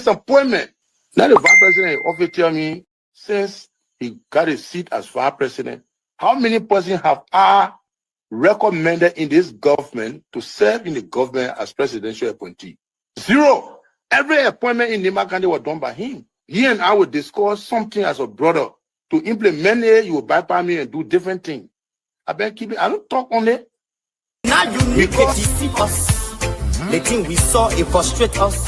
disappointment. Now the vice president often tell me, since he got a seat as vice president, how many persons have I recommended in this government to serve in the government as presidential appointee? 0. Every appointment in Nima County was done by him. He and I would discuss something as a brother. To implement it, you will bypass me and do different things. I don't talk on it. Now you need to deceive us. The thing we saw, it frustrate us.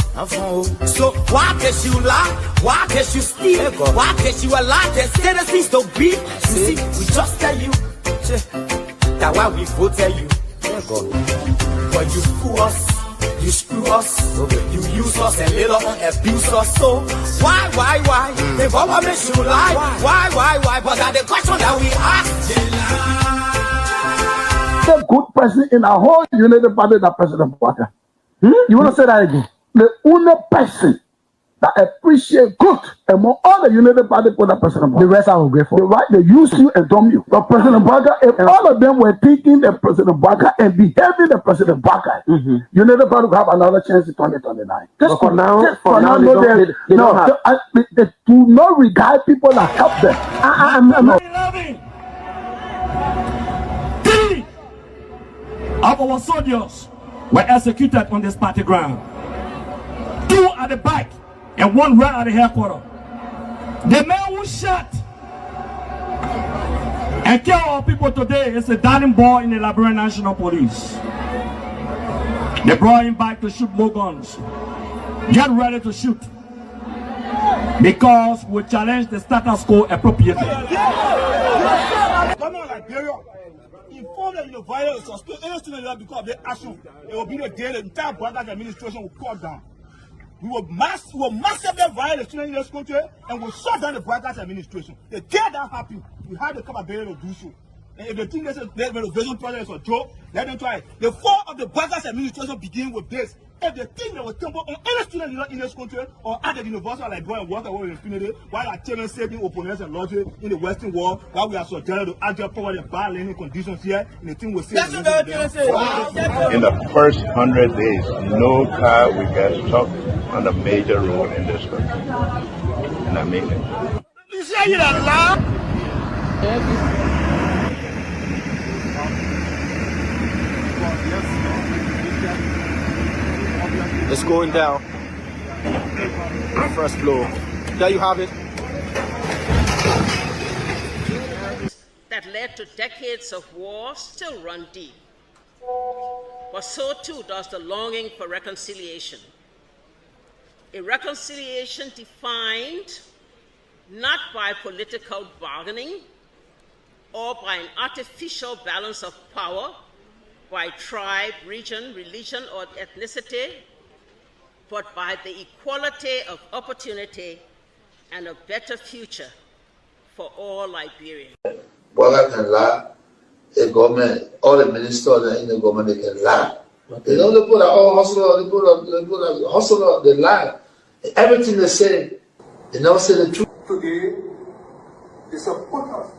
So why can't you lie? Why can't you steal? Why can't you allow the citizens to be? You see, we just tell you that why we voted you. But you fool us, you screw us, you use us and later on abuse us. So why? The government should lie. Why? But that's the question that we ask. The good person in our whole United Party, that President Baka. You want to say that again? The only person that appreciate good among all the United Party for that President Baka. The rest are ungrateful. The right, they use you and dumb you. But President Baka, if all of them were taking the President Baka and behaving the President Baka, United Party will have another chance in 2029. Just for now, they do not regard people that help them. Of our soldiers were executed on this party ground. 2 at the back and 1 right at the headquarters. The man who shot and killed our people today is a darling boy in the Liberia National Police. They brought him back to shoot more guns. Get ready to shoot. Because we challenge the status quo appropriately. Inform that the violence suspect any student because of their action. It will be the day the entire Garguah administration will cut down. We will massively violate the students in this country and will shut down the Garguah administration. The day that happens, we have the capability to do so. And if they think this renovation project is a joke, let them try. The fall of the Garguah administration begins with this. If they think they will temper on any student in this country or at the University of Liberia and work away in infinity, while our children saving opponents and logic in the Western world, while we are subjected to agile power and bad learning conditions here, and the thing will say. In the first 100 days, no car will get stuck on the major road in this country. And I mean it. You say it out loud? It's going down. First floor. There you have it. That led to decades of war still run deep. But so too does the longing for reconciliation. A reconciliation defined not by political bargaining or by an artificial balance of power by tribe, region, religion, or ethnicity, but by the equality of opportunity and a better future for all Liberians. Boga can lie, the government, all the ministers in the government, they can lie. They don't put all hustle, they put hustle, they lie. Everything they say, they never say the truth. Today, the supporters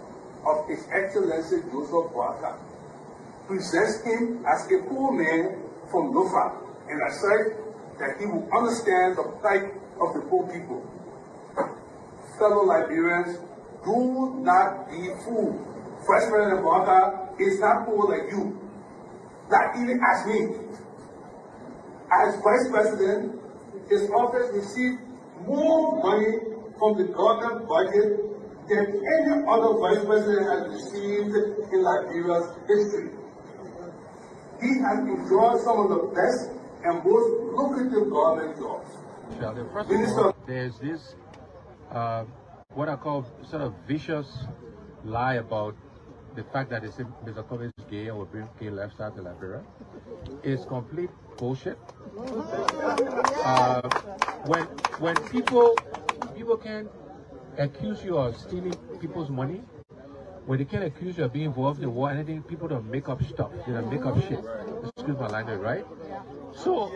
of His Excellency Joseph Boakai presents him as a poor man from Lofa, and I said that he will understand the plight of the poor people. Fellow Liberians, do not be fooled. Vice President Boakai is not poor like you, not even as me. As Vice President, his office received more money from the government budget than any other Vice President has received in Liberia's history. He has enjoyed some of the best and most lucrative government jobs. First of all, there's this, what I call sort of vicious lie about the fact that Mr. Kobe is gay or bring gay lifestyle to Liberia. It's complete bullshit. When people can accuse you of stealing people's money, when they can accuse you of being involved in war, anything, people don't make up stuff. They don't make up shit. Excuse my language, right? So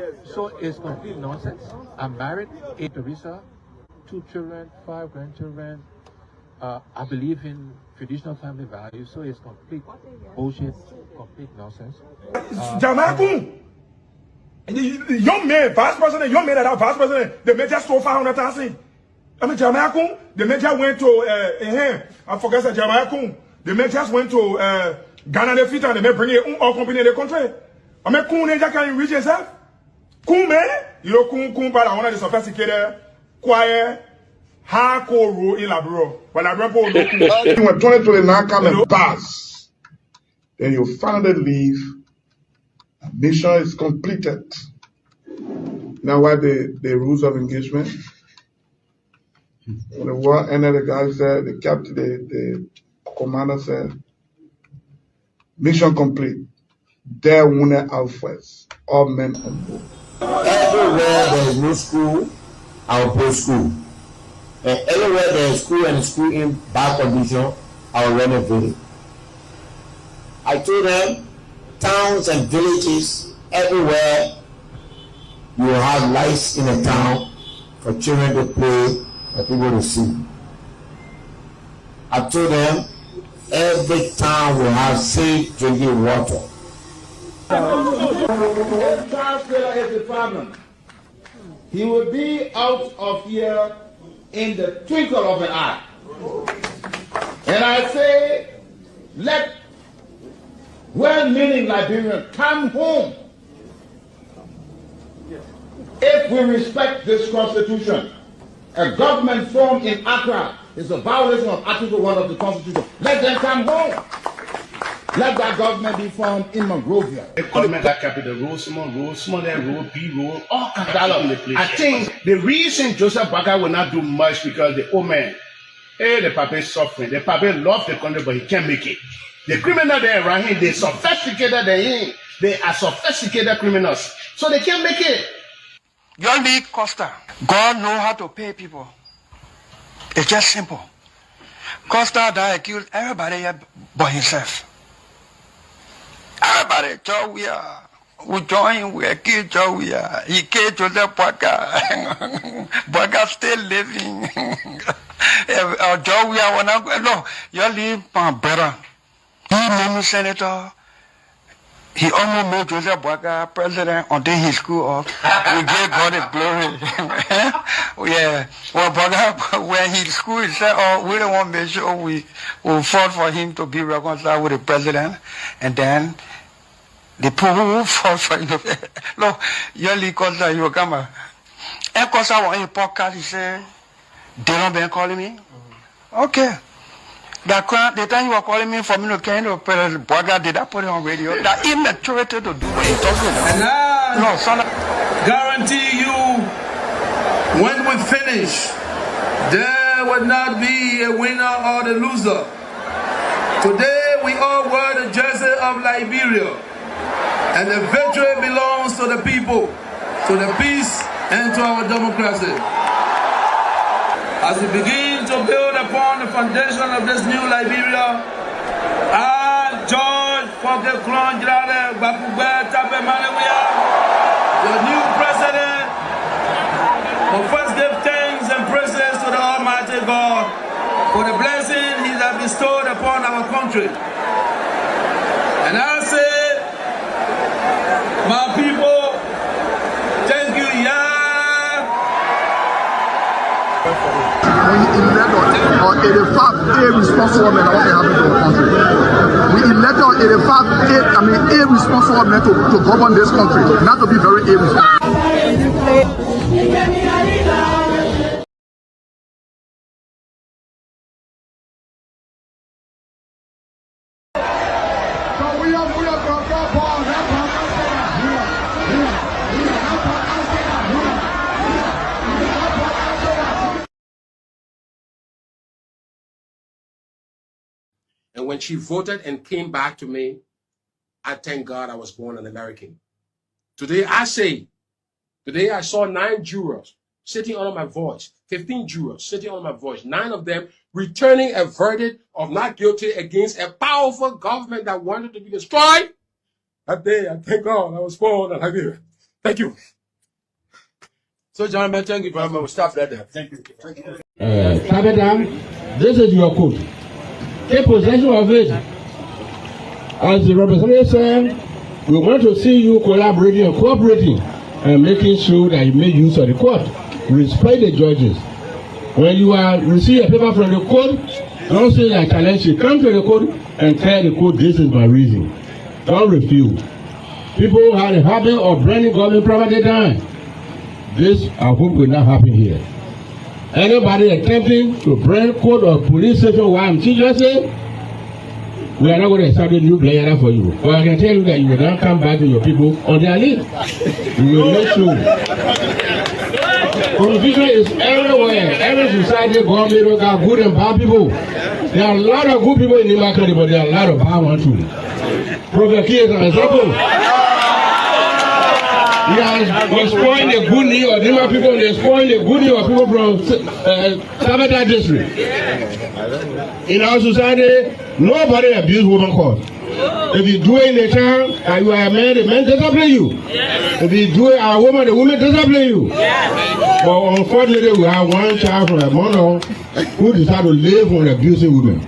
it's complete nonsense. I'm married, 8 Teresa, 2 children, 5 grandchildren. I believe in traditional family values, so it's complete bullshit, complete nonsense. Young man, vice president, young man that are vice president, they may just stole 500,000. I mean, Jamaica, they may just went to, I forget that Jamaica, they may just went to Ghana, they fit and they may bring it all company in the country. I mean, Kun, they can't reach yourself. Kun, man, you know, Kun, but I want to sophisticated, quiet, hardcore rule in Labro. But Labro, when 2029 come and pass, then you finally leave. Mission is completed. Now, what the rules of engagement? When the war ended, the guy said, the captain, the commander said, mission complete. There wounded outwards, all men on board. Everywhere there is no school, I will put school. And everywhere there is school and school in bad condition, I will renovate it. I told them, towns and villages, everywhere you will have lights in a town for children to play and people to see. I told them, every town will have safe drinking water. Charles Taylor is the problem. He will be out of here in the twinkle of an eye. And I say, let well-meaning Liberians come home. If we respect this constitution, a government formed in Accra is a violation of Article 1 of the Constitution. Let them come home. Let that government be formed in Monrovia. The government that capital road, small, B road, all kinds of the place. I think the reason Joseph Boakai will not do much because the old man, the papa is suffering. The papa loves the country, but he can't make it. The criminal there around him, they sophisticated than him. They are sophisticated criminals, so they can't make it. Your league Costa, God know how to pay people. It's just simple. Costa that accused everybody here but himself. Everybody, we join, we accuse Joe, he killed Joseph Boakai. Boakai still living. Joe, no, you leave better. He made me senator. He almost made Joseph Boakai president until he screwed up. We gave God the glory. Yeah. Well, Boakai, when he screwed, he said, oh, we don't want to make sure we will fought for him to be reconciled with the president. And then the people who fought for him. Look, your league Costa, you will come. And Costa was in a podcast, he said, they don't been calling me. Okay. The time you were calling me for me to carry the President Boakai, did I put it on radio? That immaturity to do what you're talking about. And I guarantee you, when we finish, there will not be a winner or the loser. Today we all wear the jersey of Liberia, and the victory belongs to the people, to the peace, and to our democracy. As we begin to build upon the foundation of this new Liberia, I, George Seleke Kromah, the new president, will first give thanks and praises to the Almighty God for the blessing He has bestowed upon our country. And I say, my people, thank you, We elected on 85 irresponsible men what happened to the country. We elected on 85 irresponsible men to govern this country, not to be very irresponsible. And when she voted and came back to me, I thank God I was born an American. Today I saw 9 jurors sitting under my voice, 15 jurors sitting under my voice, 9 of them returning a verdict of not guilty against a powerful government that wanted to be destroyed. That day, I thank God I was born an American. Thank you. So, gentlemen, thank you very much. We'll stop right there. Thank you. This is your code. Take possession of it. As the representative said, We want to see you collaborating and cooperating and making sure that you make use of the court. Respect the judges. When you receive a paper from the court, don't say that challenge you. Come to the court and tell the court this is my reason. Don't refuse. People have a habit of burning government property down. This, I hope, will not happen here. Anybody attempting to burn court or police station while I'm teaching, we are not going to establish a new player for you. But I can tell you that you will not come back to your people on their leave. We will make sure. Confusion is everywhere. Every society, government, got good and bad people. There are a lot of good people in the country, but there are a lot of bad ones too. Prophet Key is an example. They're spoiling the good news of Nima people, they're spoiling the good news of people from Sabata district. In our society, nobody abuses women court. If you do it in the town and you are a man, the man discipline you. If you do it as a woman, the woman discipline you. But unfortunately, we have one child from a mother who decided to live with abusing women.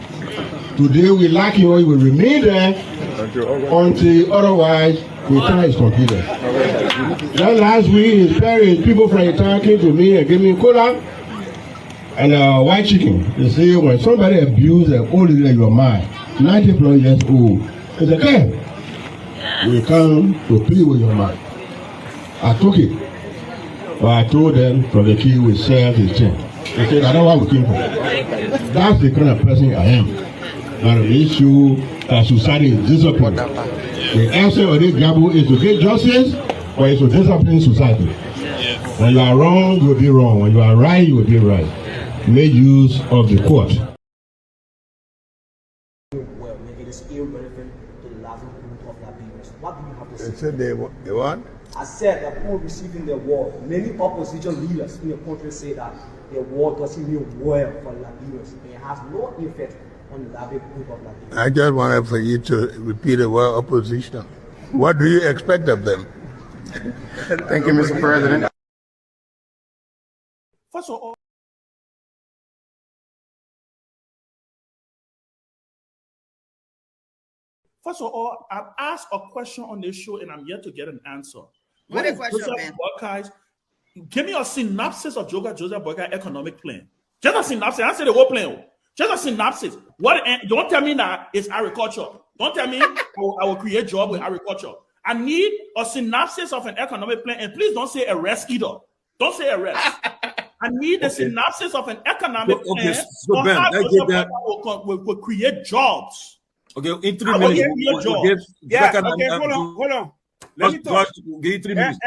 Today, we lack you, we will remain there until otherwise the time is completed. Then last week, his parents, people from the town came to me and gave me cola and white chicken. They say when somebody abuses an old lady in your mind, 90+ years old, it's okay. We come to play with your mind. I took it, but I told them from the key we serve his thing. They said, I don't want to kill him. That's the kind of person I am. But the issue that society is disciplined. The answer of this gabble is to get justice or is to discipline society. When you are wrong, you will be wrong. When you are right, you will be right. Make use of the court. Well, it is irrelevant to the livelihood of Liberians. What do you have to say? They said they what? I said that upon receiving the award, many opposition leaders in the country say that the award doesn't mean well for Liberians. It has no effect on the livelihood of Liberians. I just wanted for you to repeat the word opposition. What do you expect of them? Thank you, Mr. President. First of all, I've asked a question on this show and I'm yet to get an answer. What is question, Ben? Give me a synopsis of Joseph Boakai's economic plan. Just a synopsis. I said the whole plan. Just a synopsis. Don't tell me that it's agriculture. Don't tell me I will create job with agriculture. I need a synopsis of an economic plan, and please don't say arrest either. Don't say arrest. I need a synopsis of an economic plan so on Ben, how Joseph Boakai will create jobs. Okay, in 3 minutes. Hold on. Let me talk. Give you 3 minutes.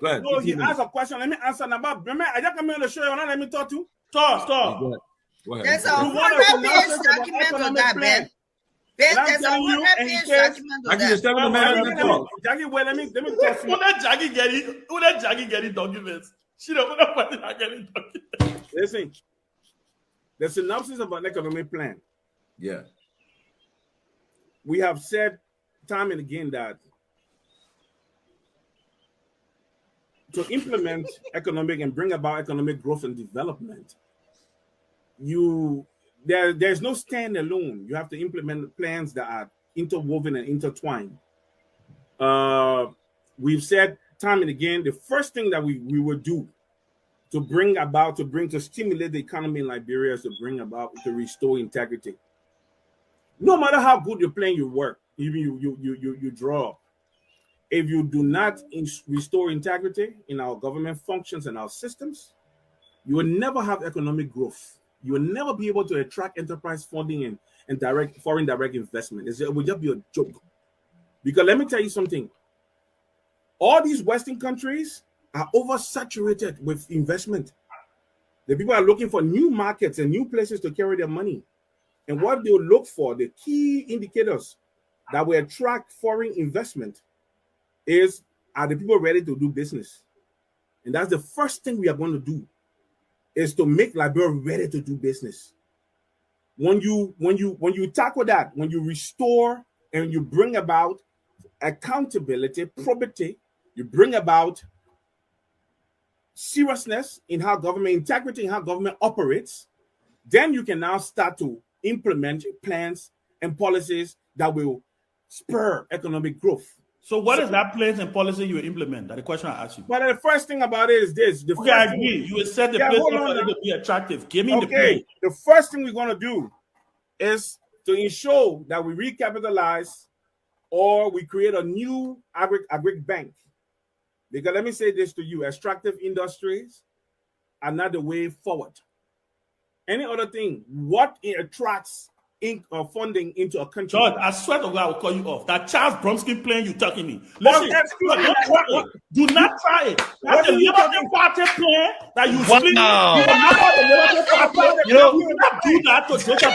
Go ahead. No, he asked a question. Let me answer. Remember, I just come on the show. You let me talk to. Stop. Go ahead. There's a 100-page document on that, Ben. There's a 100-page document on that. Jackie, wait, let me talk. Who that Jackie getting documents? She don't know what they're getting documents. Listen, the synopsis of an economic plan. Yeah. We have said time and again that to implement economic and bring about economic growth and development, there's no standalone. You have to implement plans that are interwoven and intertwined. We've said time and again, the first thing that we would do to stimulate the economy in Liberia is to restore integrity. No matter how good your plan you work, even you draw, if you do not restore integrity in our government functions and our systems, you will never have economic growth. You will never be able to attract enterprise funding and direct foreign direct investment. It will just be a joke. Because let me tell you something. All these Western countries are oversaturated with investment. The people are looking for new markets and new places to carry their money. And what they will look for, the key indicators that will attract foreign investment are the people ready to do business? And that's the first thing we are going to do, is to make Liberia ready to do business. When you tackle that, when you restore and you bring about accountability, probity, you bring about seriousness in how government, integrity in how government operates, then you can now start to implement plans and policies that will spur economic growth. So what is that place and policy you will implement? That's the question I asked you. But the first thing about it is this. Okay, I agree. You will set the place to be attractive. Give me the place. The first thing we're going to do is to ensure that we recapitalize or we create a new agri bank. Because let me say this to you, extractive industries are not the way forward. Any other thing, what it attracts funding into a country. George, I swear to God, I will call you off. That Charles Bronski plan you talking me. Listen, don't try it. Do not try it. That's the Liberty Party plan that you split. You will not do that to Joseph.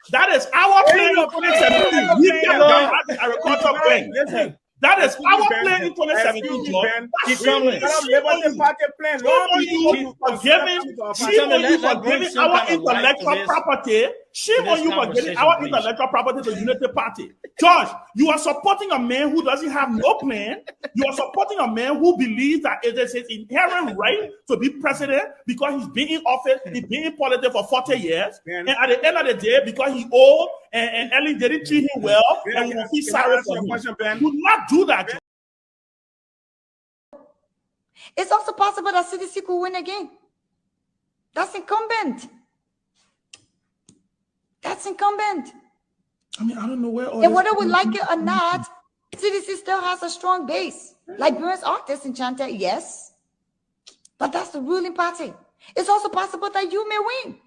That is our plan of 2017. We kept down agricultural bank. Listen. That is our plan in 2017, George. Liberty Party plan. You for giving our intellectual property. Shame on you for giving our intellectual property to Unity Party. George, you are supporting a man who doesn't have no plan. You are supporting a man who believes that it is his inherent right to be president because he's been in office, he's been in politics for 40 years. And at the end of the day, because he old and Ellen didn't treat him well, and we will feel sorry for him. Do not do that, George. It's also possible that CDC could win again. That's incumbent. That's incumbent. I mean, I don't know where all and whether we like it or not, CDC still has a strong base. Liberians are disenchanted, yes. But that's the ruling party. It's also possible that you may win.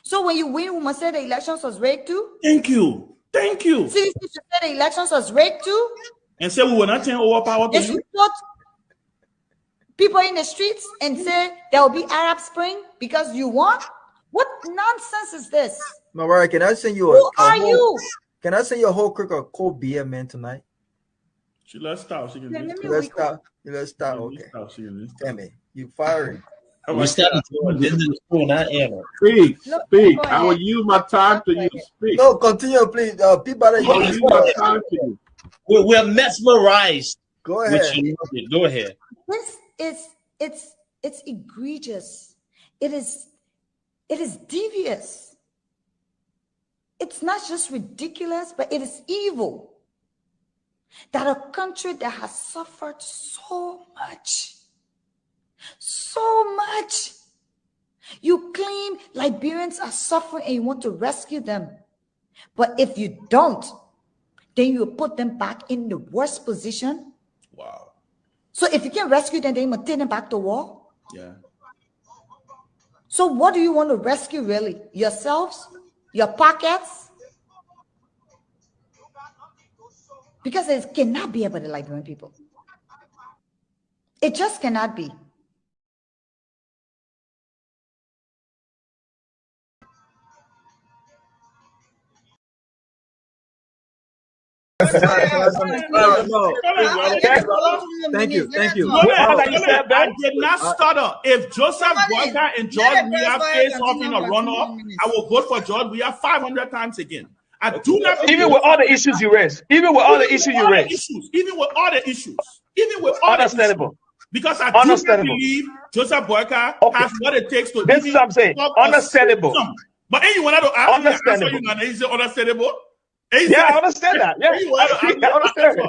So when you win, we must say the elections was rigged too. Thank you. Thank you. CDC should say the elections was rigged too. And say we will not turn over power to you. Put people in the streets and say there will be Arab Spring because you won. What nonsense is this? Mariah, can I send you Who are you? Can I send you a whole crick of cold beer, man, tonight? Let's start. Let's start. Okay. Damn it. You firing. We started to school, not ever. Speak. I will use my time to you speak. No, continue, please. Peabody, I will use my time to you. We're mesmerized. Go ahead. Go ahead. This is it's egregious. It is devious. It's not just ridiculous, but it is evil that a country that has suffered so much, you claim Liberians are suffering and you want to rescue them. But if you don't, then you put them back in the worst position. Wow. So if you can rescue them, then you must take them back to war. Yeah. So what do you want to rescue really? Yourselves? Your pockets? Because it cannot be about the Liberian people. It just cannot be. Thank you. I did not stutter. If Joseph Boyka and George Weah face off in a runoff, I will vote for George Weah 500 times again. I do not. Even with all the issues you raise. Even with all the issues you raise. Understandable. Because I do not believe Joseph Boyka has what it takes to. This is what I'm saying. Understandable. But anyone that ask understandable. Is it understandable? Yeah, I understand that. Yeah, I understand.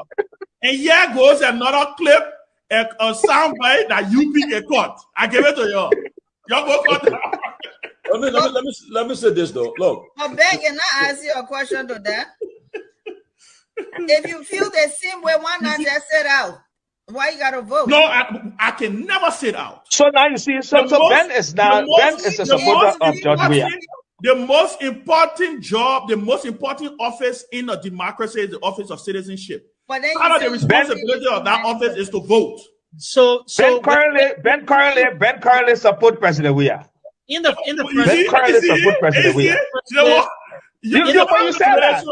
And here goes another clip, a soundbite that you pick a cut. I give it to you. Y'all go cut. Let me say this though. Look. But Ben, can I ask you a question to that? If you feel the same way, why not just sit out? Why you gotta vote? No, I can never sit out. So now you see, so Ben is now Ben is a supporter of George Weah. The most important job, the most important office in a democracy is the office of citizenship. But then part of the responsibility of that office is to vote. So Ben currently support President Weah. In the Ben currently support President Weah. You said that.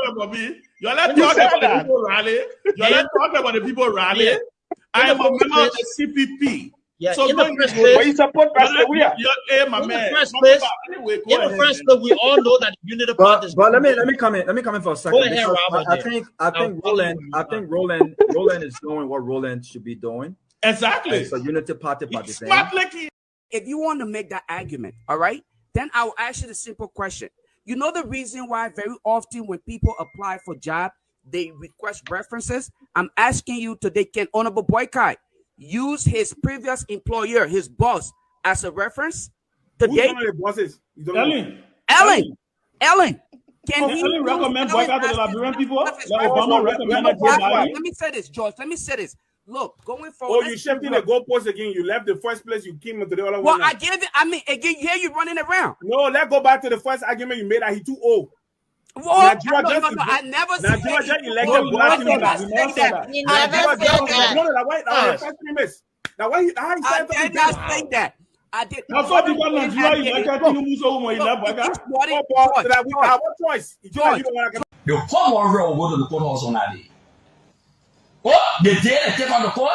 You're not talking about the people rally. You're not talking about the people rally. I am a member of the CPP. Yeah, so in the first place, but you support President Weah. In the first place, we all know that the Unity Party is. But let me come in for a second. Go ahead, Robert. I think Roland is doing what Roland should be doing. Exactly. It's a Unity Party If you want to make that argument, all right, then I will ask you the simple question. You know the reason why very often when people apply for job, they request references? I'm asking you today, can Honorable Boycott use his previous employer, his boss, as a reference today? Who's one of the bosses? Ellen. Can he Ellen recommend Boycott to the Liberian people? Like Obama recommended Joe Biden? Let me say this, George. Let me say this. Look, going forward. Oh, you shifting the goalpost again. You left the first place. You came into the other one. Well, I gave it. I mean, again, here you running around. No, let's go back to the first argument you made that he too old. Well, I never said Nigeria just elected black people. You never said that. No, that why the first premise. Now why how he I did not say that. I did. Now so because Nigeria elected Tinubu so much left Boycott. What choice? The court warrior will go to the courthouse on that day. Oh, the day they take on the court,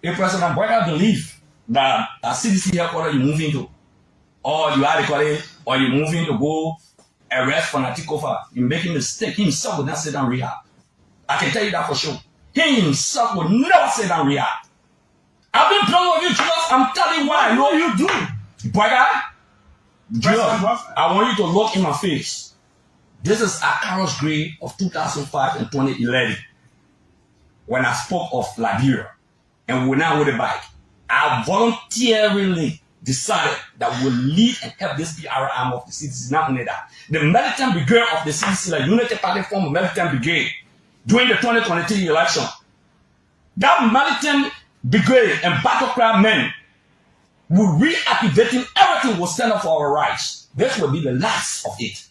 the President Boycott believe that a CDC headquarters you move into, or you are the or you move in to go arrest for Natikofa, you make a mistake. He himself will not sit down rehab. I can tell you that for sure. He himself will never sit down rehab. I've been proud of you, Jesus. I'm telling you why I know you do. Boycott, I want you to look in my face. This is a Carol's grade of 2005 and 2011. When I spoke of Liberia and we were now with a bike, I voluntarily decided that we will lead and help this PR arm of the CDC. Not only that, the militant brigade of the CDC, like Unity Party form militant brigade, during the 2023 election, that militant brigade and battle cry men will reactivating everything, will stand up for our rights. This will be the last of it.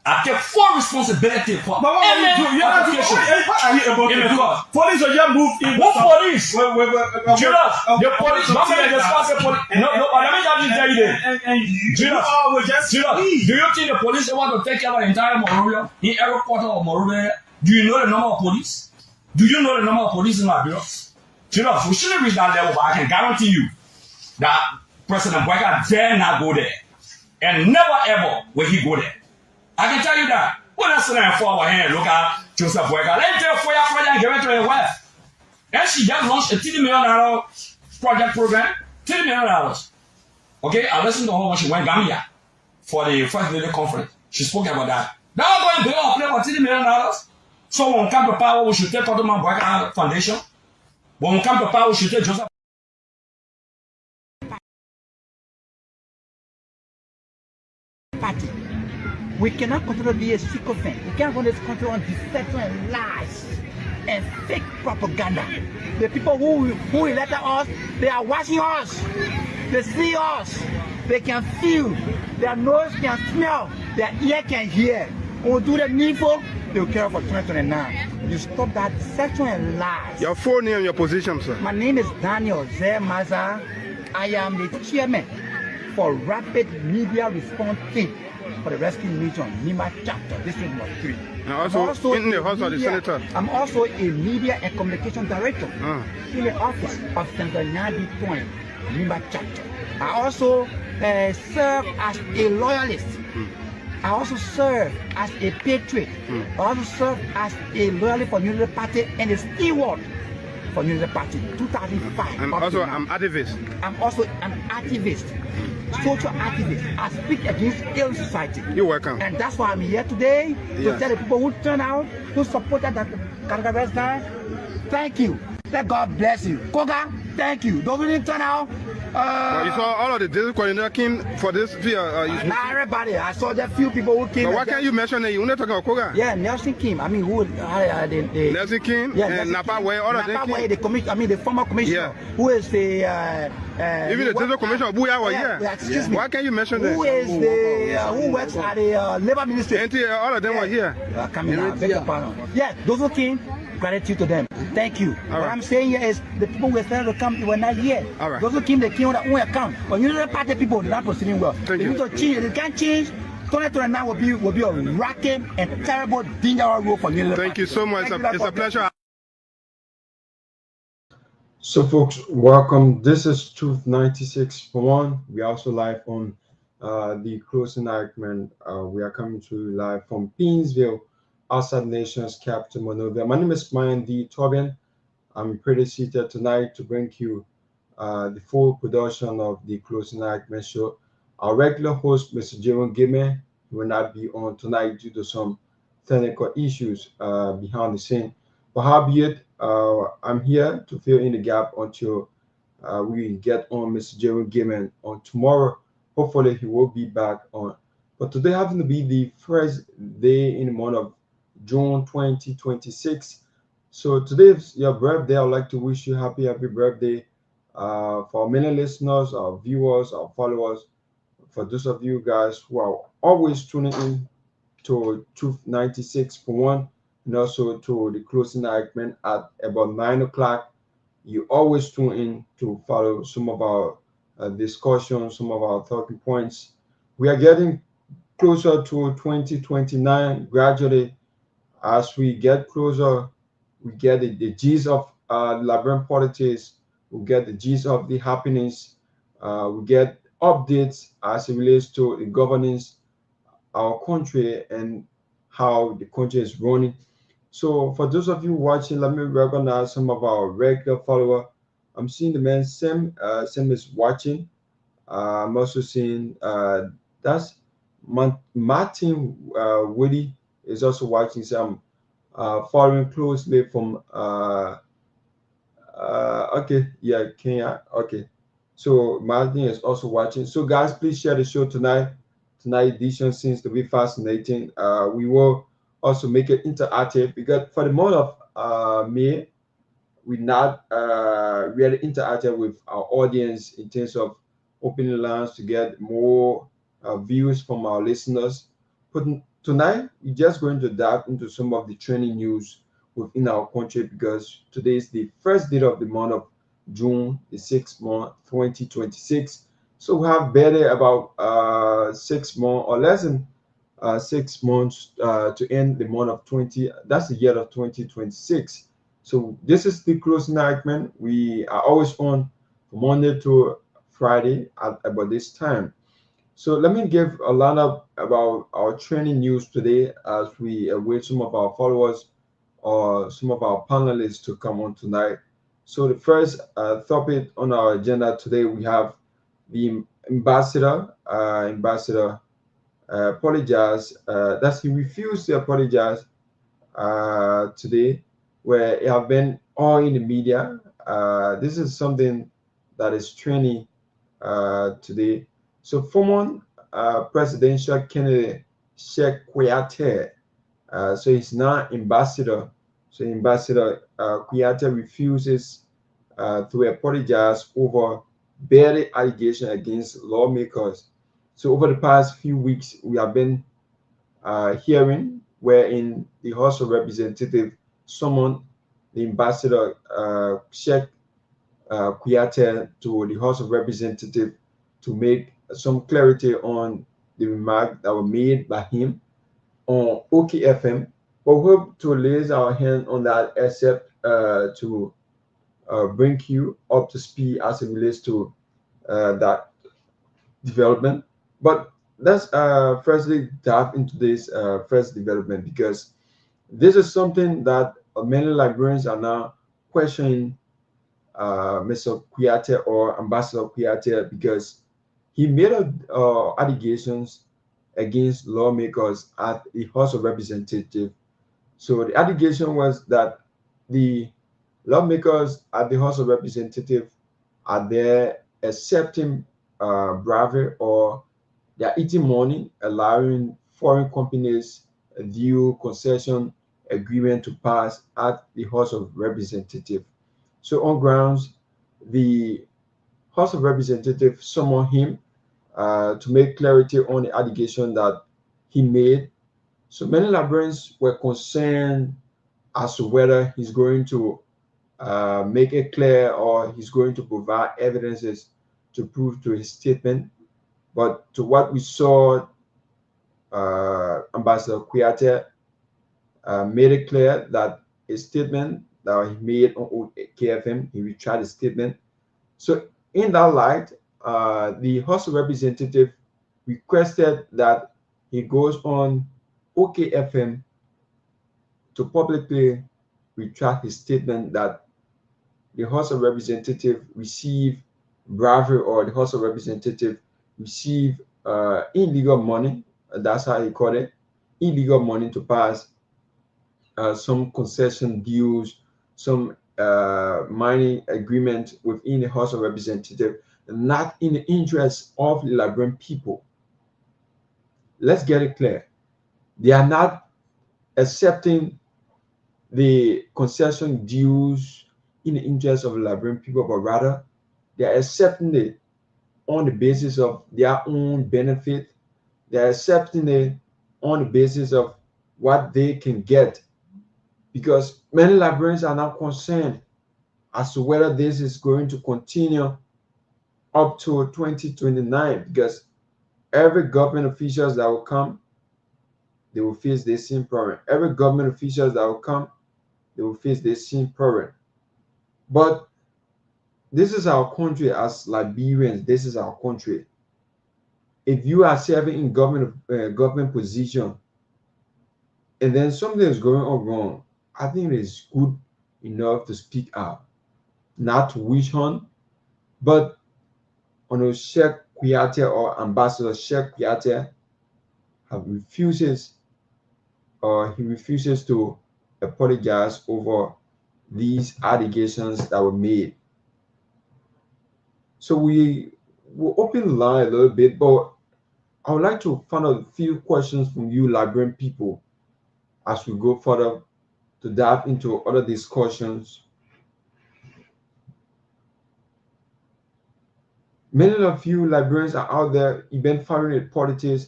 I take full responsibility for any application in the court. Police are just moved in. What police? Judas, the police, not many responsible. No, let me tell you this. Judas, do you think the police want to take care of the entire Monrovia? In every quarter of Monrovia, do you know the number of police? Do you know the number of police in Liberia? Judas, we shouldn't reach that level, but I can guarantee you that President Boycott dare not go there. And never ever will he go there. I can tell you that. When I sit down for our hand, look at Joseph Boycott. Let me tell you for your project and give it to your wife. And she just launched a $30 million project program. $30 million. Okay, I listened to her when she went Gambia for the First Lady Conference. She spoke about that. Now I'm going to build a plan for $30 million. So when we come to power, we should take Ottoman Boycott Foundation. When we come to power, we should take Joseph. Party. We cannot continue to be a sycophant. We can't run this country on deception and lies and fake propaganda. The people who elected us, they are watching us. They see us. They can feel. Their nose can smell. Their ear can hear. When we do the needful, they will care for 2029. You stop that deception and lies. Your full name and your position, sir? My name is Daniel Zemaza. I am the chairman for Rapid Media Response Team for the Rescue Mission, Nima Chapter, District Number 3. And also in the House of the Senator. I'm also a Media and Communication Director in the office of Senator Nadi Point, Nima Chapter. I also serve as a loyalist. I also serve as a patriot. I also serve as a loyalist for Unity Party and a steward for Unity Party, 2005. And also I'm activist. I'm also an activist. Social activist. I speak against ill society. You're welcome. And that's why I'm here today to tell the people who turn out, who supported that Garguah resident, thank you. Let God bless you. Koga, thank you. Those who didn't turn out. Well, you saw all of the district coordinator came for this via. Not everybody. I saw the few people who came. But why can't you mention it? You're not talking about Koga. Yeah, Nelson Kim. I mean, who? Nelson Kim. Yeah, and Napa Way. All of them. Napa Way, the commission. I mean, the former commissioner. Yeah. Who is the? Even the district commissioner, Buya was here. Excuse me. Why can't you mention that? Who is the? Who works at the Labor Ministry? All of them were here. Yeah, those who came. Gratitude to them. Thank you. What I'm saying here is the people who were starting to come, they were not here. Those who came, they came on their own account. But you know the party people, they're not proceeding well. They need to change. They can't change. 2029 will be a racket and terrible, dangerous road for you. Thank you so much. It's a pleasure. So folks, welcome. This is Truth 96.1. We are also live on the closing argument. We are coming to you live from Painesville, outside nation's capital, Monrovia. My name is Myean Torgbean. I'm pretty seated tonight to bring you the full production of the closing argument show. Our regular host, Mr. Jerome Gayman, He will not be on tonight due to some technical issues behind the scene. But howbeit, I'm here to fill in the gap until we get on Mr. Jerome Gayman on tomorrow. Hopefully, he will be back on. But today happens to be the first day in the month of June 2026. So today is your birthday. I'd like to wish you happy birthday. For many listeners, our viewers, our followers, for those of you guys who are always tuning in to Truth 96.1 and also to the closing argument at about 9 o'clock. You always tune in to follow some of our discussions, some of our talking points. We are getting closer to 2029 gradually. As we get closer, we get the gist of Liberian politics, we get the gist of the happenings, we get updates as it relates to the governance, our country, and how the country is running. So for those of you watching, let me recognize some of our regular followers. I'm seeing the man Sam. Sam is watching. I'm also seeing that's Martin Woody is also watching. So I'm following closely from okay, yeah, Kenya. Okay, so Martin is also watching. So guys, please share the show tonight. Tonight edition seems to be fascinating. We will also make it interactive because for the month of May, we're not really interactive with our audience in terms of opening lines to get more views from our listeners. But tonight, we're just going to dive into some of the trending news within our country because today is the first day of the month of June, the 6th month, 2026. So we have barely about 6 months or less than 6 months to end the month of 20. That's the year of 2026. So this is the closing argument. We are always on from Monday to Friday at about this time. So let me give a lineup about our training news today as we await some of our followers or some of our panelists to come on tonight. So the first topic on our agenda today, we have the ambassador. Ambassador apologized. He refused to apologize today, where it have been all in the media. This is something that is trending today. So former presidential candidate Sheikh Kouyaté, so he's now ambassador. So Ambassador Kouyaté refuses to apologize over bad allegation against lawmakers. So over the past few weeks, we have been hearing wherein the House of Representatives summoned the ambassador Sheikh Kouyaté to the House of Representatives to make some clarity on the remarks that were made by him on OKFM. But we hope to raise our hand on that except to bring you up to speed as it relates to that development. But let's firstly dive into this first development because this is something that many Liberians are now questioning Mr. Kouyaté or Ambassador Kouyaté because he made allegations against lawmakers at the House of Representatives. So the allegation was that the lawmakers at the House of Representatives are there accepting bribery or they are eating money, allowing foreign companies a due concession agreement to pass at the House of Representatives. So on grounds, the House of Representatives summoned him to make clarity on the allegation that he made. So many Liberians were concerned as to whether he's going to make it clear or he's going to provide evidences to prove to his statement. But to what we saw, Ambassador Kouyaté made it clear that his statement that he made on KFM, he retried his statement. So in that light, the House of Representatives requested that he goes on OKFM to publicly retract his statement that the House of Representatives received bribery or the House of Representatives received illegal money that's how he called it, illegal money to pass some concession deals, some mining agreement within the House of Representatives, not in the interest of the Liberian people. Let's get it clear. They are not accepting the concession deals in the interest of the Liberian people, but rather they are accepting it on the basis of their own benefit. They are accepting it on the basis of what they can get, because many Liberians are not concerned as to whether this is going to continue up to 2029, because every government officials that will come, they will face the same problem. Every government officials that will come, they will face the same problem. But this is our country as Liberians. This is our country. If you are serving in government position, and then something is going on wrong, I think it is good enough to speak out, not to wish hunt, but on Sheikh Kuyate or Ambassador Sheikh Kuyate refuses to apologize over these allegations that were made. So we will open the line a little bit, but I would like to find out a few questions from you Liberian people as we go further to dive into other discussions. Many of you Liberians are out there even following the politics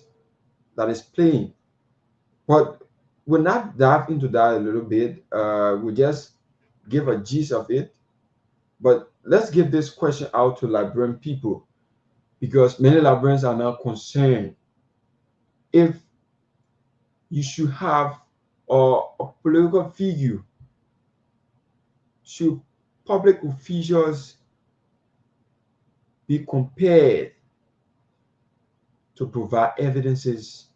that is playing, but we'll not dive into that a little bit. We'll just give a gist of it, but let's give this question out to Liberian people, because many Liberians are now concerned if you should have a political figure, should public officials be compared to provide evidences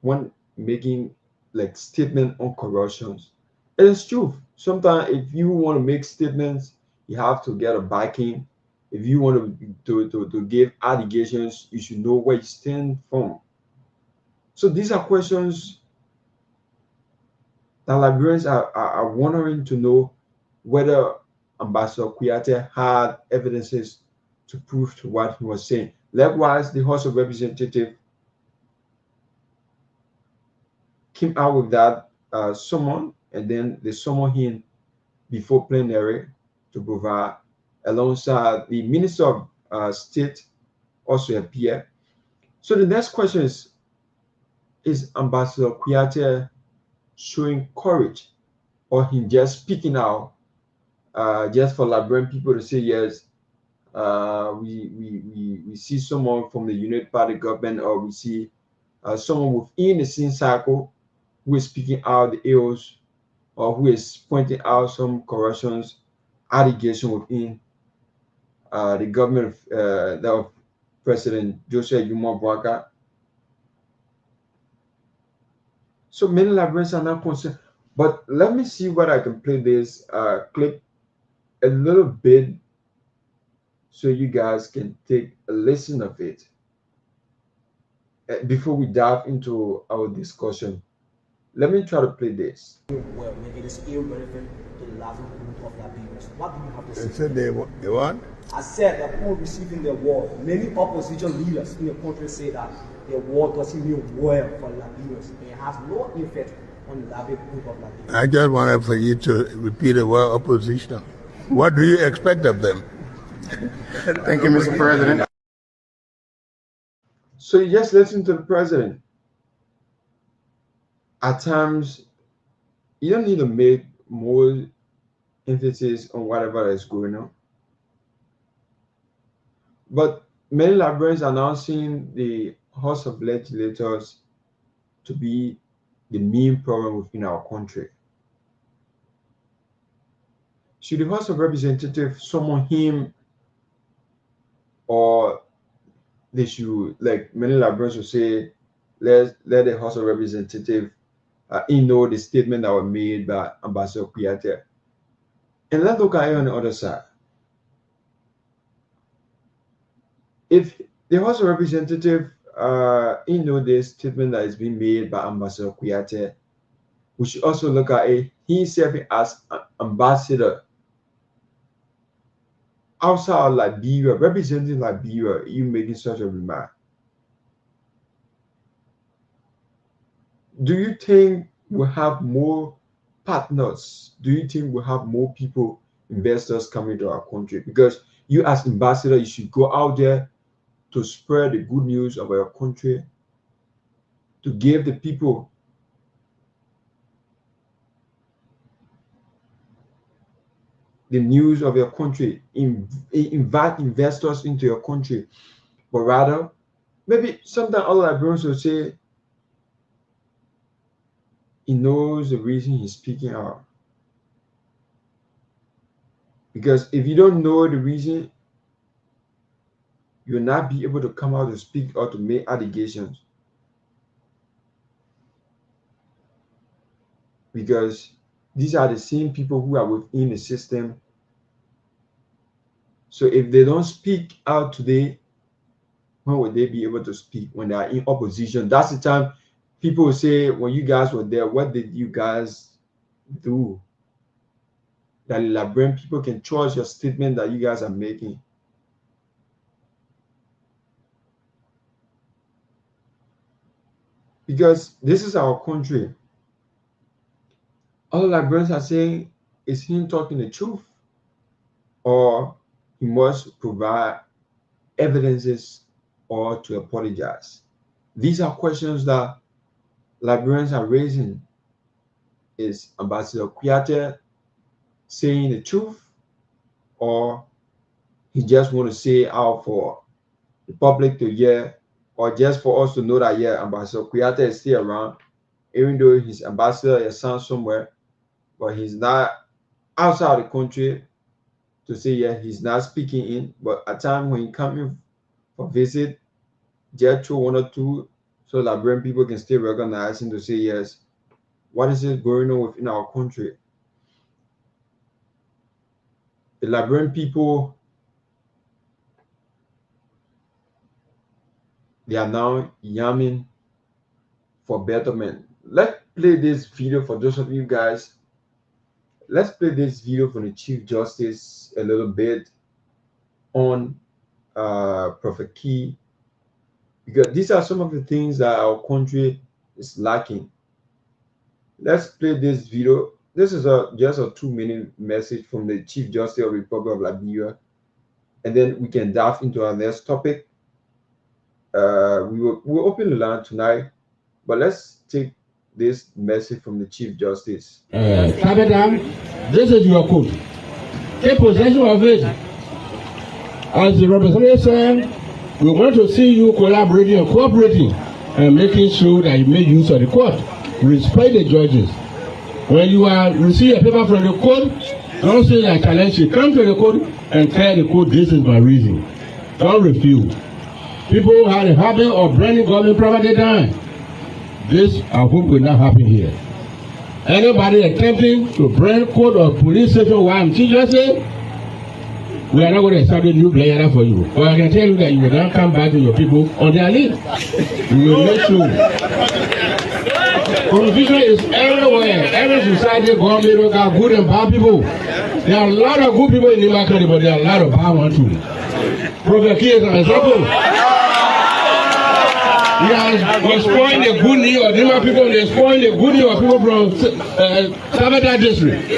when making like statement on corruptions. It is true. Sometimes if you want to make statements, you have to get a backing. If you want to give allegations, you should know where you stand from. So these are questions that Liberians are wondering to know whether Ambassador Kuyate had evidences to prove to what he was saying. Likewise, the House of Representatives came out with that summon, and then they summoned him before plenary to provide, alongside the Minister of State also appeared. So the next question is Ambassador Kuyate showing courage, or him just speaking out just for Liberian people to say, yes, we see someone from the United Party government, or we see someone within the same cycle who is speaking out the ills, or who is pointing out some corruptions, allegation within the government of President Joseph Yuma Bwaka. So many Liberians are not concerned. But let me see what I can play this clip a little bit so you guys can take a listen of it before we dive into our discussion. Let me try to play this. Well, it is irrelevant to the livelihood of Liberians. What do you have to say? They said they what? I said that upon receiving the award, many opposition leaders in the country say that the award doesn't mean well for Liberians. It has no effect on the livelihood of Liberians. I just wanted for you to repeat the word opposition. What do you expect of them? Thank you, Mr. President. So you just listen to the president. At times, you don't need to make more emphasis on whatever is going on. But many Liberians are now seeing the House of Legislators to be the main problem within our country. Should the House of Representatives summon him, or they should, like many Liberians will say, let the House of Representatives know the statement that were made by Ambassador Kuyate? And let's look at it on the other side. If the House of Representatives this statement that is being made by Ambassador Kuyate, we should also look at it. He serving as an ambassador outside of Liberia, representing Liberia, you making such a remark. Do you think we'll have more partners? Do you think we'll have more people, investors coming to our country? Because you as ambassador, you should go out there to spread the good news of our country, to give the people the news of your country, invite investors into your country. But rather, maybe sometimes other Liberians will say, he knows the reason he's speaking out. Because if you don't know the reason, you'll not be able to come out to speak or to make allegations. Because these are the same people who are within the system. So if they don't speak out today, when would they be able to speak? When they are in opposition? That's the time people will say, when you guys were there, what did you guys do? That Liberian people can trust your statement that you guys are making. Because this is our country. All Liberians are saying, is him talking the truth? Or he must provide evidences or to apologize? These are questions that Liberians are raising. Is Ambassador Kuyate saying the truth, or he just want to say out for the public to hear, or just for us to know that, yeah, Ambassador Kuyate is still around, even though his ambassador is somewhere, but he's not outside the country to say, yeah, he's not speaking in. But at time when he coming for visit, just through 1 or 2, so Liberian people can still recognize him to say, yes, what is it going on within our country? The Liberian people, they are now yamming for betterment. Let's play this video for those of you guys. Let's play this video from the Chief Justice a little bit on Prophet Key, because these are some of the things that our country is lacking. Let's play this video. This is just a 2-minute message from the Chief Justice of the Republic of Liberia, and then we can dive into our next topic. We'll open the line tonight, but let's take this message from the Chief Justice. Sabedam, this is your code. Take possession of it. As the representative said, we want to see you collaborating and cooperating and making sure that you make use of the court. Respect the judges. When you receive a paper from the court, don't say that challenge you. Come to the court and tell the court, this is my reason. Don't refuse. People have a habit of burning government property down. This, I hope, will not happen here. Anybody attempting to burn court or police station while I'm Chief Justice, we are not going to establish new player for you. But I can tell you that you will not come back to your people on their leave. We will make sure. Confusion is everywhere. Every society, government, got good and bad people. There are a lot of good people in the country, but there are a lot of bad ones too. Prophet Key is an example. They are spoiling the good news of Nima people, they spoiling the good news of people from Sabata district.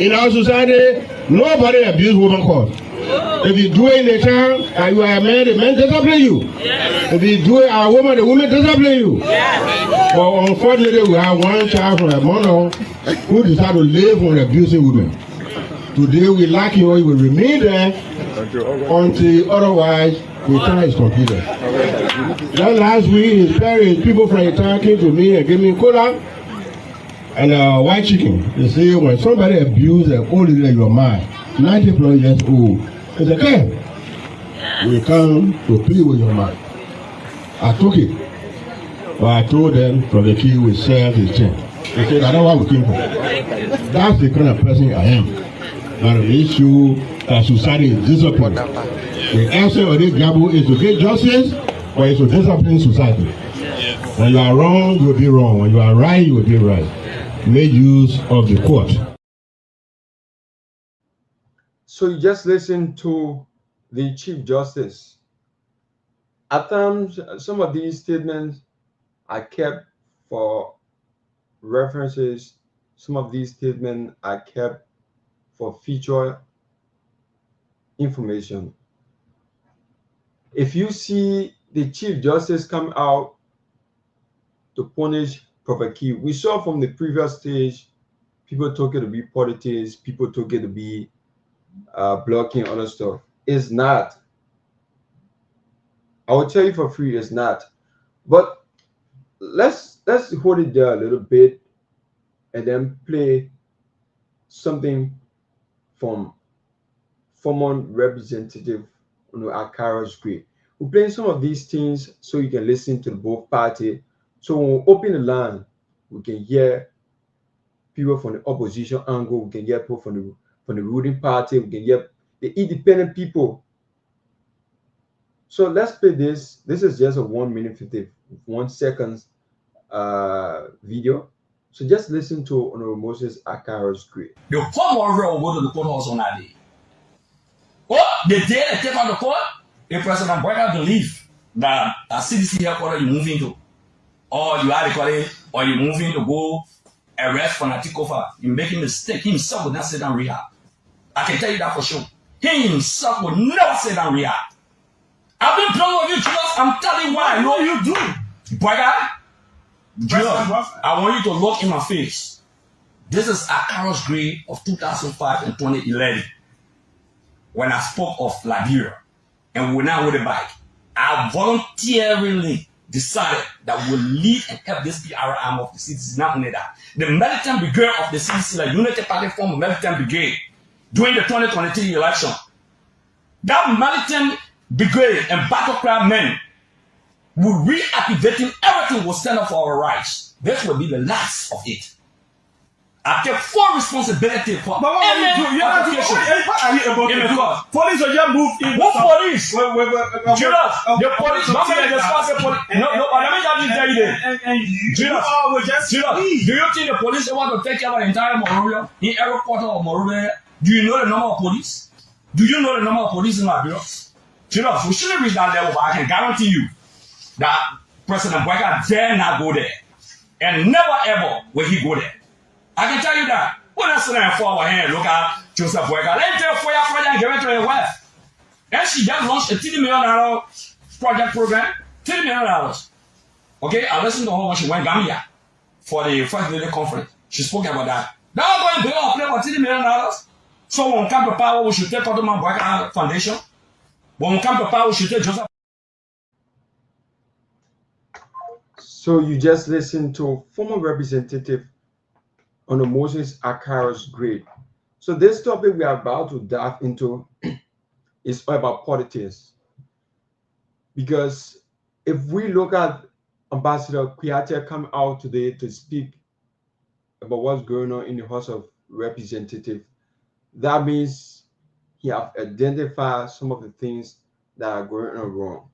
In our society, nobody abuses women court. If you do it in the town and you are a man, the man discipline you. If you do it as a woman, the woman discipline you. But unfortunately, we have one child from a mother who decided to live with abusing women. Today, we lack you, we will remain there until otherwise the time is completed. Just last week, his parents, people from the town came to me and gave me cola and white chicken. They say when somebody abuses an old lady in your mind, 90+ years old, it's okay. We come to play with your mind. I took it. But I told them from the key we serve his thing. They said, I don't want to came for. That's the kind of person I am. But the issue that society is disciplined. The answer of this Gabo is to get justice But it's a disciplined society. When you are wrong, you will be wrong. When you are right, you will be right. Make use of the court. So you just listen to the Chief Justice. At times, some of these statements are kept for references. Some of these statements are kept for future information. If you see the Chief Justice come out to punish Prophet Key, we saw from the previous stage, people took it to be politics, people took it to be blocking other stuff. It's not. I will tell you for free, it's not. But let's hold it there a little bit and then play something from former representative Akara's Great. We're playing some of these things so you can listen to both parties. So when we open the line, we can hear people from the opposition angle, we can hear people from the ruling party, we can hear the independent people. So let's play this. This is just a 1 minute 51 seconds video. So just listen to Honorable Moses Akara's Great. The former royal will go to the courthouse on that day. Oh, the day they take on the court, the President Boyka believe that a CDC headquarters you moving to, or you are the or you moving to go arrest Fanatikofa, you making a mistake. He himself will not sit down rehab. I can tell you that for sure. He himself will never sit down rehab. I've been playing with you, Jesus. I'm telling you what I know you do. Boyka, I want you to look in my face. This is Akara's grade of 2005 and 2011. When I spoke of Liberia and we now with a bike, I voluntarily decided that we will lead and help this PR arm of the CDC. Not only that, the militant brigade of the CDC, the United Party form a militant brigade during the 2023 election. That militant brigade and battle cry men will reactivating everything, will stand up for our rights. This will be the last of it. I take full responsibility for any application in the court. Police are just moved in. What police? Judas, the police. Not me, the sponsor police. No, let me tell you this. Judas, do you think the police want to take care of the entire Monrovia? In every quarter of Monrovia, do you know the number of police? Do you know the number of police in Liberia? Judas, we shouldn't reach that level, but I can guarantee you that President Boyka dare not go there. And never ever will he go there. I can tell you that. When I sit there for our hand, look at Joseph Boyka. Let me tell you for your project and give it to your wife. And she just launched a $30 million project program. $30 million. Okay, I listened to her when she went Gambia for the First Lady Conference. She spoke about that. Now I'm going to build a play for $30 million. So when we come to power, we should take Ottoman Boyka Foundation. When we come to power, we should take Joseph. So you just listened to former representative on the Moses Akara's grade. So this topic we are about to dive into is all about politics. Because if we look at Ambassador Kuyate come out today to speak about what's going on in the House of Representatives, that means he have identified some of the things that are going on wrong.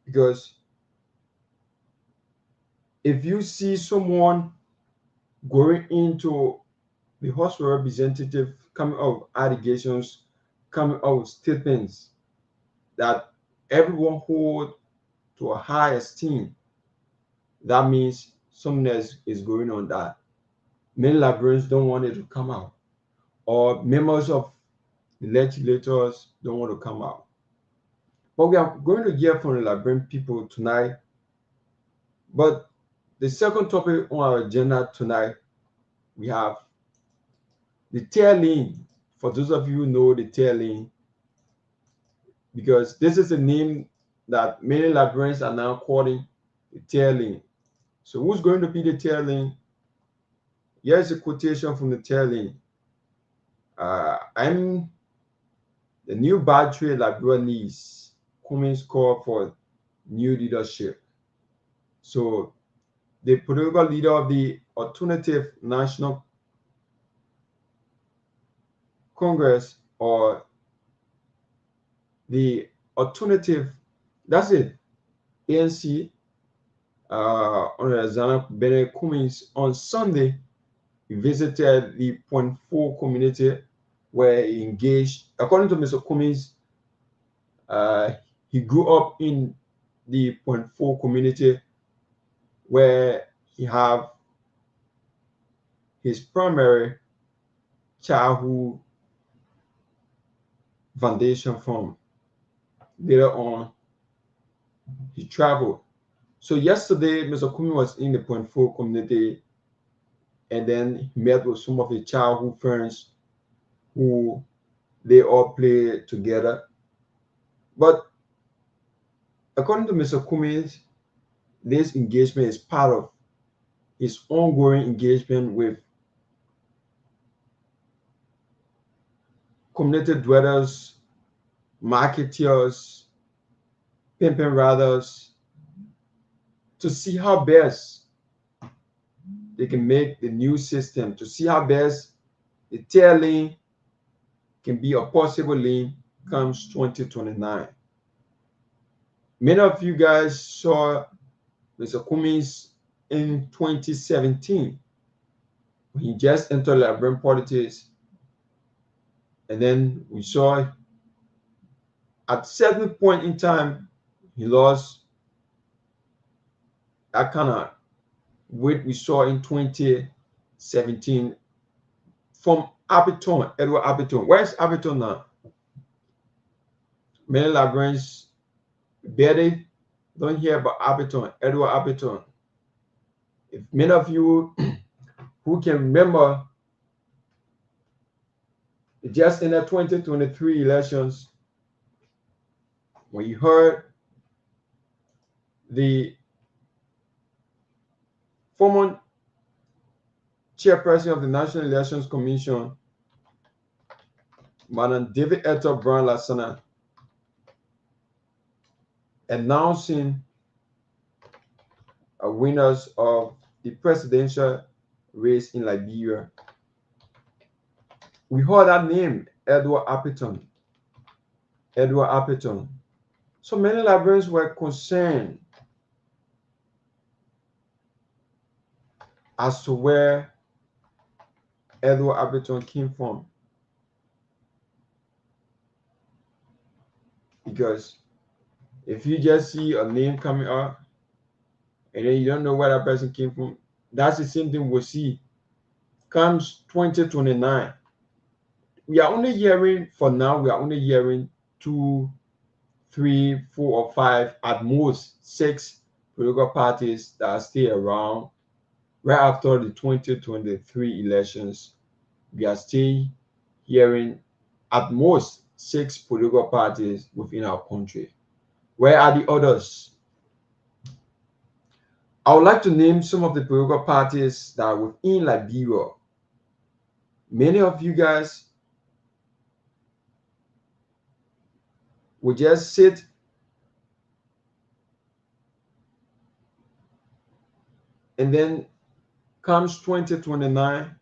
Because if you see someone going into the House of Representatives, coming out with allegations, coming out with statements that everyone hold to a high esteem, that means something else is going on that many Liberians don't want it to come out, or members of the legislators don't want to come out. But we are going to hear from the Liberian people tonight. But the second topic on our agenda tonight, we have the Tomalin. For those of you who know the Tomalin, because this is a name that many Liberians are now calling the Tomalin. So who's going to be the Tomalin? Here's a quotation from the Tomalin. I'm the new battery Liberia needs. Cummings call for new leadership. So the political leader of the Alternative National Congress, or the alternative, that's it. ANC, Honorable Ben Cummings, on Sunday, he visited the Point 4 community where he engaged. According to Mr. Cummings, he grew up in the Point 4 community where he have his primary childhood foundation from. Later on, he traveled. So yesterday, Mr. Kumi was in the Point 4 community, and then he met with some of his childhood friends who they all play together. But according to Mr. Kumi, this engagement is part of his ongoing engagement with community dwellers, marketeers, pimping riders, to see how best they can make the new system, to see how best the tail lane can be a possible lane comes 2029. Many of you guys saw Mr. Cummings in 2017 when he just entered Liberian politics, and then we saw at certain point in time he lost that kind of weight we saw in 2017 from Abiton, Edward Abiton. Where's Abiton now? Many Liberians barely don't hear about Abiton, Edward Abiton. If many of you who can remember just in the 2023 elections, when you heard the former chairperson of the National Elections Commission, Madam David Eto Brown Lassana, announcing winners of the presidential race in Liberia, we heard that name, Edward Apiton. Edward Apiton. So many Liberians were concerned as to where Edward Apiton came from. Because if you just see a name coming up and then you don't know where that person came from, that's the same thing we'll see comes 2029. We are only hearing, for now, we are only hearing 2, 3, 4, or 5, at most 6 political parties that stay around. Right after the 2023 elections, we are still hearing at most 6 political parties within our country. Where are the others? I would like to name some of the political parties that are within Liberia. Many of you guys will just sit and then comes 2029,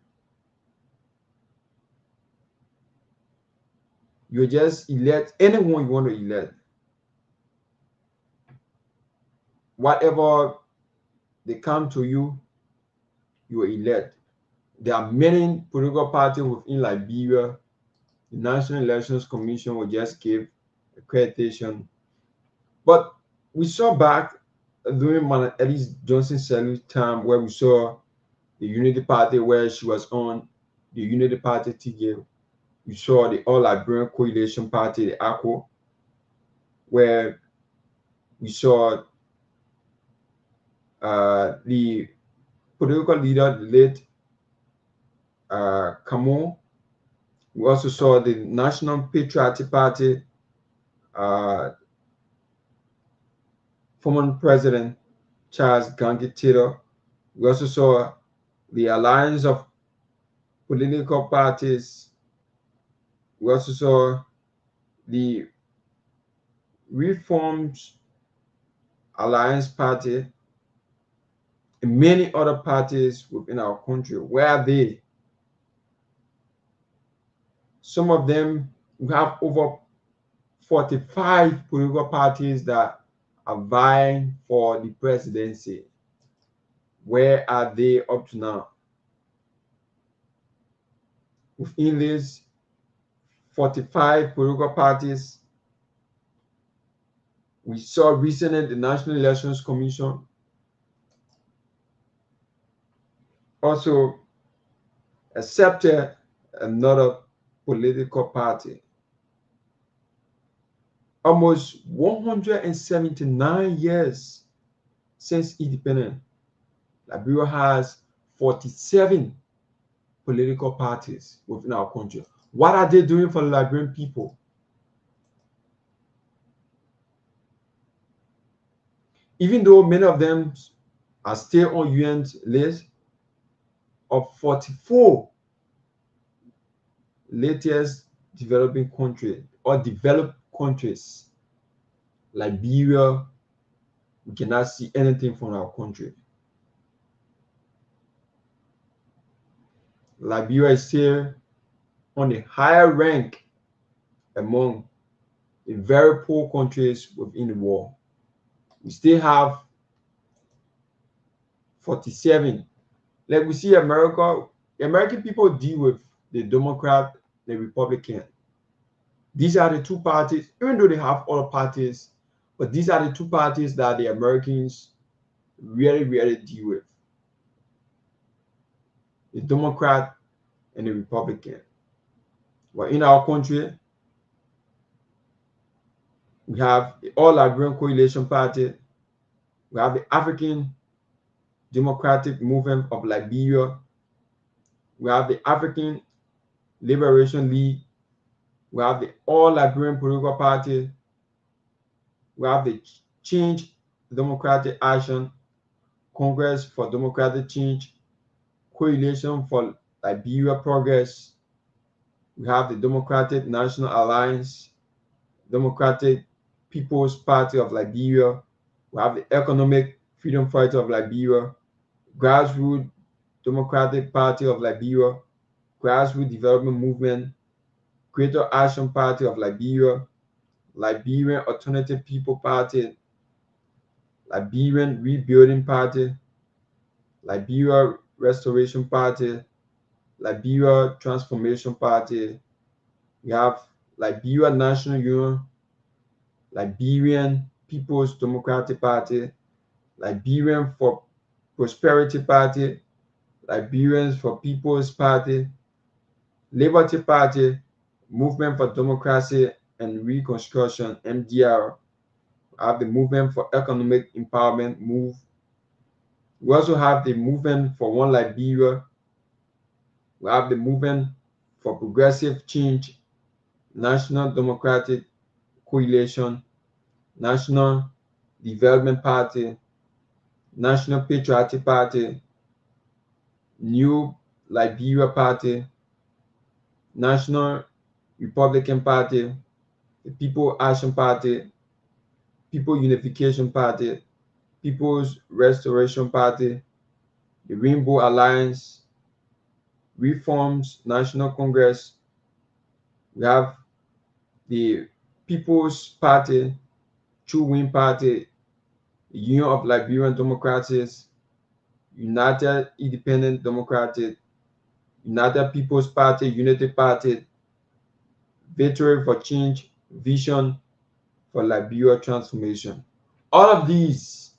you just elect anyone you want to elect. Whatever they come to you, you elect. There are many political parties within Liberia. The National Elections Commission will just give accreditation. But we saw back during Madam Ellis Johnson-Sirleaf's time where we saw the Unity Party where she was on the Unity Party ticket. We saw the All Liberian Coalition Party, the ACO, where we saw the political leader, the late Kamara. We also saw the National Patriotic Party, former President Charles Gangi Taylor. We also saw the Alliance of Political Parties. We also saw the Reforms Alliance Party and many other parties within our country. Where are they? Some of them, we have over 45 political parties that are vying for the presidency. Where are they up to now? Within these 45 political parties, we saw recently the National Elections Commission also accepted another political party. Almost 179 years since independence, Liberia has 47 political parties within our country. What are they doing for the Liberian people? Even though many of them are still on UN's list of 44 latest developing countries or developed countries, Liberia, we cannot see anything from our country. Liberia is still on the higher rank among the very poor countries within the world. We still have 47. Like we see America, the American people deal with the Democrat, the Republican. These are the two parties, even though they have other parties, but these are the two parties that the Americans really, really deal with. The Democrat and the Republican. But in our country, we have the All Liberian Coalition Party, we have the African Democratic Movement of Liberia, we have the African Liberation League, we have the All Liberian Political Party, we have the Change Democratic Action, Congress for Democratic Change, Coalition for Liberia Progress, we have the Democratic National Alliance, Democratic People's Party of Liberia, we have the Economic Freedom Fighter of Liberia, Grassroots Democratic Party of Liberia, Grassroots Development Movement, Greater Action Party of Liberia, Liberian Alternative People Party, Liberian Rebuilding Party, Liberia Restoration Party, Liberia Transformation Party. We have Liberia National Union, Liberian People's Democratic Party, Liberian for Prosperity Party, Liberians for People's Party, Liberty Party, Movement for Democracy and Reconstruction, MDR. We have the Movement for Economic Empowerment, MOVE. We also have the Movement for One Liberia. We have the Movement for Progressive Change, National Democratic Coalition, National Development Party, National Patriotic Party, New Liberia Party, National Republican Party, the People Action Party, People Unification Party, People's Restoration Party, the Rainbow Alliance, Reforms National Congress. We have the People's Party, True Win Party, the Union of Liberian Democrats, United Independent Democratic, United People's Party, United Party, Victory for Change, Vision for Liberia Transformation. All of these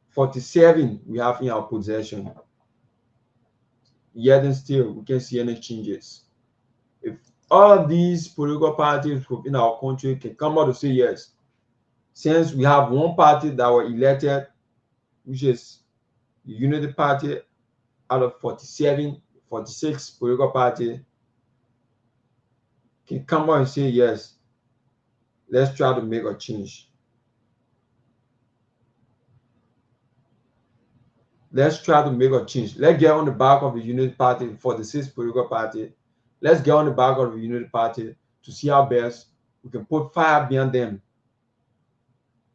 47 we have in our possession. Yet and still, we can't see any changes. If all of these political parties within our country can come out to say yes, since we have one party that were elected, which is the Unity Party, out of 47, 46 political parties, can come out and say yes, let's try to make a change. Let's try to make a change. Let's get on the back of the Unity Party, 46 political party. Let's get on the back of the Unity Party to see how best we can put fire behind them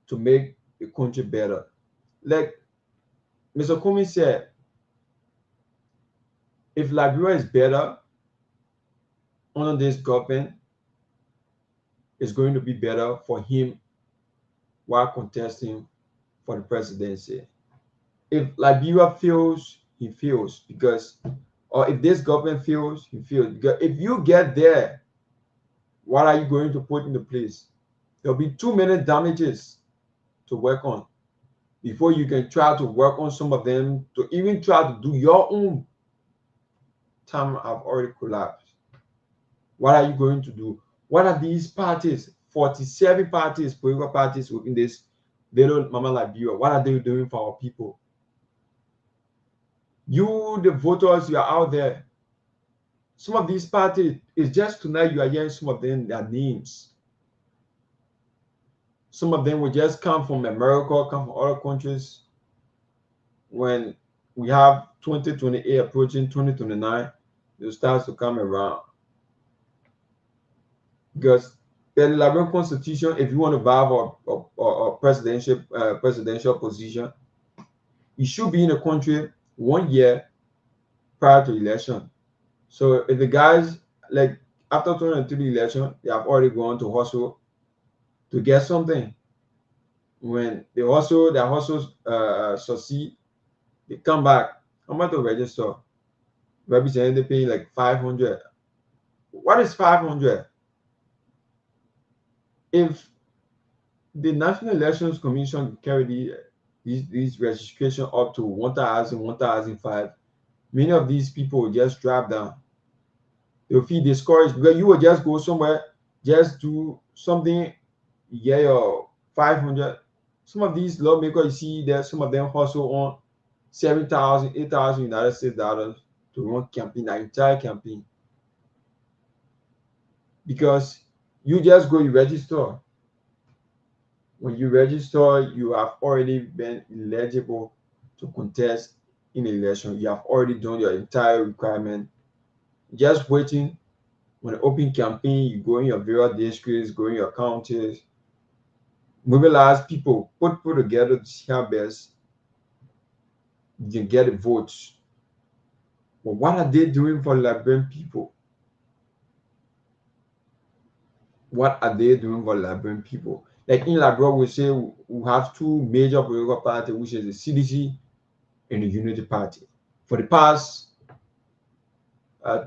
to make the country better. Like Mr. Comey said, if Liberia is better under this government, it's going to be better for him while contesting for the presidency. If Liberia fails, he fails, because, or if this government fails, he fails. Because if you get there, what are you going to put into place? There'll be too many damages to work on before you can try to work on some of them, to even try to do your own. Time have already collapsed. What are you going to do? What are these parties, 47 parties, political parties within this little mama Liberia, what are they doing for our people? You, the voters, you are out there. Some of these parties, it's just tonight you are hearing some of them, their names. Some of them will just come from America, come from other countries. When we have 2028 approaching 2029, it starts to come around. Because the Liberian Constitution, if you want to have a presidential position, you should be in the country 1 year prior to election. So if the guys, like after 2023 election, they have already gone to hustle to get something. When they hustle succeed, they come back. I'm about to register. Representing they pay like 500. What is 500? If the National Elections Commission carry these registration up to 1,000, 1,005, many of these people will just drop down. They'll feel discouraged because you will just go somewhere, just do something, yeah, your 500. Some of these lawmakers, you see that some of them hustle on 7,000, 8,000 United States dollars to run campaign, an entire campaign. Because you just go, you register. When you register, you have already been eligible to contest in an election. You have already done your entire requirement. Just waiting. When the open campaign, you go in your various districts, go in your counties, mobilize people, put together to see how best you can get the votes. But what are they doing for Liberian people? What are they doing for Liberian people? Like in Liberia, we say we have two major political parties, which is the CDC and the Unity Party. For the past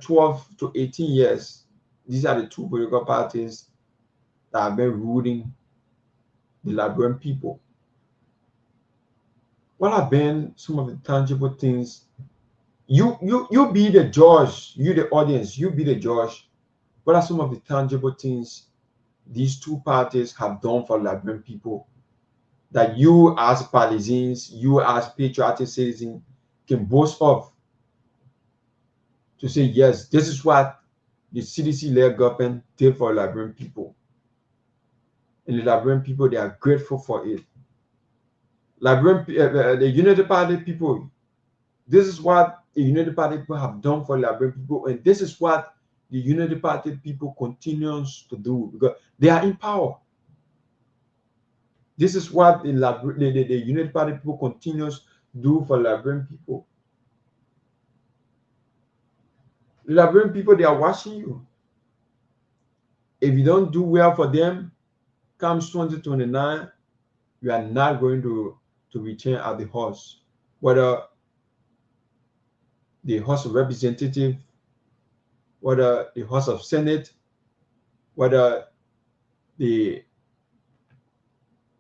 12 to 18 years, these are the two political parties that have been ruling the Liberian people. What have been some of the tangible things? You be the judge, you the audience, you be the judge. What are some of the tangible things these two parties have done for Liberian people that you as partisans, you as patriotic citizens can boast of? To say, yes, this is what the CDC-led government did for Liberian people. And the Liberian people, they are grateful for it. The United Party people, this is what the United Party people have done for Liberian people, and this is what the United Party people continues to do, because they are in power. This is what the United Party people continues to do for Liberian people. The Liberian people, they are watching you. If you don't do well for them, comes 2029, you are not going to return at the House. Whether the House of Representatives, whether the House of Senate, whether the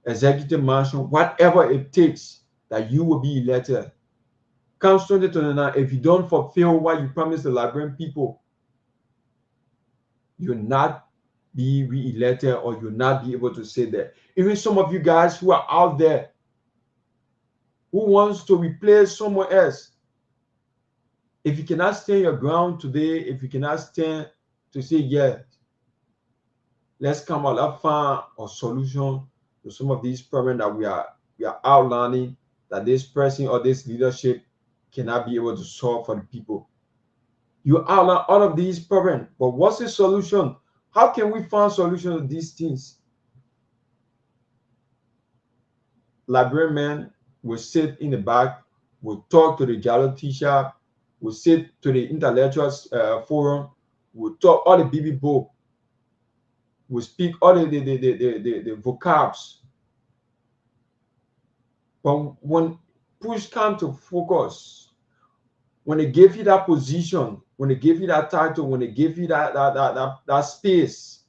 executive mansion, whatever it takes that you will be elected. Comes 2029, if you don't fulfill what you promised the Liberian people, you'll not be re-elected, or you'll not be able to say that. Even some of you guys who are out there who wants to replace someone else, if you cannot stand your ground today, if you cannot stand to say, yeah, let's come out and find a solution to some of these problems that we are outlining, that this person or this leadership cannot be able to solve for the people. You outline all of these problems, but what's the solution? How can we find solutions to these things? Liberian men will sit in the back, will talk to the Jalo teacher, will sit to the intellectuals forum, will talk all the BB-Bo, will speak all the vocabs But when push comes to focus, when they give you that position, when they give you that title, when they give you that space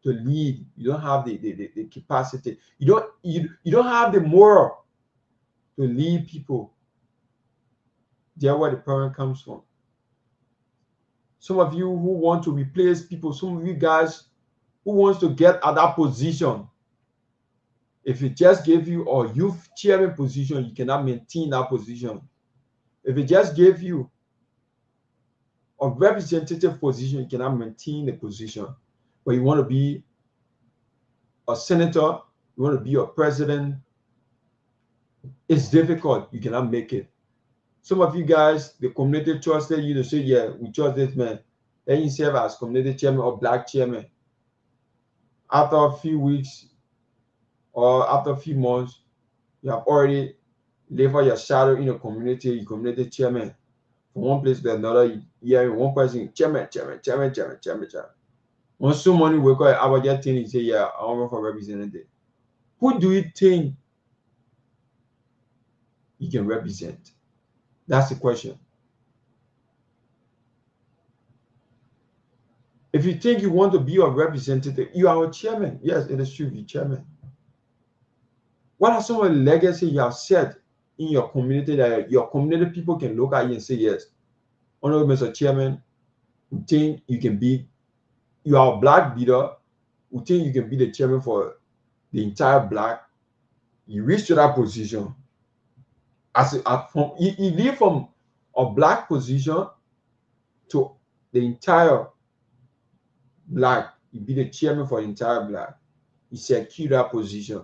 to lead, you don't have the capacity. You don't have the moral to lead people. That's where the problem comes from. Some of you who want to replace people, some of you guys who wants to get at that position, if it just gave you a youth chairman position, you cannot maintain that position. If it just gave you a representative position, you cannot maintain the position. But you want to be a senator, you want to be a president, it's difficult. You cannot make it. Some of you guys, the community trusted you to say, yeah, we trust this man. Then you serve as community chairman or black chairman. After a few weeks or after a few months, you have already leveled your shadow in the community, your community chairman. From one place to another, yeah, one person, chairman. Once somebody wake up about that thing, you say, yeah, I want for representative. Who do you think you can represent? That's the question. If you think you want to be a representative, you are a chairman. Yes, it is true, you're chairman. What are some of the legacy you have set in your community that your community people can look at you and say, yes, Honorable Mr. Chairman, we think you can be, you are a black leader, we think you can be the chairman for the entire black. You reach to that position. You leave from a black position to the entire black. You be the chairman for the entire black. You secure that position.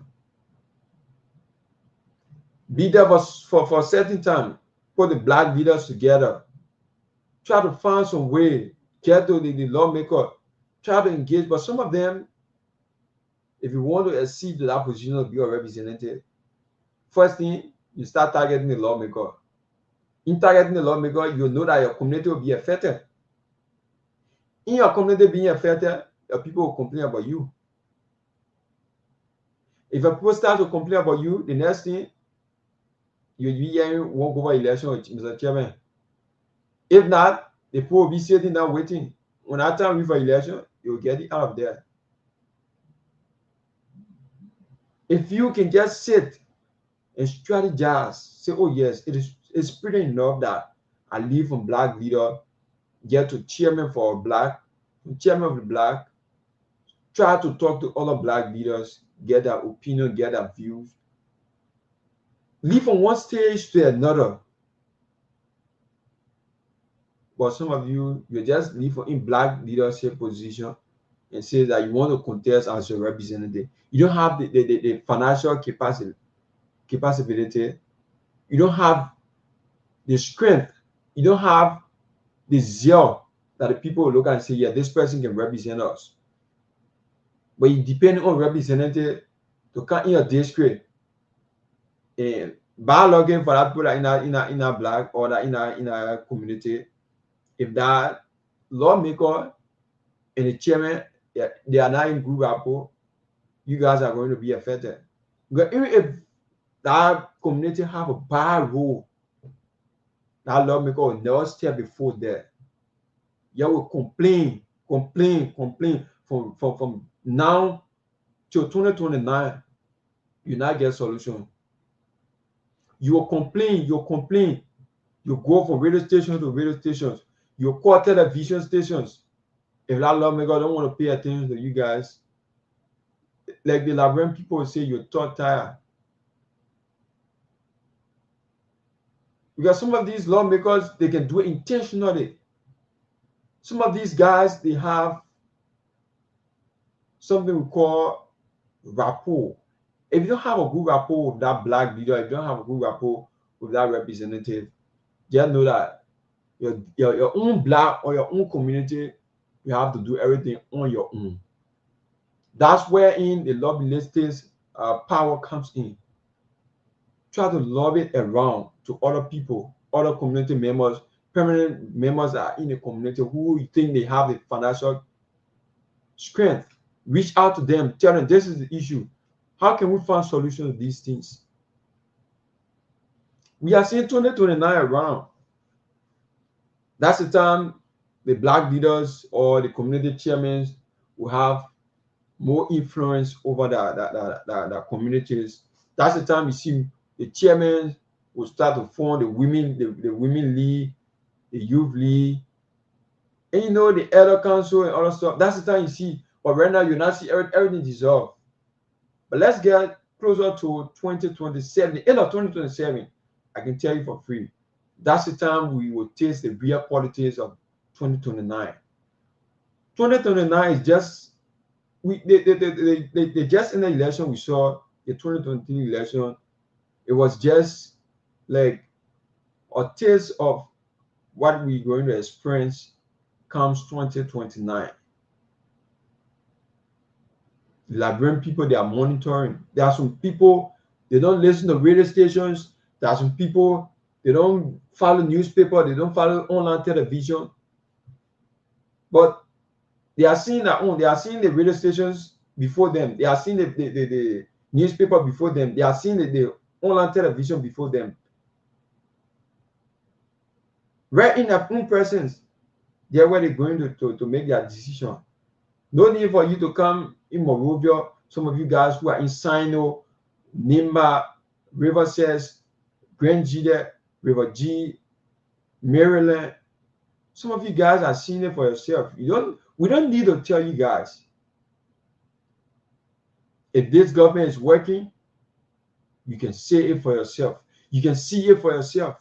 Be there for a certain time. Put the black leaders together. Try to find some way. Get to the lawmaker. Try to engage. But some of them, if you want to accede to that position of being a representative, first thing, you start targeting the lawmaker. In targeting the lawmaker, you know that your community will be affected. In your community being affected, your people will complain about you. If your people start to complain about you, the next thing, you'll be hearing won't go over election with Mr. Chairman. If not, the people will be sitting down waiting. When that time we for election, you'll get it out of there. If you can just sit and strategize, say, oh yes, it's pretty enough that I leave from black leader, get to chairman for a black, chairman of the black, try to talk to other black leaders, get their opinion, get their views. Leave from one stage to another. But some of you just leave in black leadership position and say that you want to contest as your representative. You don't have the financial capacity. You don't have the strength. You don't have the zeal that the people will look at and say, yeah, this person can represent us. But you depend on representative to come in your district and by logging for that people in a black or that in a community. If that lawmaker and the chairman, they are not in good rapport, you guys are going to be affected. Because even if that community have a bad rule, that lawmaker will never step before there. You will complain from now till 2029. You not get solution. You will complain. You go from radio station to radio stations. You call television stations. If that lawmaker don't want to pay attention to you guys, like the Liberian people say, you're tired. Because some of these lawmakers, they can do it intentionally. Some of these guys, they have something we call rapport. If you don't have a good rapport with that black leader, if you don't have a good rapport with that representative, just know that your own black or your own community, you have to do everything on your own. That's where in the lobbyists' power comes in. Try to lobby it around to other people, other community members, permanent members that are in the community who you think they have the financial strength. Reach out to them, tell them this is the issue. How can we find solutions to these things? We are seeing 2029 around. That's the time the black leaders or the community chairmen will have more influence over the communities. That's the time you see the chairmen will start to form the women league, the youth league, and you know the elder council and other stuff. That's the time you see. But right now, you're not see everything dissolved. But let's get closer to 2027, the end of 2027. I can tell you for free. That's the time we will taste the real politics of 2029. 2029 is just they just in the election we saw the 2023 election. It was just like a taste of what we're going to experience comes 2029. The Liberian people, they are monitoring. There are some people, they don't listen to radio stations. There are some people, they don't follow newspaper, they don't follow online television. But they are seeing their own. They are seeing the radio stations before them. They are seeing the newspaper before them. They are seeing the online television before them. Right in their own presence, they're where they're going to make their decision. No need for you to come in Monrovia. Some of you guys who are in Sino, Nimba, River Cess, Grand Gide, River G, Maryland. Some of you guys are seeing it for yourself. We don't need to tell you guys. If this government is working, you can say it for yourself. You can see it for yourself.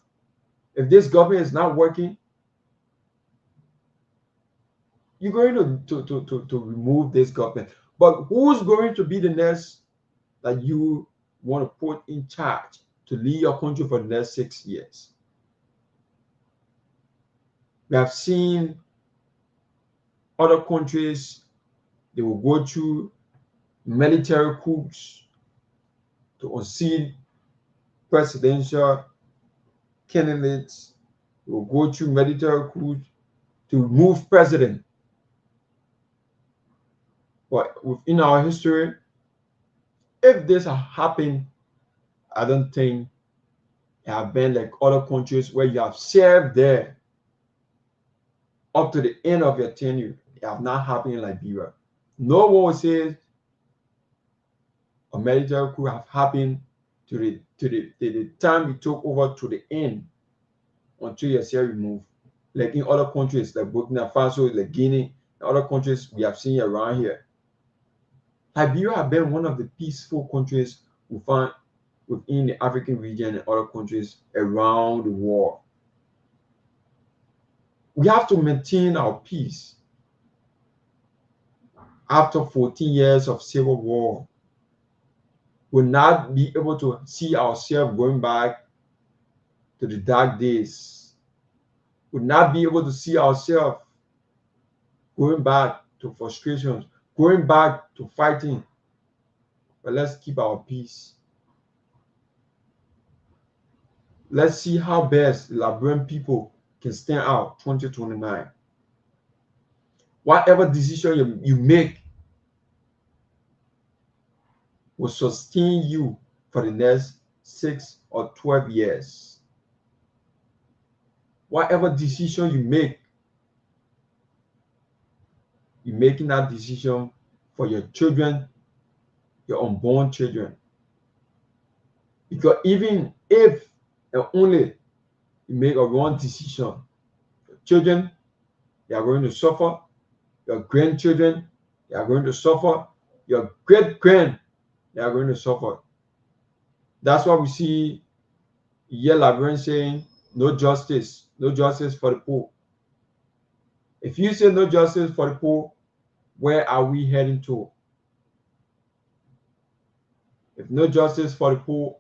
If this government is not working, you're going to remove this government. But who's going to be the next that you want to put in charge to lead your country for the next 6 years? We have seen other countries, they will go through military coups to unseat presidential candidates. They will go through military coups to remove president. But within our history, if this happened, I don't think it have been like other countries where you have served there up to the end of your tenure. It have not happened in Liberia. No one will say a military coup have happened to the time you took over to the end until your self removed. Like in other countries like Burkina Faso, like Guinea, and other countries we have seen around here. Liberia have been one of the peaceful countries we find within the African region and other countries around the world. We have to maintain our peace. After 14 years of civil war, we'll not be able to see ourselves going back to the dark days. We'll not be able to see ourselves going back to frustrations, going back to fighting. But let's keep our peace. Let's see how best the Liberian people can stand out 2029. Whatever decision you make will sustain you for the next 6 or 12 years. Whatever decision you make, you're making that decision for your children, your unborn children. Because even if and only you make a wrong decision, your children, they are going to suffer. Your grandchildren, they are going to suffer. Your great-grand, they are going to suffer. That's why we see here Liberians saying, no justice for the poor. If you say no justice for the poor, where are we heading to? If no justice for the poor,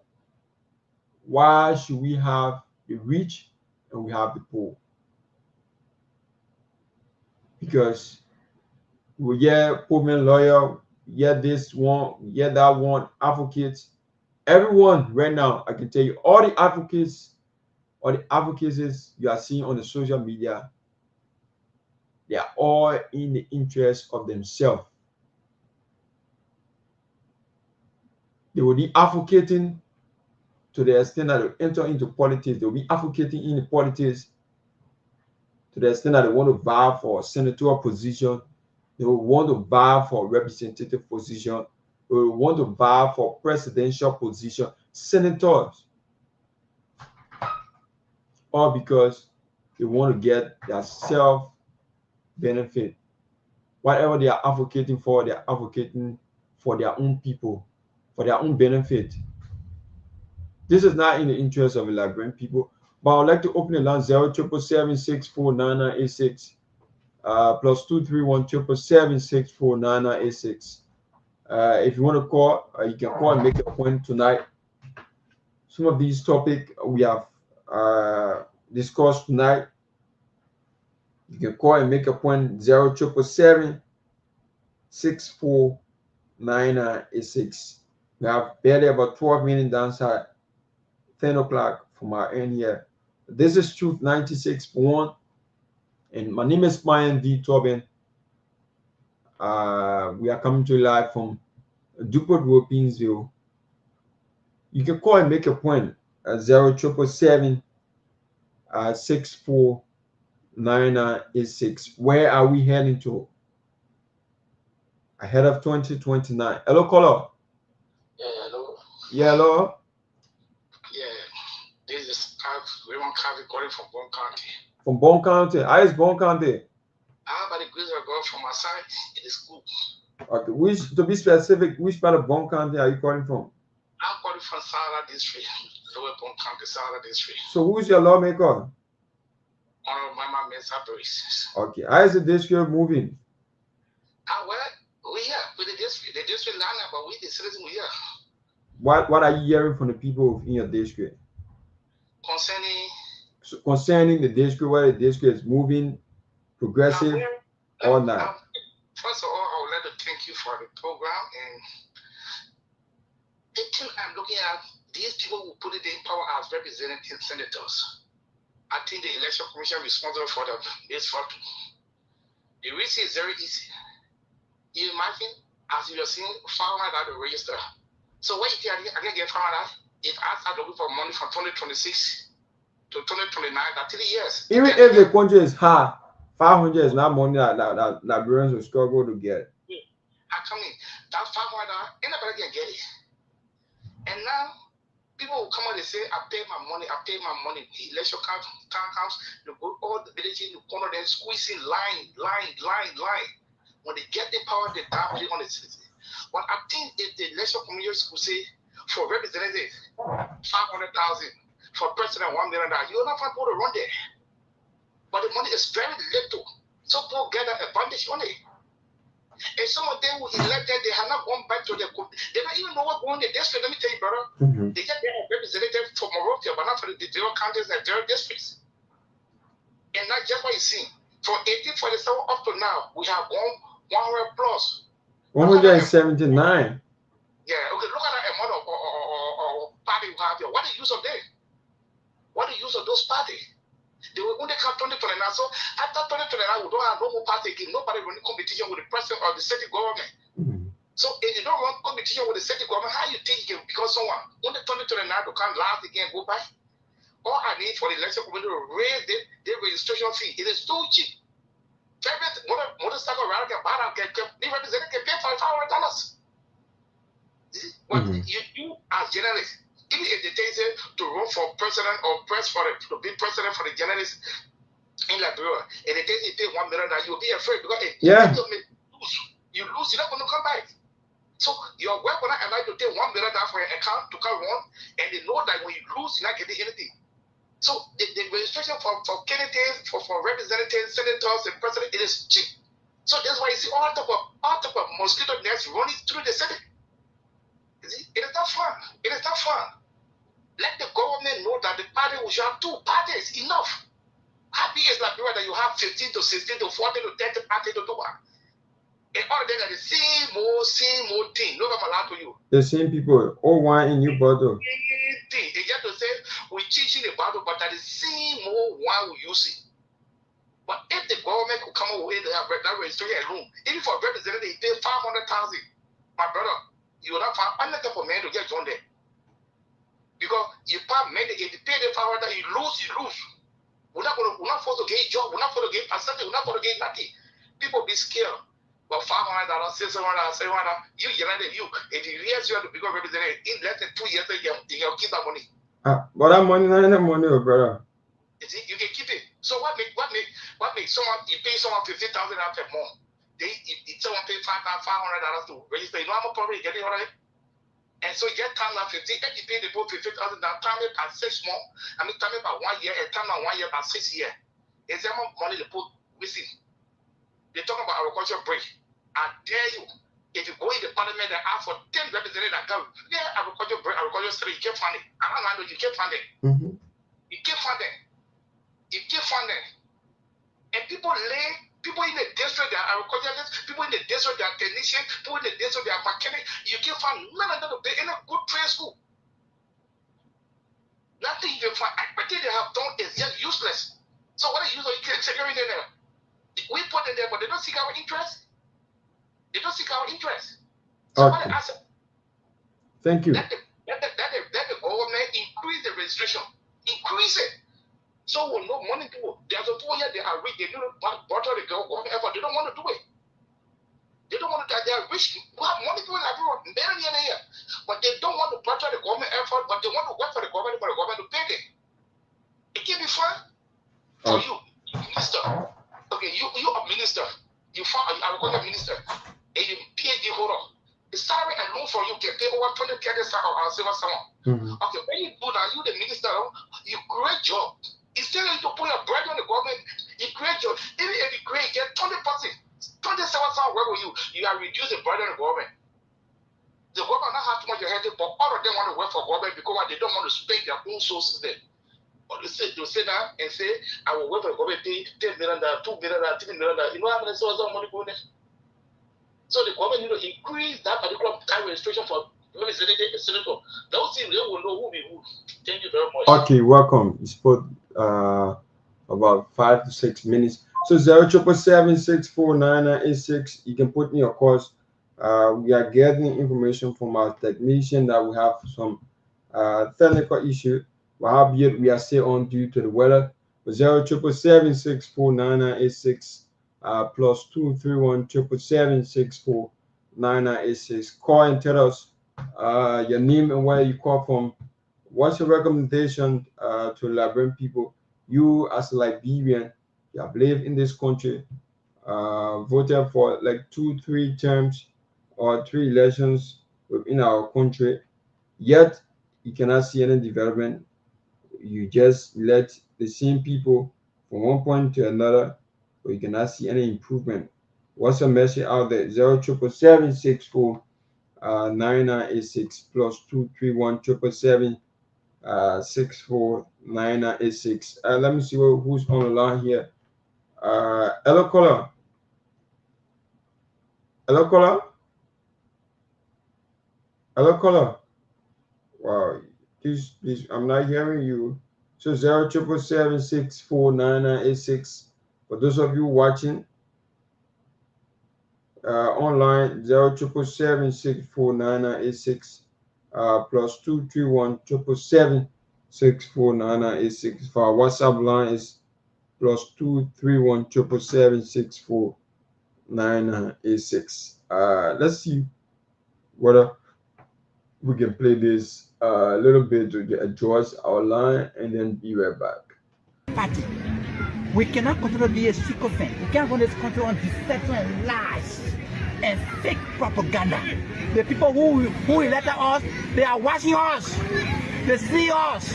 why should we have the rich and we have the poor? Because we hear poor man lawyer, hear this one, hear that one, advocates. Everyone right now, I can tell you, all the advocates, all the advocacies you are seeing on the social media, they are all in the interest of themselves. They will be advocating to the extent that they enter into politics, they'll be advocating in the politics to the extent that they want to vie for a senatorial position, they will want to vie for a representative position, they will want to vie for presidential position, senators, all because they want to get their self-benefit. Whatever they are advocating for, they are advocating for their own people, for their own benefit. This is not in the interest of the Liberian people. But I would like to open the line 07776499986 plus 2317776499986. If you want to call, you can call and make a point tonight. Some of these topics we have discussed tonight. You can call and make a point 07776499986. We have barely about 12 minutes downside, 10 o'clock from our end here. This is Truth 96.1, and my name is Myean V. Torgbean. We are coming to you live from Dopoh Road, Peensville. You can call and make a point at 07776499986. Where are we heading to? Ahead of 2029. Hello, caller. Yeah, hello. Yeah, hello. Yeah, this is Raymond Carvey calling from Bon County. From Bon County. How is Bon County? By the grace of God, from my side, it is good. Okay, to be specific, which part of Bon County are you calling from? I'm calling from Sahara District, Lower Bon County, Sahara District. So who's your lawmaker? Honorable Mama Mensa Paris. Okay, how is the district moving? Well, we here with the district land, but we the citizens we here. What are you hearing from the people in your district? Concerning the district, where the district is moving, progressive or not? First of all, I would like to thank you for the program, and the thing I'm looking at, these people who put it in power as representative senators. I think the election commission is responsible for this photo. The reason is very easy. You imagine, as you're seeing, 500 at the register. So what you think I can get 500? If I start looking for money from 2026 to 2029, that's 3 years. Even if the country is high, 500 is not money that Liberians will struggle to get. I come in, that 500, anybody can get it. And now, people will come out and say, I pay my money. The election comes, they go all the villages in the corner, then squeezing line. When they get the power, they downplay on the citizen. But I think if the election commissioners could say, for representative, 500,000, for president, $1 million, you're not going to run there. But the money is very little. So people get an advantage on it. And some of them who elected, they have not gone back to their country. They don't even know what's going on in the district. Let me tell you, brother. They get their representative for Morocco, but not for the zero counties and zero districts. And not just what you see. From 1847 up to now, we have 100 plus. 179. Yeah, okay, look at that amount of party we have here. What the use of them? What the use of those parties? They will only come 2029. So after 2029, we don't have no more party again. Nobody running competition with the president or the city government. So if you don't run competition with the city government, how you think you can become someone? Only 2029 to come last again, go by. All I need for the election committee to raise the registration fee. It is too cheap. Motorcycle rider can buy them, the representative can pay $500. But you as journalists, even if they take it to run for president or to be president for the journalists in Liberia, and they take it pay $1 million, you'll be afraid because if you lose, you're not going to come back. So your work will not allow you to take $1 million for your account to come run, and they know that when you lose, you're not getting anything. So the registration for candidates, for representatives, senators, and president, it is cheap. So that's why you see all type of mosquito nets running through the city. You see, it is not fun. It is not fun. Let the government know that the party we should have 2 parties. Enough. Happy is Liberia that you have 15 to 16 to 40 to 30 parties to do one. And all of them are the same old thing. No one allowed to you. The same people. All one in your bottle. They just to say we're teaching the battle, but that the same old one we use it. But if the government could come away, they have that registration alone. Even for representative, they pay 500,000. My brother, you will not find any type of man to get on there. Because You pay the power that you lose. We're not supposed to get a job. We're not supposed to get percentage. We're not supposed to get nothing. People be scared. But $500, $600, $700, you if you realize you have to become representative in less than 2 years, you'll keep that money. But that money, not enough money, brother. You see, you can keep it. So what make someone, you pay someone $50,000 per month? Someone pay $500 to register. You know how much probably getting already? And so you get time now 50, and you pay the both $50,000, time it by 6 months, time it by 1 year, and time now 1 year by 6 years. Is there more money to put missing? They talk about agriculture break. I dare you, if you go in the parliament and ask for 10 representatives that come, agriculture break, agriculture study, you can't find it. I don't know, you can't find it. You can't find it. You can't find it. And people in the district, they are agriculturalists, people in the district, they are technicians, people in the district, they are mechanics. You can't find none of them to pay in a good trade school. Nothing you can find. Everything they have done is just useless. So what are you can't secure in there? We put it there, but they don't seek our interest. They don't seek our interest. So what I ask, thank you. Let the government increase the registration. Increase it. So we'll know money people. There's a 2 years they are rich. They don't bother the government effort. They don't want to do it. They don't want to. They are rich. We have money people in everyone, million a year, but they don't want to bother the government effort. But they want to work for the government to pay them. It can be fun for you, minister. Okay, you a minister. You found an agriculture minister, a PhD holder. The salary alone for you can pay over 20 credits or silver someone. Okay, when you do that, you the minister, you create job. Instead of you to put your bread on the government, you create job. Even if you create, get 20%, 27,000 work with you, you are reducing the burden on the government. The government not have too much headache, but all of them want to work for government because they don't want to spend their own sources there. But they say that and say, I will work for the government, pay $10 million, $2 million, $3 million. You know how many sources of money going there? So the government need to increase that particular time registration for senator. Those things they will know who be who. Thank you very much. Okay, welcome. You spoke about 5 to 6 minutes. So 077764986. You can put in your calls. We are getting information from our technician that we have some technical issue. But we are still on due to the weather. 077764986 +231 777649986. Call and tell us your name and where you call from. What's your recommendation to Liberian people? You as a Liberian, you have lived in this country, voted for like 2-3 terms or 3 elections within our country, yet you cannot see any development. You just let the same people from one point to another, but you cannot see any improvement. What's your message out there? 07776499986 +231 777649986. Let me see who's on the line here. Hello, caller. Hello, caller. Hello, caller. Wow, please, I'm not hearing you. So 07776499986. For those of you watching online, 07776499986 +231 777649986. For our WhatsApp line is +231 777649986. Let's see whether we can play this a little bit to adjust our line and then be right back. Party. We cannot continue to be a sycophant. We can't run this country on deception and lies and fake propaganda. The people who elected us, they are watching us. They see us.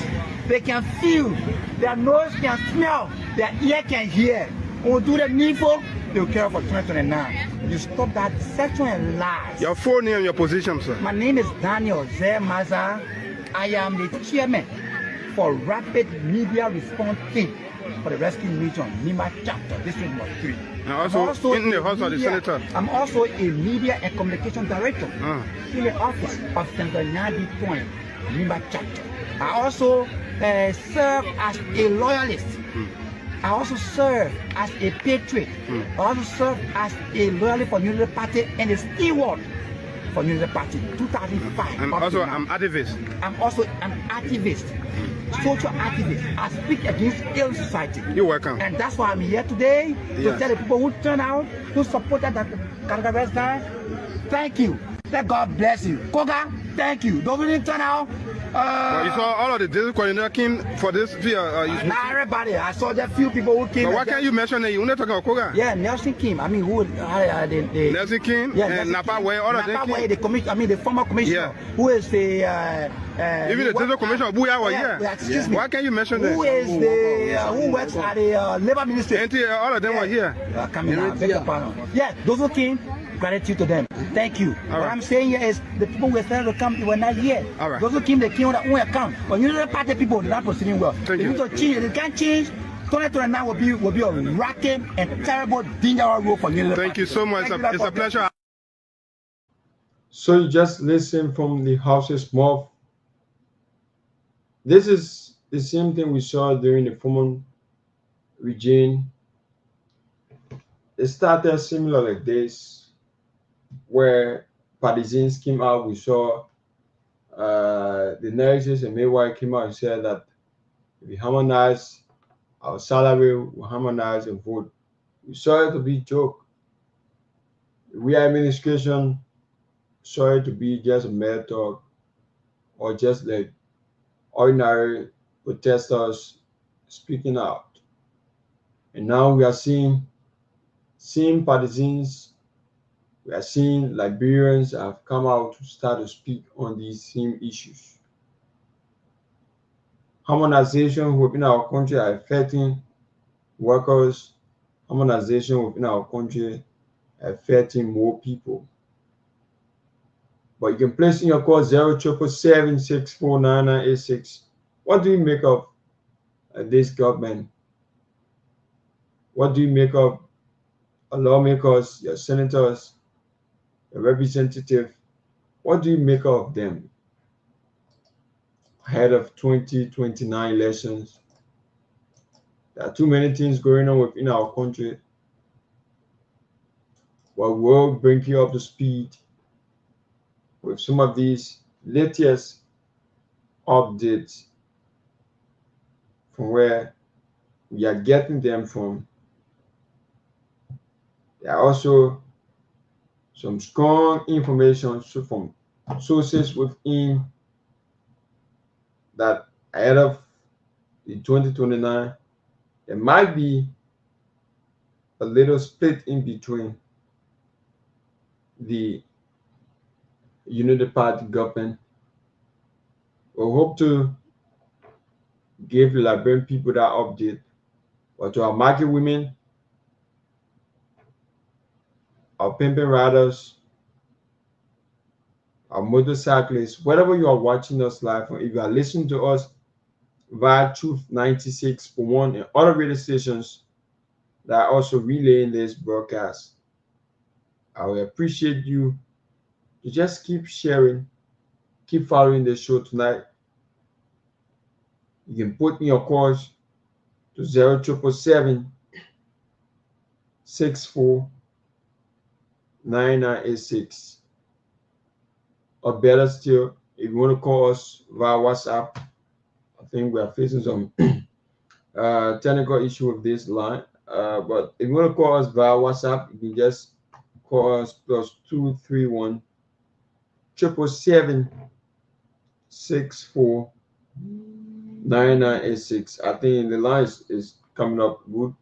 They can feel. Their nose can smell. Their ear can hear. When we do the needful, they will care for 2029. You stop that deception and lies. Your full name and your position, sir. My name is Daniel Zemaza. I am the chairman for Rapid Media Response Team for the Rescue Region, Nima Chapter, District No. 3. And also in the House of the Senator. I'm also a Media and Communication Director in the office of Senator Nagbe Point, Nima Chapter. I also serve as a loyalist. I also serve as a patriot. I also serve as a loyalist for the Unity Party and a steward for Unity Party, 2005. And also, I'm activist. I'm also an activist, social activist. I speak against ill society. You're welcome. And that's why I'm here today to tell the people who turn out, who supported that Garguah guy, thank you. Let God bless you. Koga, thank you. Those who didn't turn out. Well, you saw all of the district coordinator came for this via. Not everybody. I saw that few people who came. But why can't you mention it? You're not talking about Koga. Yeah, Nelson Kim. I mean, who? Nelson Kim. Yeah, and Napa Way. All of them. Napa Way, the commission. I mean, the former commissioner. Who is the? Even the district commissioner. Buya was here. Excuse me. Why can't you mention that? Who is the? Who works at the labor ministry? All of them were here. Yeah, those who came. Gratitude to them. Thank you. What I'm saying here is the people who were trying to come, they were not here. Those who came, they came on their own account. But you know the party people, they're not proceeding well. They need to change. They can't change. 2029 will be a rocky and terrible, dangerous road for you. Thank you so much. It's a pleasure. So you just listen from the house's mouth. This is the same thing we saw during the former regime. It started similar like this, where partisans came out. We saw the nurses and midwives came out and said that if we harmonize our salary, we harmonize and vote. We saw it to be a joke. We administration saw it to be just a mere talk, or just like ordinary protesters speaking out. And now we are seeing partisans. We are seeing Liberians have come out to start to speak on these same issues. Harmonization within our country are affecting workers. Harmonization within our country are affecting more people. But you can place in your call 0777649986. What do you make of this government? What do you make of lawmakers, your senators, a representative? What do you make of them ahead of 2029 elections? There are too many things going on within our country, but we'll bring you up to speed with some of these latest updates from where we are getting them from. There are also some strong information from sources within that ahead of the 2029, there might be a little split in between the Unity Party government. We hope to give the Liberian people that update. But to our market women, our pimping riders, our motorcyclists, wherever you are watching us live, or if you are listening to us via Truth 96.1 and other radio stations that are also relaying this broadcast, I will appreciate you to just keep sharing, keep following the show tonight. You can put in your calls to 0777 649986. Or better still, if you want to call us via WhatsApp, I think we are facing some technical issue with this line. But if you want to call us via WhatsApp, you can just call us +231 777 649986. I think the line is coming up good.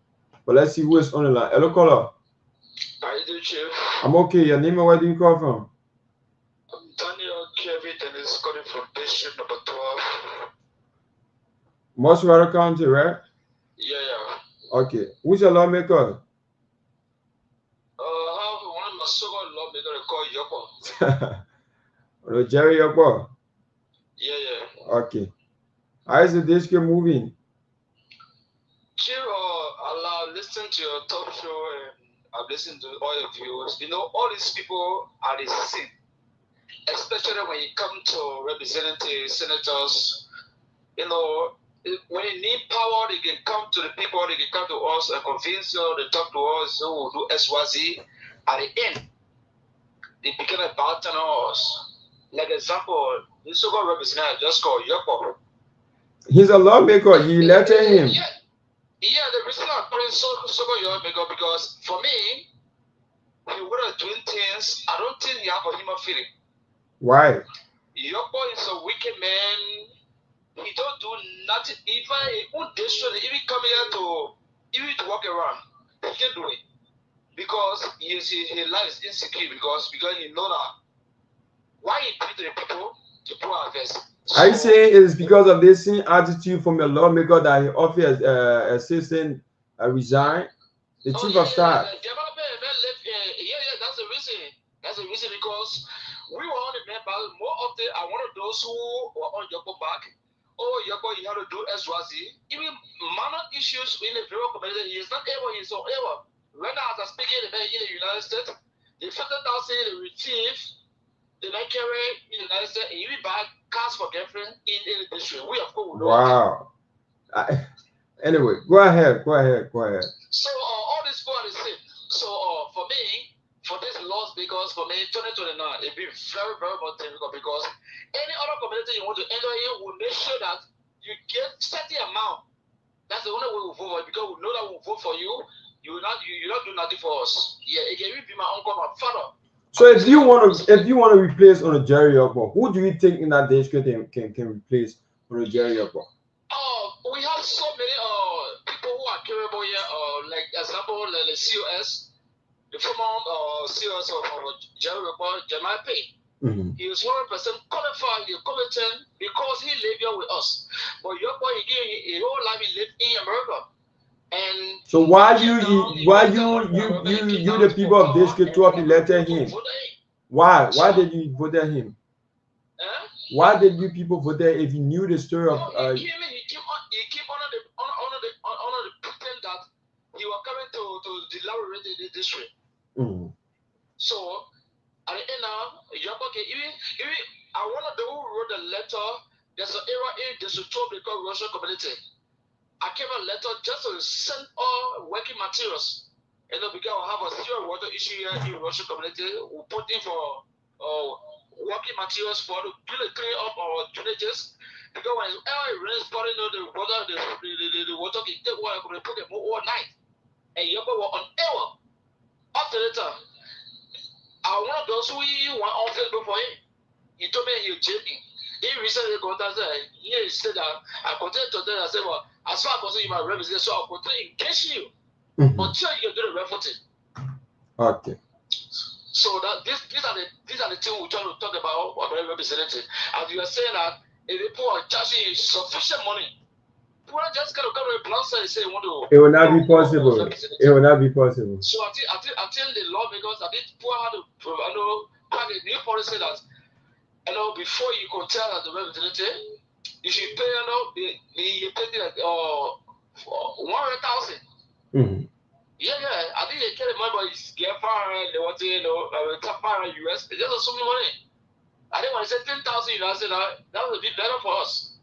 But let's see who is on the line. Hello, caller. How you doing, Chief? I'm okay. Your name and where do you call from? I'm Daniel Kevin, and it's calling from district number 12. Moswara County, right? Yeah. Okay. Who's your lawmaker? One of my so-called lawmakers called Yoko. Jerry Yoko. Yeah. Okay. How is the district moving? Chief, I listen to your talk show, and I've listened to all your viewers. You know, all these people are the same, especially when you come to representatives, senators. You know, when they need power, they can come to the people, they can come to us and convince us, they talk to us, who will do SYZ. At the end, they became a partner of us. Like example, this so-called representative just called Yoko. He's a lawmaker. You elected him. Yeah, the reason I'm calling so-called lawmaker because for me, he would have doing things. I don't think he have a human feeling. Why? Yoko is a wicked man. He don't do nothing. Even he come here to walk around, he can do it because his life is insecure because he know that why he treat the people to poor harvest. I say it's because of this same attitude from a lawmaker that he offered assistant resign, the chief of staff. Yeah, that's the reason. That's the reason because we were on the members more often are one of those who were on Yoko back. Oh, Yoko, you have to do SYZ. Even minor issues in the federal community, he is not able, he is so able. Right now, as I'm speaking in the United States, the 50,000 they receive, they might carry in the United States, and you buy cars for girlfriend in the district. We, of course, will know. Wow. Anyway, go ahead. So, all this for the same. So, for me, for this loss, because for me, 2029, it'll be very, very much difficult because any other community you want to enter here will make sure that you get certain amount. That's the only way we vote for it because we know that we'll vote for you. You not do nothing for us. Yeah, it can be my uncle, my father. So if you want to replace on a Jerry Yoko, who do you think in that district can replace on a Jerry Yoko? We have so many people who are capable here. Like example, the COS, the former COS of Jerry Yoko, Jamal Pay. He is 100% qualified, he's competent because he lived here with us. But Yoko, he gave his whole life he lived in America. And so why you the people of District 12 elected him? Why did you vote for him? Why did you people vote there if you knew the story of? He came under the pretense that he was coming to the Liberia district. So at the end now, even I one of the who wrote the letter. There's an era in the Tomalin Russian community. I came a letter just to send all working materials. And then because we have a serious water issue here in Russian community, we put in for working materials for to clean up our drainages. Because when it rains, the water can take water, we put them all night. And you were on air. After that, I one of those who went on Facebook for him. He told me you're joking. He recently contacted he said that I continued to tell I said, well, as far as you might represent, so I'll continue to engage you until you do the reporting. Okay. So that these are the things we're trying to talk about about representing. As you are saying that if people are charging you sufficient money, people are just gonna come with plans and say want to. It will not be possible. It will not be possible. So I think the lawmakers I think people have to have a new policy that before you can tell that the representative, you should pay you pay like 100,000. Yeah, I think they can't remember his girlfriend, they want to top fire US. They just so much money. I think when I said 10,000, I said that would be better for us.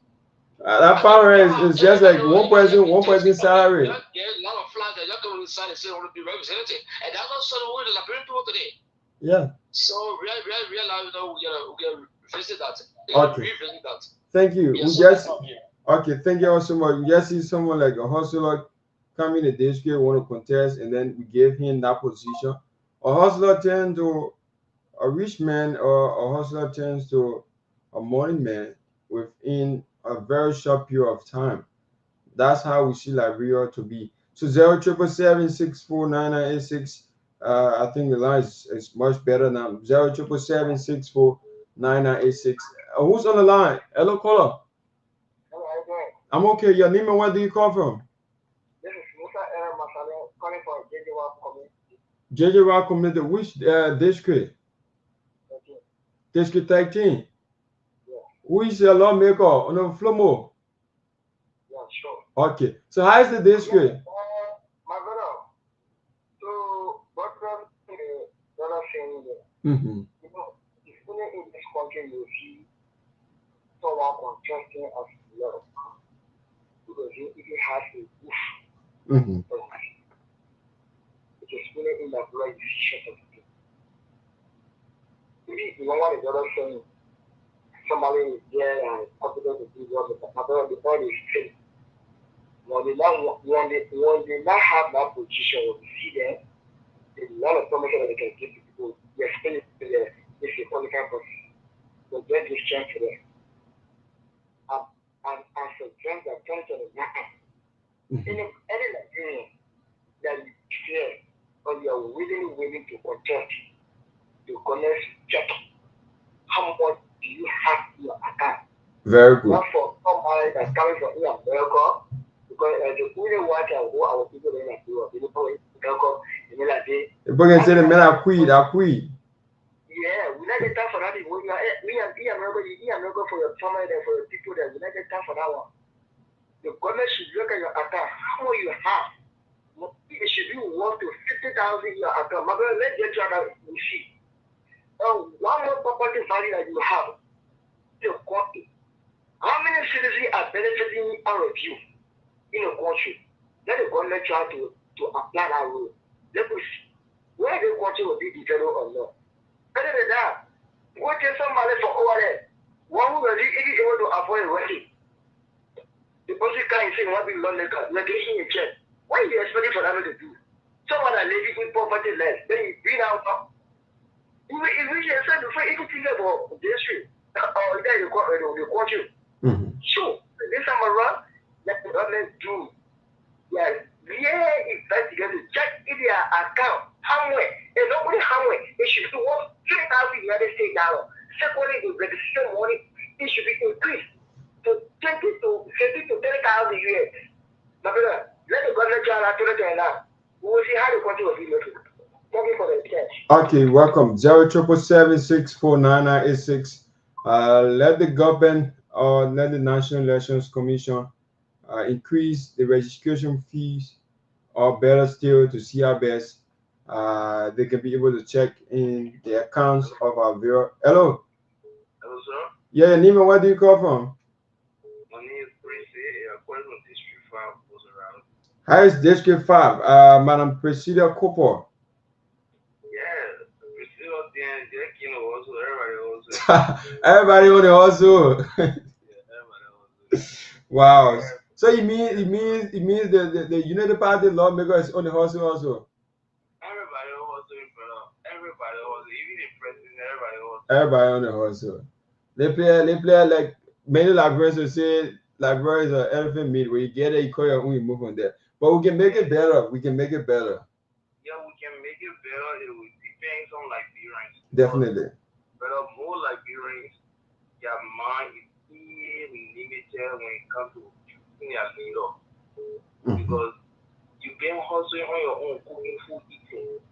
That power is just like one person salary. Yeah, a lot of flags that you come inside and say want to be representative, and that's not sort of way the Liberian people today. Yeah. So real life, we visit that. Okay. Revisit that. Thank you. Yes, Thank you all so much. We just see someone like a hustler coming in the district, want to contest, and then we gave him that position. A hustler turns to a rich man, or a hustler turns to a money man within a very short period of time. That's how we see Liberia to be. So 0777-649986. I think the line is much better now. 0777-649986. Who's on the line? Hello, caller. Hello, how you doing? I'm okay. Your name and where do you call from? This is Musa Masale calling from JJ community. JJ community. Which district? 13. District 13. Yeah. Who is your lawmaker on the Flomo? Yeah, sure. Okay. So how is the district? My brother, so what from the brother saying that, if only in this country you see someone contesting as well, because if you have a roof, it is only in that way you see shut up. maybe you don't want the other thing. Somebody is there and confident to do what the body is straight. When they now have that position, when you see them, there's a lot of promotion that they can give to people. They explain it to them if you're qualified person. So get this chance to them. And as a friend that comes to the matter, any Nigerian that you fear or you are willing to contest, to connect, check how much do you have in your account. Very good. Not for somebody that's coming from America, because the only one can go our people in Nigeria, people in America, in Nigeria. People say the men are queen. Yeah, we not get time for that. We America for your family and for your people there. We not get time for that one. The government should look at your account. How much you have? It should be worth to 50,000 in your account. My brother, let's get you that you see. One more property value that you have. Your country. How many citizens are benefiting out of you in a country? Let the government try to apply that rule. Let us see where the country will be developed or not. Better than that, go get somebody from over there. One who will really able to avoid working. The person can't say what we learn later. You're getting a check. What are you expecting for them to do? Someone that living in poverty less, then you bring out. If we just said before, if you think about the history, or then you country. Sure, this time around, let the government do. Yeah, investigate to check in their account. How much? And nobody how much. It should be worth 3,000 United States dollars. Secondly, the registration money, it should be increased to 20 to 30,000 US. My brother, let the government try to do it now. We will see how the country will be looking. Thank you for the chance. Okay, welcome. 077764986. Let the government or let the National Elections Commission increase the registration fees, or better still, to see how best they can be able to check in the accounts of our viewer. Hello. Hello, sir. Yeah, Nima, where do you call from? My name is Prissy. I'm calling from District 5. How is District 5? Madam Priscilla Cooper. Yeah, Priscilla, you know, also Everybody everybody also. on the hustle. Yeah, everybody also. Wow. So it means the United Party lawmakers is on the hustle also. Everybody also, everybody also, even the president, everybody also. Everybody on the hustle. They play like many Liberians will say Liberia is an elephant meat, where you get it, you call your own, you move on there. But we can make it better. We can make it better. Yeah, we can make it better. It will depend on Liberians. Definitely. But more Liberians, their mind is limited when it comes to choosing their leader. Because you can hustle on your own, cooking food, eating.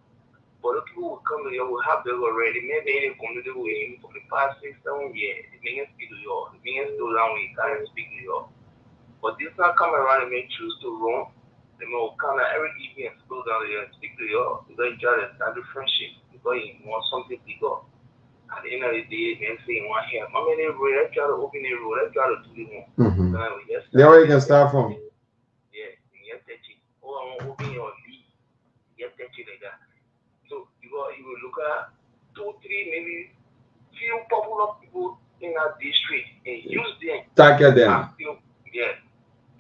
But the people will come here, will have them already. Maybe in the community way for the past 6-7 years. The millions speak to you. The millions go down when you can't speak to you. But this not come around and may choose to run. They will kind of every evening go down there and speak to you. Because you try to establish friendship. Because you want something bigger. At the end of the day, they say, want help. I mean, let's try to open the road. Let's try to do it more. That's where you can start from. Yeah, you get that. Oh, I want to open your lead. You get that like that. So you will look at 2-3 maybe few popular people in our district and use them. Target them. Yeah.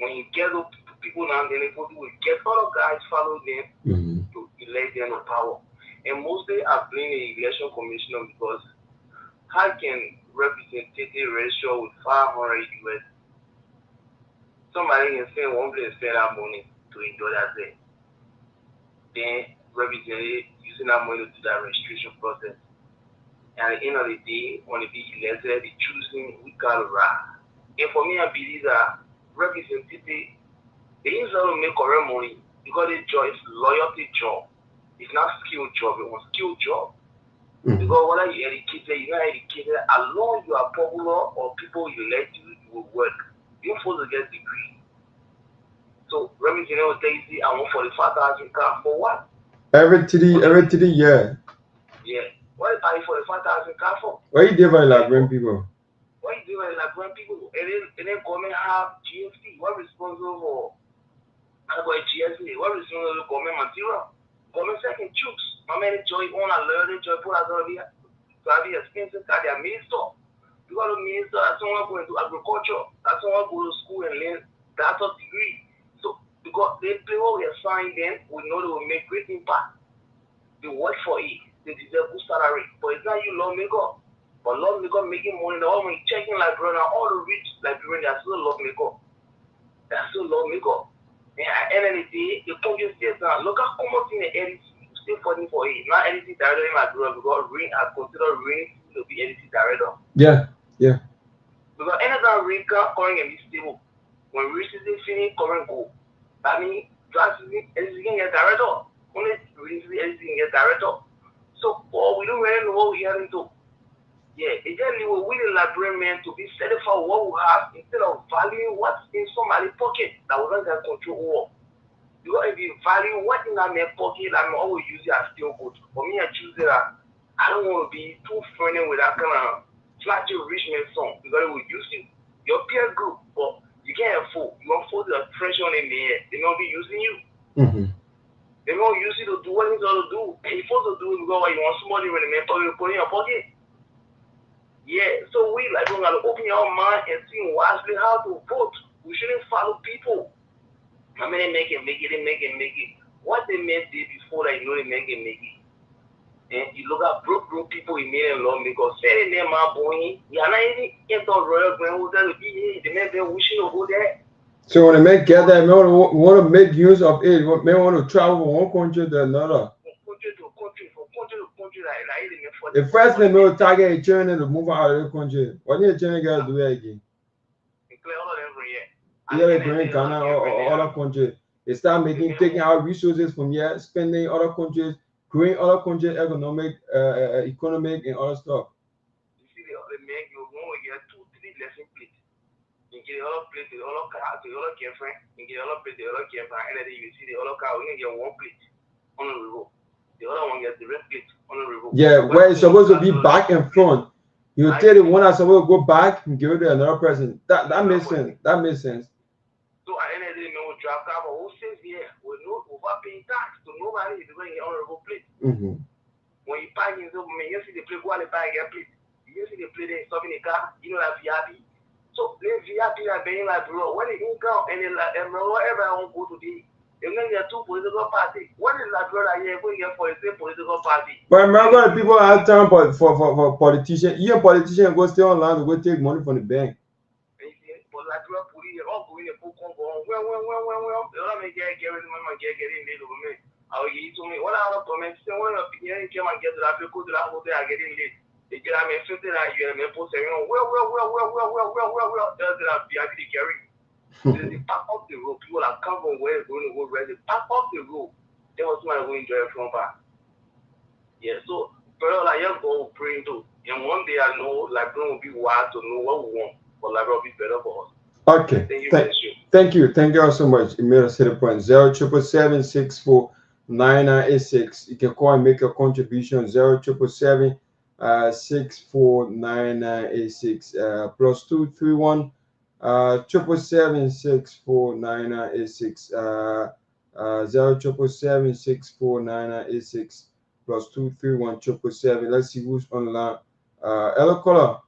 When you get those people now, then they will get other guys follow them to elect them in power. And mostly I blame the election commissioner because how can representative register with 500 US? Somebody can spend one place spend that money to enjoy that day. Then representative using that money to do that registration process. And at the end of the day, when they be elected, they choosing we got to ride. And for me, I believe that representative, they use to make correct money because their job is loyalty job. It's not skill job, it's a skill job. Because whether you're educated, you're not educated, as long as you are popular or people you elect, you will work. You're supposed to get a degree. So representative will tell you, I want 45,000 car for what? Every 3 years. Yeah. What is I 45,000 car for? What you do for the Liberian people? What you do for the Liberian people? And then government have GST. What responsible for? I got GST. What responsible for government material? Government second choose. My man enjoy on a learn enjoy put as well here. So to have expensive car, they are minister. You got a minister, that's someone going to agriculture, that's someone go to school and learn that's a degree. So because they play what we assign them, we know they will make great impact. They work for it, they deserve good salary. But it's not you lawmaker. But lawmaker making money, the one checking Liberia, all the rich Liberians, they are still lawmaker. They are still lawmaker. And at the end of the day, the country states now, look how common in the edit, still fighting for it. Not editing director in Liberia because rain has considered rain to be editing director. Yeah, yeah. Because anytime rain can current can be stable. When rain season finish, current go. I mean, dry season, editing get director. Only rain season, editing get director. So, we don't really know what we are into. Yeah, exactly. We're willing Liberian men to be satisfied with what we have instead of valuing what's in somebody's pocket that we don't have control over. Because if you value what's in my pocket, I'm always use it as still good. For me, I choose it as I don't want to be too friendly with that kind of flashy rich man song because it will use you, your peer group, but you can't afford. You won't force the pressure on them there. They won't be using you. They won't use you to do what they want to do. And you're supposed to do it because you want somebody with a man pocket put in your pocket. Yeah, so we like we're gonna open your mind and see wisely how to vote. We shouldn't follow people. How many make it. What they made did before that, you know they make it. And you look at broke people in made law because selling them my boy, you are not even into royal grand hotel to be the man they wishing to go there. So when they make gather, they want to make use of it. They want to travel from one country to another. The first thing they will target a China to move out of the country. What did China got to do again? Yeah, they bring Ghana or other countries. They start taking our resources from here, spending other countries, growing other countries' economic and other stuff. You see, the men you want to get 2-3 lesson plates. You get the other plate, the other car, the other girlfriend. You get the other plate, the other girlfriend, and then you see the other car. We can get one plate on the road. The other one gets the red plate on the road. Yeah, where it's supposed to be back and front. You take the one that's supposed to go back and give it to another person. That makes sense. That makes sense. So at the end of the day, we drive car for whole 6 years. We're not overpaying tax to nobody. Is going to get honorable plate. When you park in, you see the plate, go and buy a plate. You see the plate, they stop in the car. You know that VIP. So the VIP are being like, bro, when the income and whatever I want to go to the. You're going to get 2 political parties. What is that brother here going to get for the same political party? But remember, people have time for politicians. Even politicians go stay online to go take money from the bank. But like we are putting it all going to book on well. The other man get in late over me. I will give to me. What other comments? When a beginning came and get to that, go to that hotel, I get in late. They get me 50 that year, and post saying, well. There's that VIP carry. There's the pack up the road. People are come from where they're going to go ready. Pack up the road. There was someone going to enjoy from back. Yeah, so brother, like just go praying too. And one day I know like will be wild to know what we want, but like will be better for us. Okay. Thank you. Thank you all so much. You made us hit a point. 077-64-9986. You can call and make your contribution. 077-64-9986. +231 777-64-9986. 077-64-9986. +231 777. Let's see who's on the line. Hello, caller.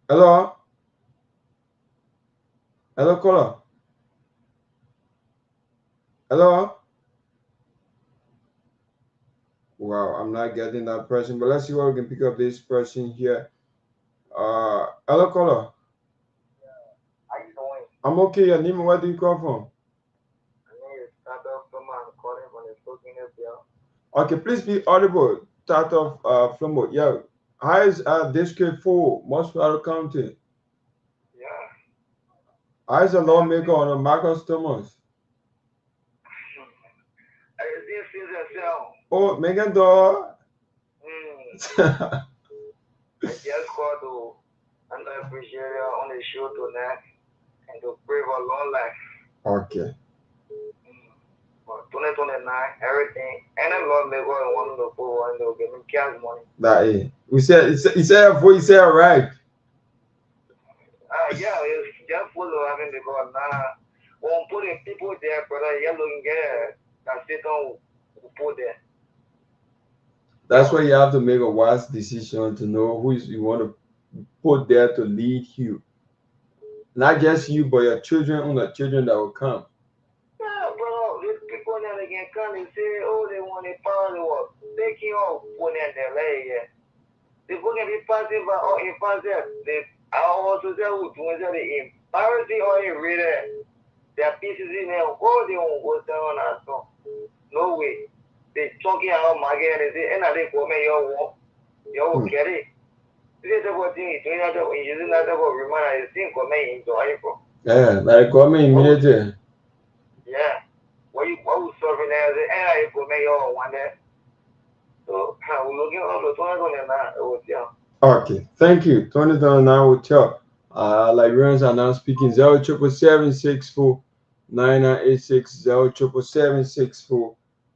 Hello, caller. Hello. Wow, I'm not getting that person, but let's see what we can pick up this person here. Hello, caller. How you doing? I'm okay. Your name, where do you come from? My name is Dopoh. I'm calling from the Torgbean. Okay, please be audible. Start off from what? Yeah. How is District 4, Mosfero County? Yeah. How is the lawmaker on Marcus Thomas? I just see yourself. Oh, Megan Door. I just called to and I appreciate you on the show tonight and to pray for long life. Okay. 2029, everything, and I love me going one of the poor and they'll give me cash money. That is. He said all right. Yeah, it's just full of having to go now. When putting people there, brother, you're looking at that sit on put there. That's why you have to make a wise decision to know who you want to put there to lead you. Not just you, but your children and the children that will come. Yeah, bro, these people that they can come and say, oh, they want a power, they were taking off when they're in LA. They can be passive or impassive. They are also there with ones that they embarrassing or reader. Their pieces in there, oh, they won't go down and so. No way. They talking about my game and they say, and they go, man, your walk, your carry. This is what thing is doing that when you do that about remind I think or may into April. Yeah, like come immediately. Yeah. What was serving as the air for me all one day. So how we looking on the 20 and that was yeah. Okay, thank you. 2029 will tell. Liberians are now speaking 07776 9986 07776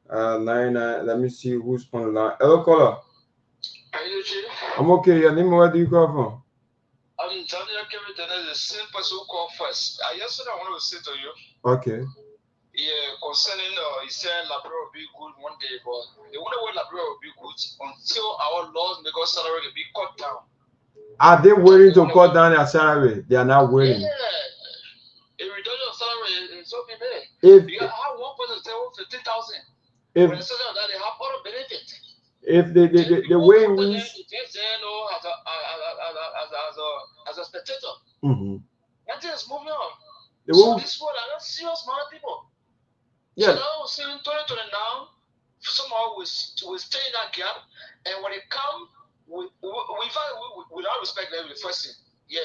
99. Let me see who's on the line. Hello, caller. I'm okay. Your name, where do you come from? I'm telling you, the same person who called first. Yesterday, I want to say to you. Okay. Yeah, concerning he said Liberia will be good one day, but the only way Liberia will be good until our laws make our salary will be cut down. Are they willing to cut down their salary? They are not willing. Yeah. A reduction of salary is okay, man. If you have one person say 50,000, if when they say that they have other benefit. If the way in which as a spectator, that is moving on. The so this world are not serious amount of people. Yeah. So now seeing 2020 now, somehow we stay in that gap, and when it come, without respect them the first thing. Yeah.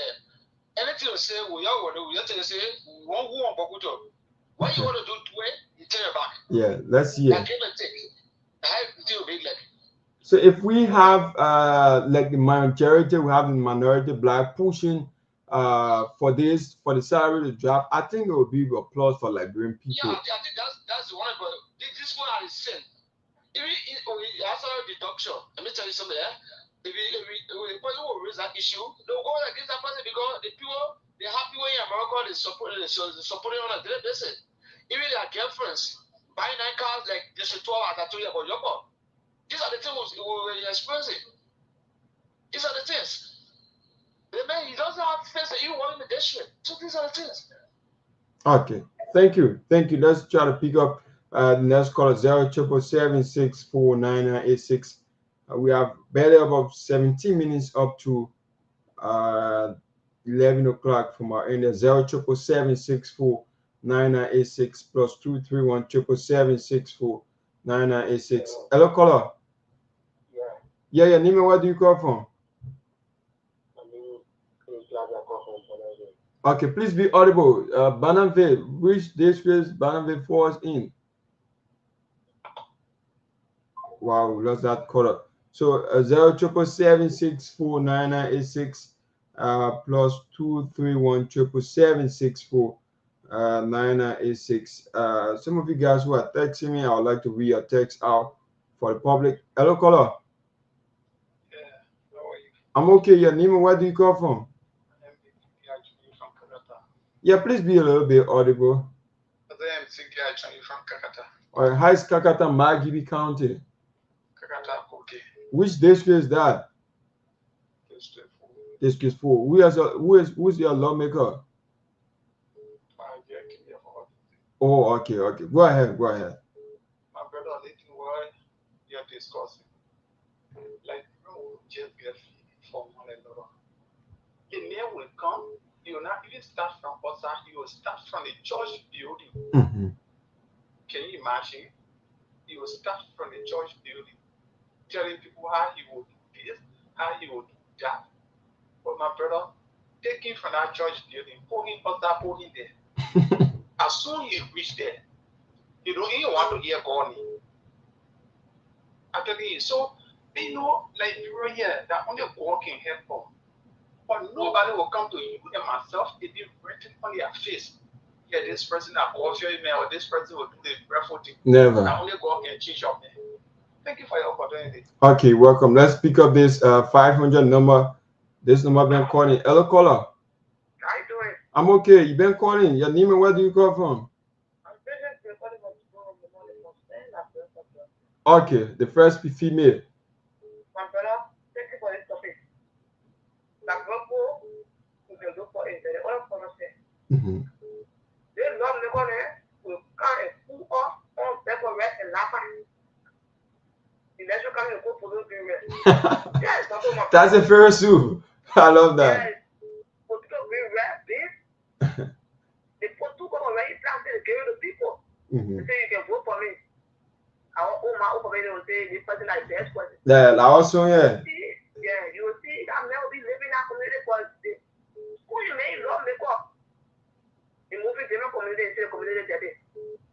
Anything you say, we all want to. We just say we want who on Bakuto. What you want to do to it, you turn it back. Yeah. Let's see. Like give and take. I deal big like. So if we have like the majority, we have the minority black pushing for the salary to drop, I think it would be a plus for Liberian people. Yeah, I think that's the one. But this one is the same. If we salary deduction, let me tell you something. If we will raise that issue, they'll go against that person because the people they're happy when America is supporting on a daily basis. Even their girlfriends buying 9 cars like this 12 as I told you about Yoko. These are the things we're experiencing. These are the things. The man, he doesn't have face that you want in the district. So these are the things. Okay. Thank you. Thank you. Let's try to pick up the next caller 077764986. We have barely about 17 minutes up to 11 o'clock from our end. 077764986 plus 231 777649986. Hello, caller. Yeah, your name and where do you call from? Okay, please be audible. Bananville, which district Bananville falls in? Wow, we lost that caller. So 07776499986 plus 231 777649986. Some of you guys who are texting me, I would like to read your text out for the public. Hello, caller. I'm okay. Your name and where do you call from? Yeah, please be a little bit audible. All right, how is Kakata, Magibi County? Which district is that? District 4. Who's your lawmaker? Oh, okay. Go ahead. My brother, little word you're discussing. Like just get from one another. The mayor will come, you will not even start from outside, you will start from the church building. Can you imagine? You will start from the church building, telling people how he would do this, how he would do that. But my brother, taking from that church building, put him outside, put him there. As soon as you reach there, you don't even want to hear God. I tell you, so they know like people here that only God can help them. But nobody will come to you and myself, it be written on their face. Yeah, this person that calls your email or this person will do the prayerful thing. Never. That only God can change your name. Thank you for your opportunity. Okay, welcome. Let's pick up this 500 number. This number been calling. Hello, caller. How you doing? I'm okay. You been calling. Your name and where do you call from? Okay, the first female. They love me going there. Will come and pull off on people rest and laugh. Election coming to go for those period. Yes, that's a fair suit. I love that. Yes. For people being rest, they put two come already planted to give the people. They say you can vote for me. I want my open will say this person like best person. Yeah, also yeah. Yeah, you will see that man will be living in that community because who you may love me up. The movie different community instead of community today.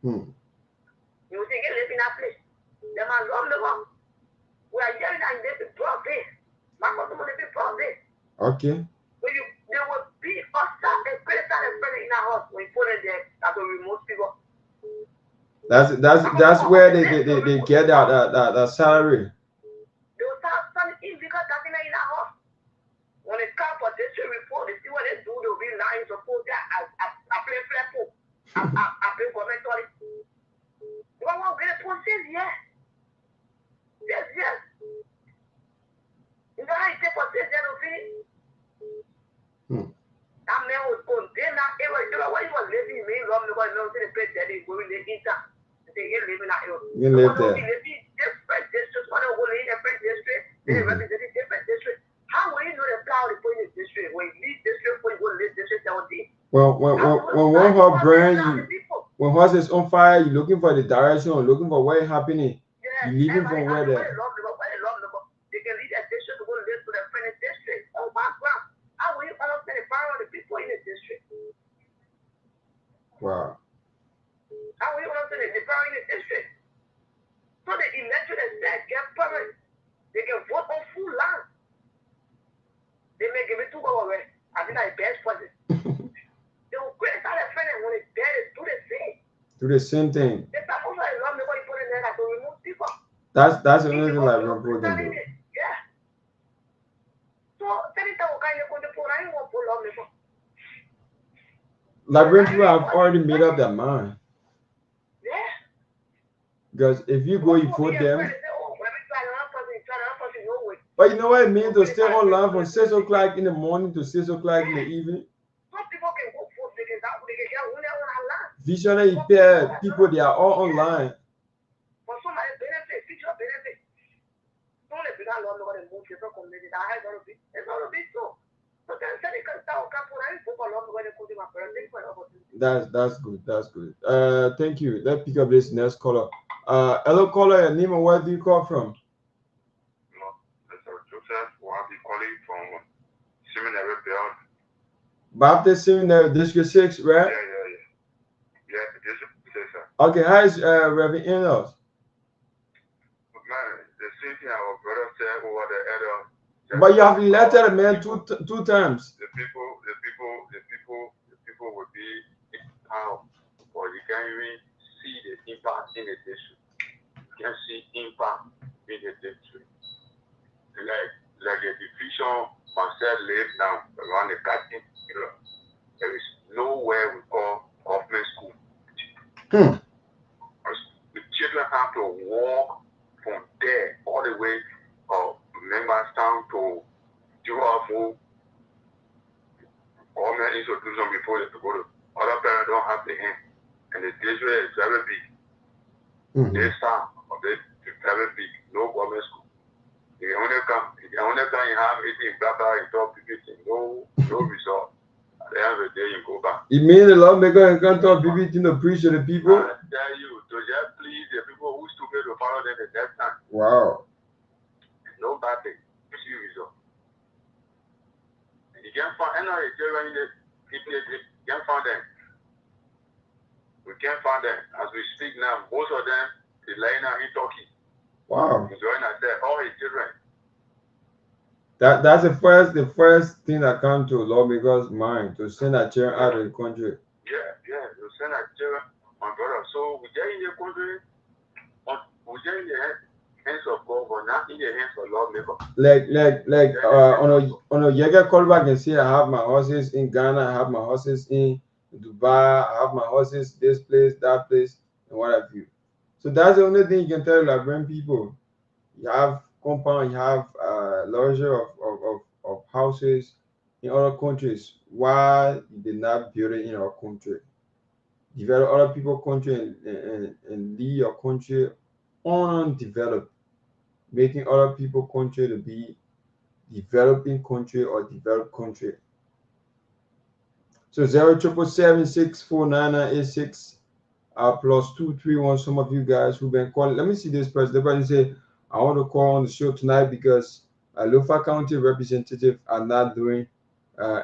You will see you live in that place. Them man love me up. We are hearing that they be proud this. My customer they be proud this. Okay. When you there will be outside and credit and friend in our house when you put it there that will remove people. That's where they get that salary. They will start standing in because that's in our house. When it comes for district report, they see what they do. They will be lying to put that I play flat. I play government on it. You want to get a process? Yes. Yes. You know how you take process that will finish? That man was going there now. What he was living, me love me because no the place that he going there eater. They get living out here. You live there. Different districts, one of them in different district, they represent different district. How will you know the power they put in the district? When you leave district, when you go to this district, that will be. When one horse burn, when horse is on fire, you're looking for the direction, looking for what is happening. You're leaving from where they. They can leave that district to go to live to their friendly district. Oh my God. How will you understand the power of the people in the district? Wow. How will you understand the power in the district? So the election instead get permanent. They can vote on full land. They may give it to go away. I think that's the best person. They will create a friend and when it's dead, it's do the same. Do the same thing. That's also I love me when you put in there like to remove people. That's another thing like we're putting there. Yeah. So anytime we can go to put I won't pull on me. Liberian people have already made up their mind. Yeah. Because if you go, you put them. But you know what it means to stay online from 6 o'clock in the morning to 6 o'clock in the evening? Visionary pair people, they are all online. That's good. That's good. Thank you. Let's pick up this next caller. Hello, caller. Your name and where do you call from? From Seminary Belt. Baptist Seminary, District 6, right? Yeah, District 6, sir. Okay, how is Reverend Enos? Man, the same thing our brother said over the other. But you have elected a man two times. The people will be in town, or you can't even see the impact in the district. You can see impact in the district. Like the division myself live now around the Garguah, there is nowhere we call government school. The children have to walk from there all the way members down to Dopoh government institution before they go to. Other parents don't have the hand, and the district is very big. This time of it is very big. No government school. The only time you have meeting, you talk to people, no result. At the end of the day, you go back. You mean the lawmaker can't talk BBT to preach to the people? I tell you, to just please the people who stupid to follow them the next time. Wow. No bad thing. You see result. And you can't find any people, you can't find them. We can't find them. As we speak now, most of them is lying out in Turkey. Wow. Enjoying ourselves, all his children. That's the first thing that comes to lawmakers' mind, to send a chair out of the country. Yeah, to send a chair, my brother. So we get in the country, we get in the hands of God, but not in the hands of lawmakers. On a Jaeger callback and say, I have my horses in Ghana, I have my horses in Dubai, I have my horses this place, that place, and what have you. So that's the only thing you can tell Liberian people. You have compound, you have luxury of houses, in other countries. Why you did not build it in our country? Develop other people's country and leave your country undeveloped, making other people's country to be developing country or developed country. So 077764986 +231. Some of you guys who've been calling. Let me see this person. Everybody say I want to call on the show tonight because Lofa County representatives are not doing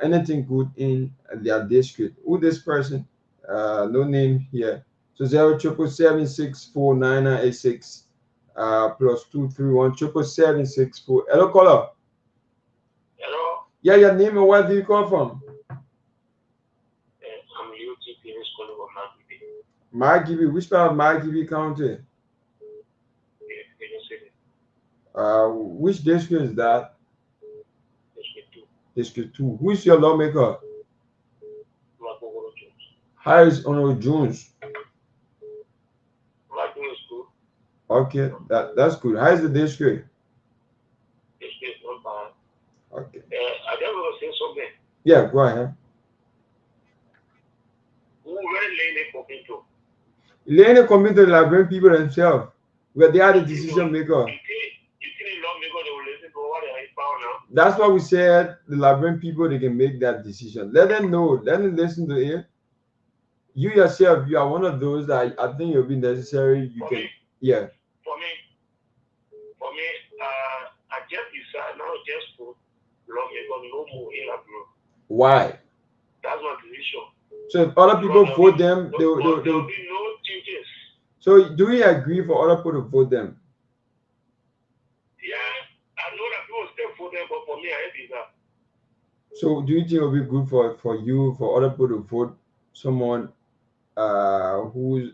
anything good in their district. Who this person? No name here. So 077764986 +231 77764. Hello, caller. Hello. Yeah, your name and where do you call from? I'm UTP calling from Nagbe. Margibi. Which part of Margibi County? Which district is that? District 2. Who is your lawmaker? How is Honorable Jones? Okay, that's good. How is the district? District not bad. Okay. I just want to say something. Yeah, go ahead. Who really Lene coming to? Lene coming to the Liberian people themselves, where they are the decision maker. That's why we said the Liberian people, they can make that decision. Let them know. Let them listen to it. You yourself, you are one of those that I think it'll be necessary. You can, yeah. For me, I just decided now just put lawmaker no more in Liberia. Why? That's my decision. So if other people vote them, there will be no changes. So do we agree for other people to vote them? Yeah, I know that people still vote them, but for me, I hate that. So do you think it will be good for you, for other people to vote someone who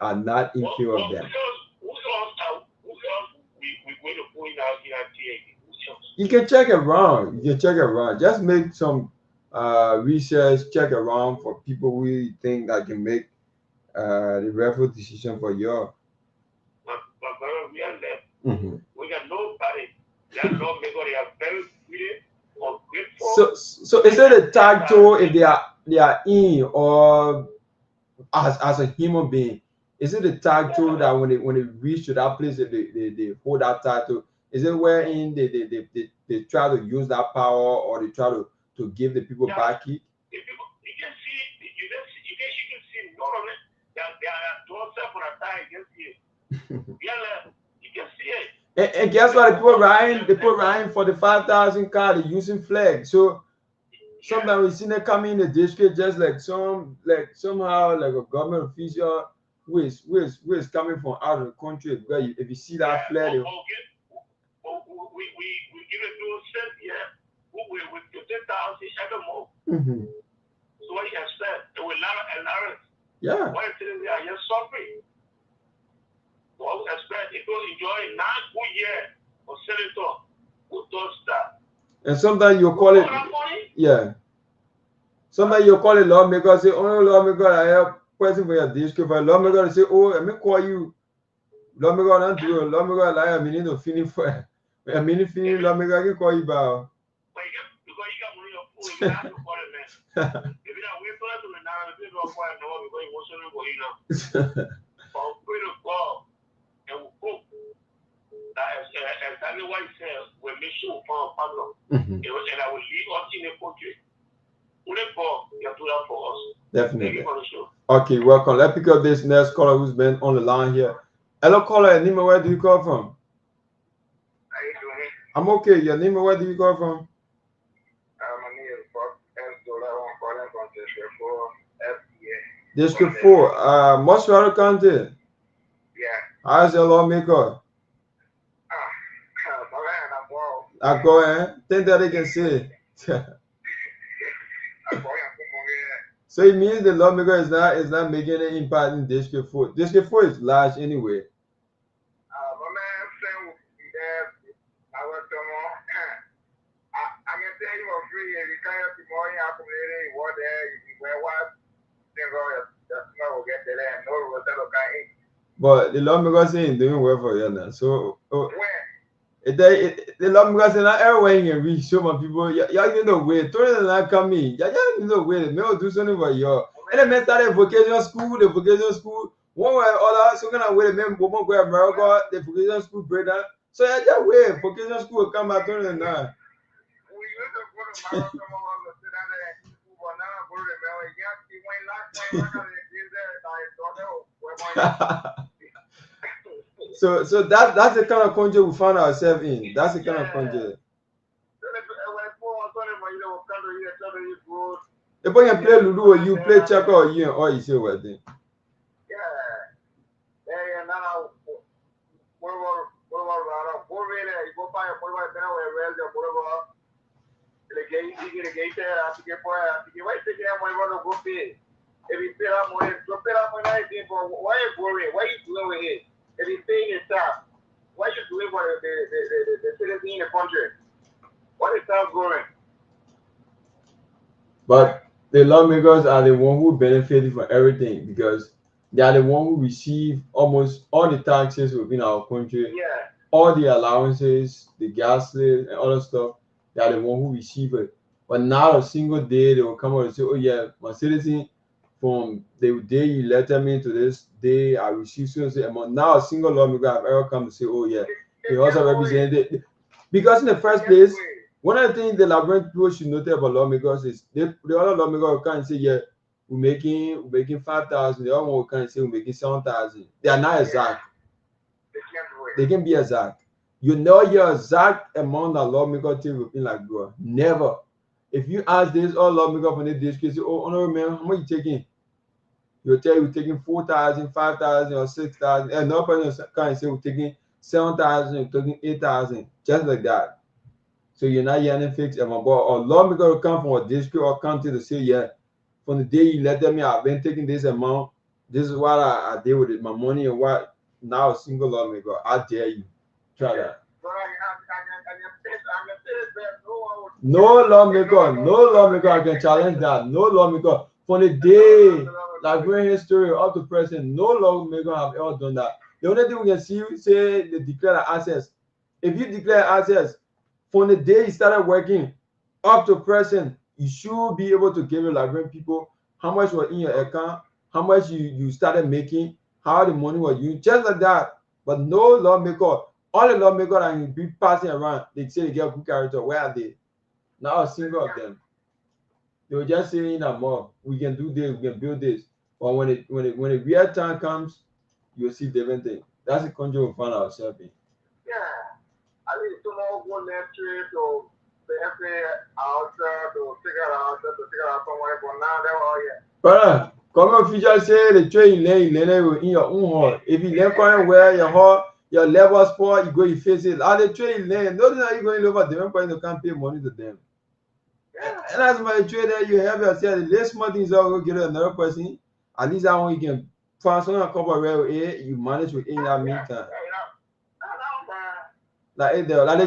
are not in favor of them? You can check around. You can check around. Just make some research, check around for people who you think that can make the rightful decision for you. We are left. We got nobody. That lawmaker, they are very free or grateful. So is it a title if they are in, or as a human being? Is it a title that when they reach to that place they hold that title? Is it wherein they try to use that power, or they try to give the people back it? You can see none of it. They are doing stuff for a time. You can see it. And guess what? They put Ryan for the 5,000 card. They're using flag. So sometimes we see them come in the district just like somehow like a government official who is coming from out of the country. Because if you see that flag, we give it to us here. We 15,000 every month. So what do you expect? It will allow. Yeah. Why are you suffering? What we expect? It will enjoy 9 good years for senator who does that. And sometimes you call it, yeah. Sometimes you call it lawmaker, say, oh, lawmaker, I have question for your district. But lawmaker say, oh, let me call you. Lawmaker don't do it. Lawmaker, like, I mean, to finish for I mean, finish lawmaker, I can call you back. Because you got money on phone, you have to call it, man. If you don't wait for us to now, if you don't call it, no, because you want something for you now. But we're going to call and we'll cook. That's exactly what he said. We'll make sure we find a partner. And I will leave us in the country. You have to do that for us. Definitely. Okay, welcome. Let's pick up this next caller who's been on the line here. Hello, caller. Nima, where do you call from? How you doing? I'm okay. Your name, where do you call from? My name is Bob S. Dollar. I'm calling from District 4, FBA. District 4, Mosquito County. Yeah. How's your lawmaker? I go in. Think that they can say. So it means the lawmaker is not making any impact in District 4. District 4 is large anyway. I can tell you for free if you come up tomorrow, you have to really work there. If you wear what, the smell will get there and no road that will come in. But the lawmaker ain't doing well for you now. So where? The lawmakers in everywhere and reach so many people. Y'all you know where. Don't not come in. Y'all you know where. Me do something for you. And then started vocational school. The vocational school. One way or other. So gonna wait. Men go America. The vocational school break down. So yeah, just wait. Vocational school will come back 2009. So that's the kind of country we find ourselves in. That's the kind of country. If you play Lulu or you play checker or you or you say what thing. If you pay that money, don't pay that money anything, but why are you worrying? Why are you doing with it? If you're paying your staff, why are you doing for the citizens in the country? What is staff going? But the lawmakers are the one who benefit from everything because they are the one who receive almost all the taxes within our country. Yeah. All the allowances, the gas and other stuff, they are the one who receive it. But not a single day they will come out and say, oh yeah, my citizen, from the day you elected me to this day, I received so amount. Now a single lawmaker have ever come to say, oh yeah, he also represented. Because in the first place, one of the things the Liberian people should note about lawmakers is the other lawmaker will come and say, yeah, we're making 5,000. The other one will come and say we're making 7,000. They are not exact. They can be exact. You know your exact amount of lawmaker take within Garguah. Never. If you ask this all lawmaker from the district, say, oh, honorable man, how much you taking? You'll tell you taking 4,000, 5,000, or 6,000. And no person can say we're taking 7,000, you're taking 8,000, just like that. So you're not hearing fixed amount. But a lawmaker will come from a district or county to say, yeah, from the day you let me, I've been taking this amount. This is what I did with it, my money and what. Now a single lawmaker, I dare you. Try that. No lawmaker can challenge that. No lawmaker. From the day, Liberian history up to present, no lawmaker have ever done that. The only thing we can see, say they declare access. If you declare access, from the day you started working up to present, you should be able to give the Liberian people how much was in your account, how much you started making, how the money was used, just like that. But no lawmaker, all the lawmakers that can be passing around, they say they get good character. Where are they? Not a single of them. They were just saying that more. We can do this, we can build this. But when the real time comes, you'll see different things. That's the country we find ourselves in. Yeah. I think tomorrow go next year to the FA outside to figure out somewhere, but now they're all yeah. Brother, come on, future say the train lane in your own hall. If you left corner where your hall, your level sport, you go, you face it. All the train lane, nothing are you going over them, point you can't pay money to them. And as my trader, you have yourself the less money is all go get another person. At least that one you can transfer a couple of rail A, you manage within that meantime. Like it there, like the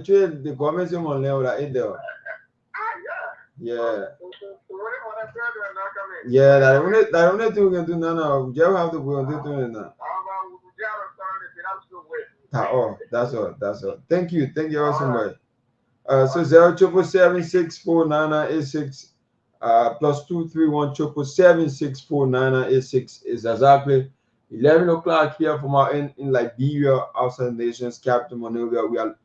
trade, the government is on level, like it there. Yeah. Yeah, that only thing we can do now. We just have to go and do it now. That's all. Thank you all so much. So 077764986 plus 23177764986 is exactly 11 o'clock here from our in Liberia, outside the nation's capital Monrovia. We are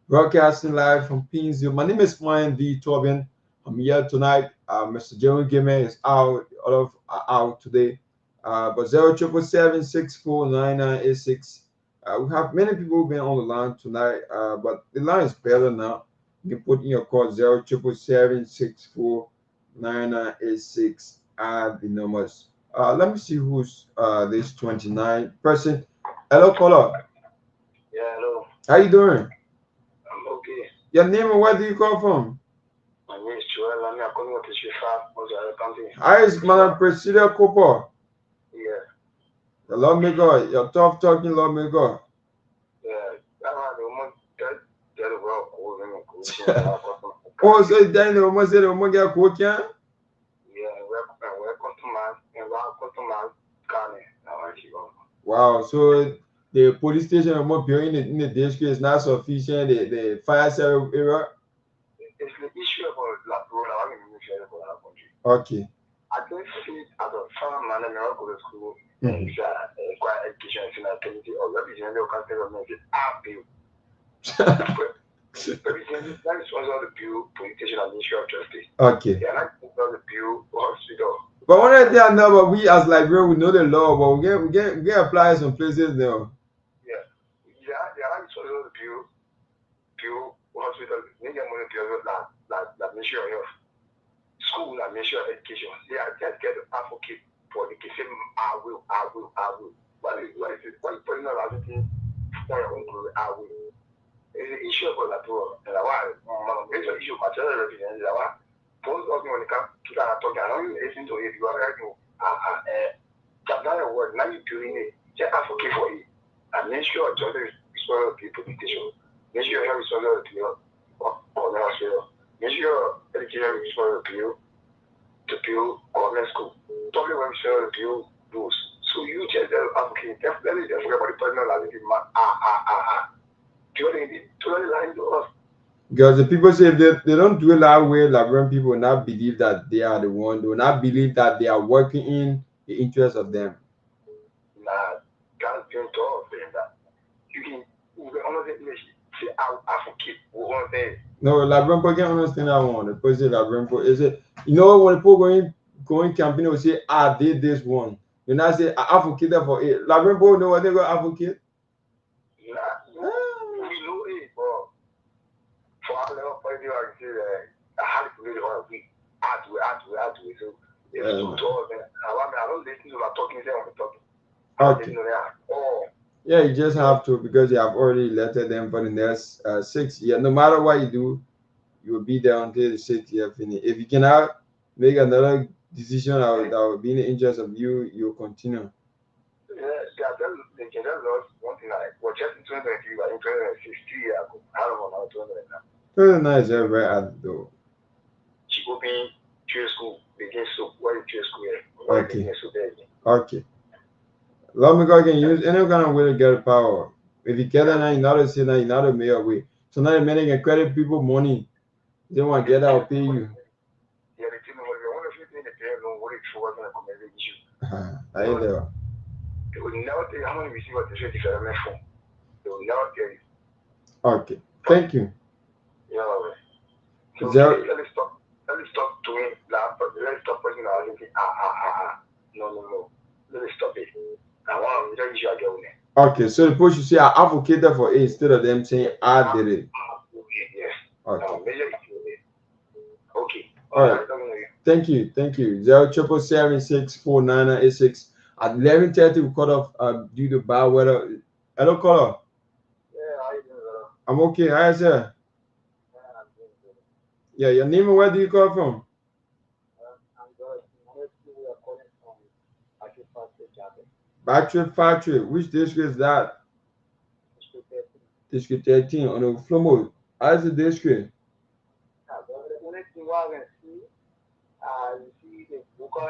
broadcasting live from Painesville. My name is Myean the Torgbean. I'm here tonight. Mr. Jerome Gayman is out today. But 077764986. We have many people who've been on the line tonight, but the line is better now. You can put in your call 077764986. Add the numbers. Let me see who's this 29 person. Hello, caller. Yeah, hello. How you doing? I'm okay. Your name and where do you come from? My name is Joel. I'm calling with the Shifa. Hi, is Madam Priscilla Cooper. Yeah. The lawmaker, your tough talking lawmaker. Yeah. Oh, so then the woman said the woman get cook, yeah? Wow, so the police station or more in the district is not sufficient. The fire service area. It's the issue about La Corona. I mean, for our country. Okay. I don't see it as a farm man and go to school. Quite education in our community or representing the country government. Everything that is also the Pew Politician and Ministry of Justice. Okay. Yeah, like the Pew Hospital. But one of them know, but we as Liberia, we know the law, but we get apply some places now. Yeah, like also the Pew Hospital. They get money to that Ministry of Health, school, and Ministry of Education. They are just get advocate for the case. I will. Why is it? Why putting on everything for your own glory? I will. It's an issue about that too. And why? Major issue about the representatives. Why? Post often when it comes to that talk, I don't listen to it. You are right. That's not a word. Now you're doing it. Just advocate for it. And make sure justice is one of the politicians. Make sure you have resources to you. Make sure education is one of the to build government school. Talking about resources to build those. So you just advocate. Definitely, just forget about the personal life. Because the people say if they don't do it that way, Liberian people will not believe that they are the one. They will not believe that they are working in the interest of them. Nah, God's doing all of them that you can honestly say advocate one thing. No, Liberian people can understand that one. The person Liberian people is it. You know when people going campaign will say I did this one. You not say I advocated for it. Liberian people know what they go advocate. For our level point of view, I can say I had to really want to be add to it. So it's too tall. I don't listen to my talking there when I'm talking. Okay. Yeah, you just have to because you have already elected them for the next 6 years. No matter what you do, you will be there until the 6th year finish. If you cannot make another decision that will be in the interest of you, you'll continue. They can just lost one thing like just in 2023, but in 2016 years ago, I don't know how to do that. 29 is very hard though. She go be to school, begin so where to school. Okay. Okay. Lawmaker can use any kind of way to get power. If you get it now, you're not a sinner, you're not a mayor way. So now the man can credit people money. They want to get out or pay you. Yeah, the team was one of you think the parents don't worry for what's going to come every issue. I ain't there. They will never tell you how many receive what they say for phone. They will never tell you. Okay. Thank you. Yeah, so let's stop doing that, but let's stop putting our thinking, no. Let's stop it. I want to issue again. Okay, so the people should say I advocated for it instead of them saying I did it. Yes. Okay. Okay. All right. Thank you. 077764986 at 11:30 we cut off due to bad weather. Hello, caller. Yeah, how you doing, brother? I'm okay. Hi, sir. Yeah, your name and where do you call from? I'm good. We are calling from Battery Factory. Which district is that? District 13 on the Flomo. How's the district? The only thing I can see, you see the Buka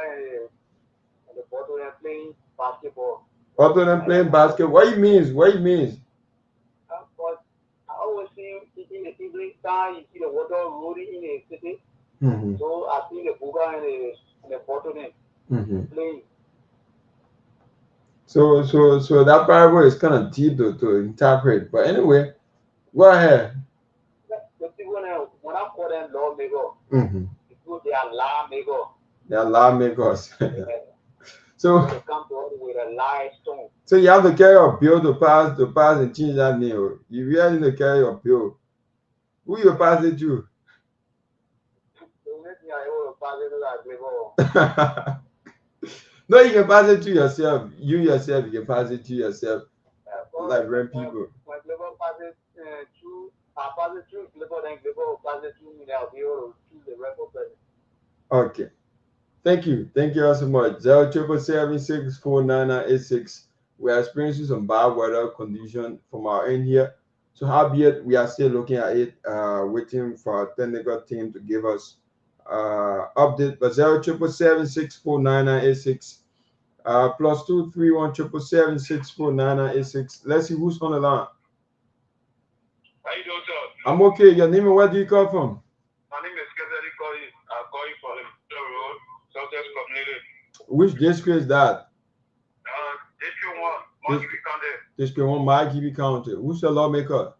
and the bottle and playing basketball. Bottle and playing basketball. What it means? But I always see in the evening time, you see the water rolling in the city. So I see the Buka and the bottle playing. So that parable is kind of deep to interpret. But anyway, go ahead. The people when I call them lawmakers, people they are lawmakers. They are lawmakers. So they come to us with a live stone. So you have to carry your bill to pass and change that name. You really need to carry your bill. Who you pass it to? No, you can pass it to yourself. You yourself, you can pass it to yourself. Like rent people. When Global passes through, I pass it through Global, then Global passes through me, I'll be able to choose the record person. Okay. Thank you all so much. 077764986. We are experiencing some bad weather condition from our end here. So howbeit we are still looking at it, waiting for our technical team to give us update. But 077764986. +2 3 1 777 64986. Let's see who's on the line. How you doing, sir? I'm okay. Your name and where do you call from? My name is Kehleboe Gongloe. I'm calling from the road, Southwest Community. Which district is that? District 1, Margibi County. District 1, Margibi County. Who's the lawmaker?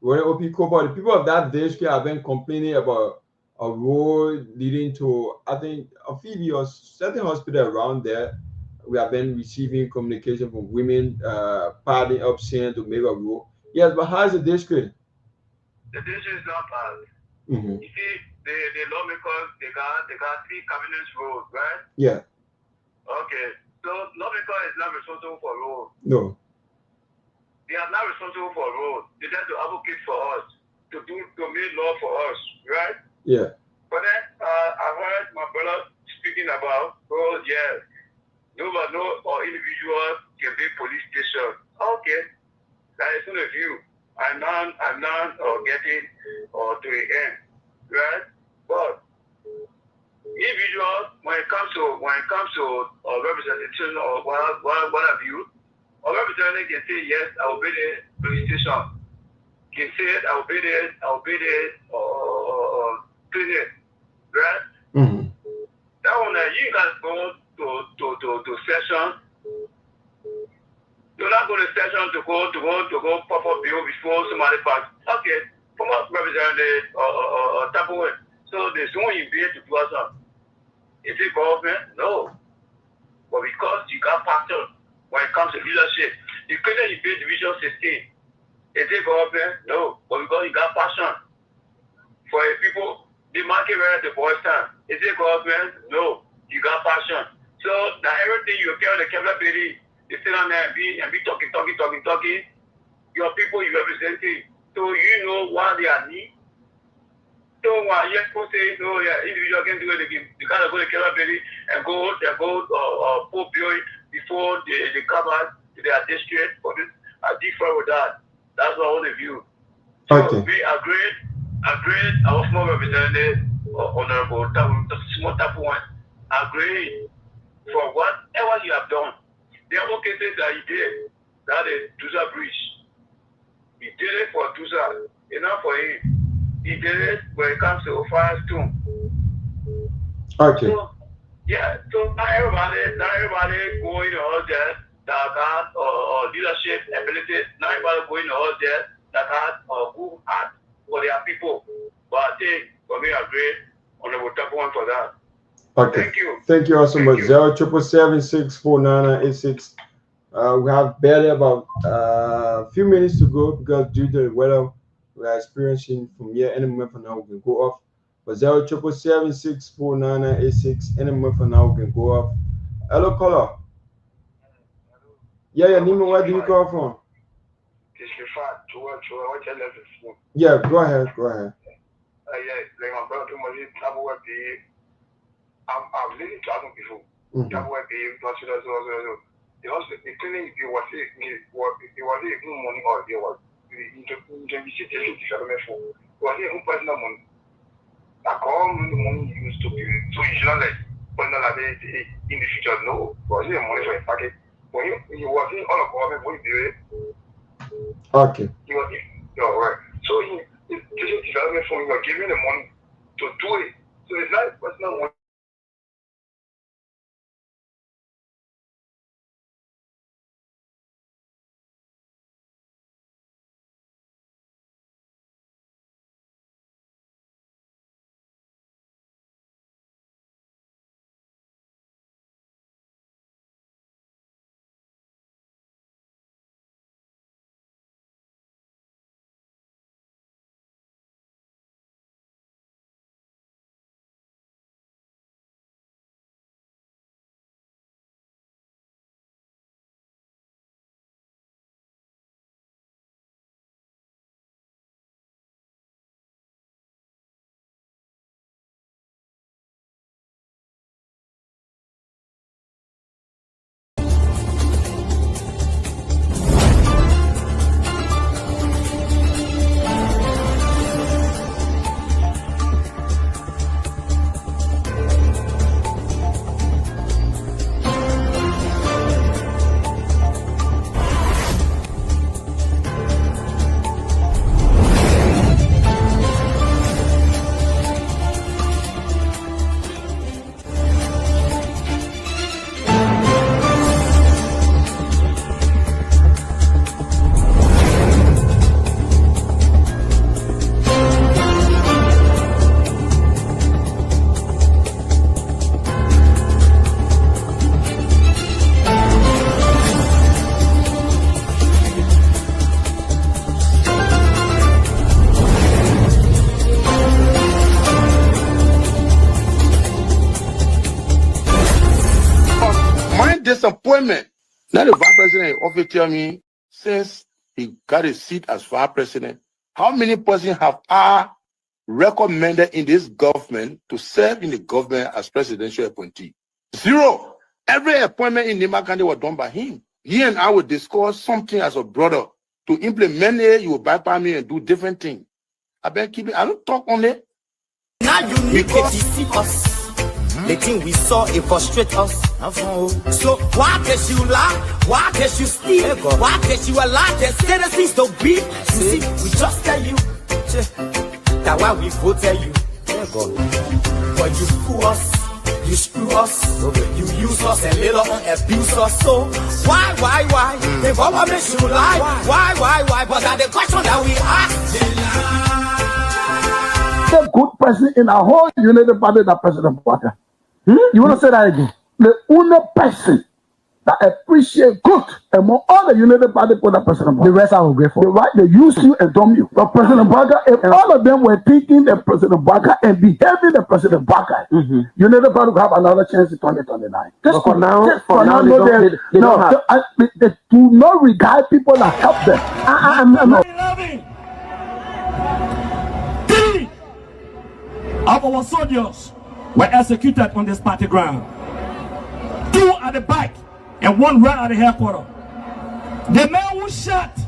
Roland O.P. Koba. The people of that district have been complaining about a road leading to, I think, a few or certain hospital around there. We have been receiving communication from women parting up saying to make a road. Yes, but how is the district? The district is not bad. Mm-hmm. You see, the lawmakers, they got 3 cabinet roads, right? Yeah. Okay. So lawmaker is not responsible for roads. No. They are not responsible for roads. They tend to advocate for us, to make law for us, right? Yeah. But then I heard my brother speaking about, oh yes, no individual can be police station. Okay, that is not a view. I'm not getting to the end, right? But individuals, when it comes to representation or what have you, a representative can say yes, I will be the police station. Can say it, I will be there, clinic, right? Mm-hmm. That one, you guys go to session. You're not going to session to go pop up bill before somebody pass. Okay, come up representative or type of way. So there's one you be to do something. Is it government? No. But because you got passion when it comes to leadership, you couldn't be division 16. Is it government? No. But because you got passion for people, the market where the boys stand. Is it government? No. You got passion. So now everything you carry the Peabody, you sit on there and be talking. Your people you representing. So you know what they are need. So while you say no, yeah, individual can do it again. You gotta go to Peabody and go pull bill before they come out to their district for this. I differ with that. That's my own view. So okay. We agreed. Our small representative, Honorable Small Tapu one, agreed for whatever you have done. There are cases that he did. That is Tusa Bridge. He did it for Tusa. Enough for him. He did it when it comes to Firestone. Okay. So, yeah. So not everybody going out there that got leadership ability. Not everybody going out there that got good heart for their people. But I think for me, I agree on the top one for that. Okay. Thank you. Thank you also much. 077764986. We have barely about a few minutes to go because due to the weather we are experiencing from here, any moment from now we can go off. But 077764986, any moment from now we can go off. Hello, caller. Yeah, Nima, where do you call from? Yeah, go ahead. I've listened to other people. That way, the clinic, it was a money or it was development for. It was a personal money. I call the money used to be so you should not like but not like in the future. No, it was a money for a packet. When you was in all of government, when you do it. Okay. You was right. So it's development for you are giving the money to do it. So it's not personal money. disappointment. Now the vice president often tell me, since he got a seat as vice president, how many persons have I recommended in this government to serve in the government as presidential appointee? 0. Every appointment in Nima County was done by him. He and I would discuss something as a brother. To implement it, you will bypass me and do different things. I don't talk on it. Now you need to see us. The thing we saw, it frustrate us. So why can't you lie? Why can't you steal? Why can't you allow the citizens to beat? You see, we just tell you. That's why we voted you. But you fool us. You screw us, you use us and later on abuse us. So why? The government should lie. Why? But that's the question that we ask. The good person in our whole United Party, that President Parker. You want to say that again? The only person that appreciate good among all the United Party for that President Parker. The rest are grateful. The right, they use you and dumb you. But President Parker, if all of them were thinking the President Parker and behaving the President Parker, United Party will have another chance in 2029. Just for now, they do not regard people that help them. Three of our soldiers were executed on this party ground. 2 at the back and 1 right at the headquarters. The man who shot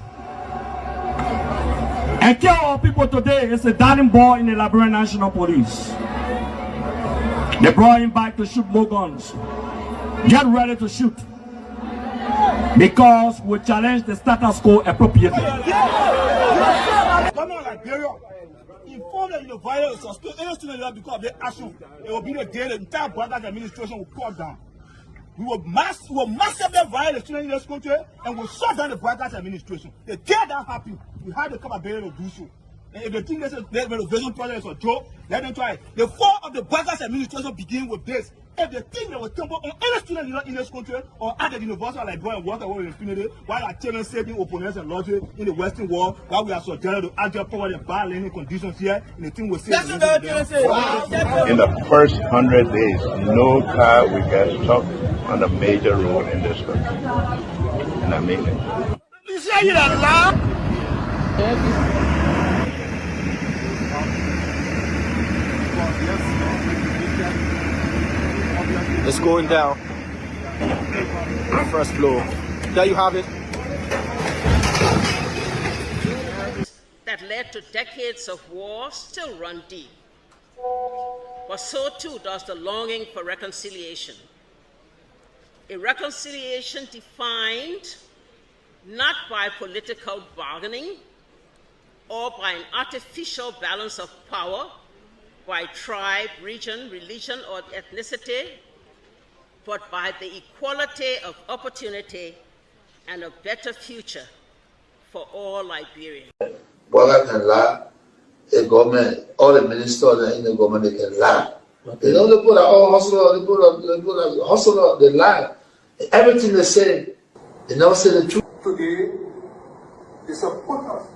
and killed our people today is a darling boy in the Liberia National Police. They brought him back to shoot more guns. Get ready to shoot. Because we challenge the status quo appropriately. Inform them the violence or any student because of their action. It will be the day the entire Brothers administration will cut down. We will massively violate the students in this country and we'll shut down the Brothers administration. The day that happens, we have the capability to do so. And if they think this renovation project is a joke, let them try it. The fall of the Brothers administration begin with this. If they think they will tumble on any student in this country or at the university like Boy and Water with impunity, while our children saving opponents and logic in the Western world, while we are subjected to agile power and bad learning conditions here, and the thing will say. In the first 100 days, no car will get stuck on a major road in this country. And I mean it. You say it out loud? It's going down. First floor. There you have it. That led to decades of war still run deep. But so too does the longing for reconciliation. A reconciliation defined not by political bargaining or by an artificial balance of power by tribe, region, religion, or ethnicity, but by the equality of opportunity and a better future for all Liberians. Boga can lie, the government, all the ministers in the government, they can lie. They don't put all hustle, they put hustle, they lie. Everything they say, they never say the truth. Today, the supporters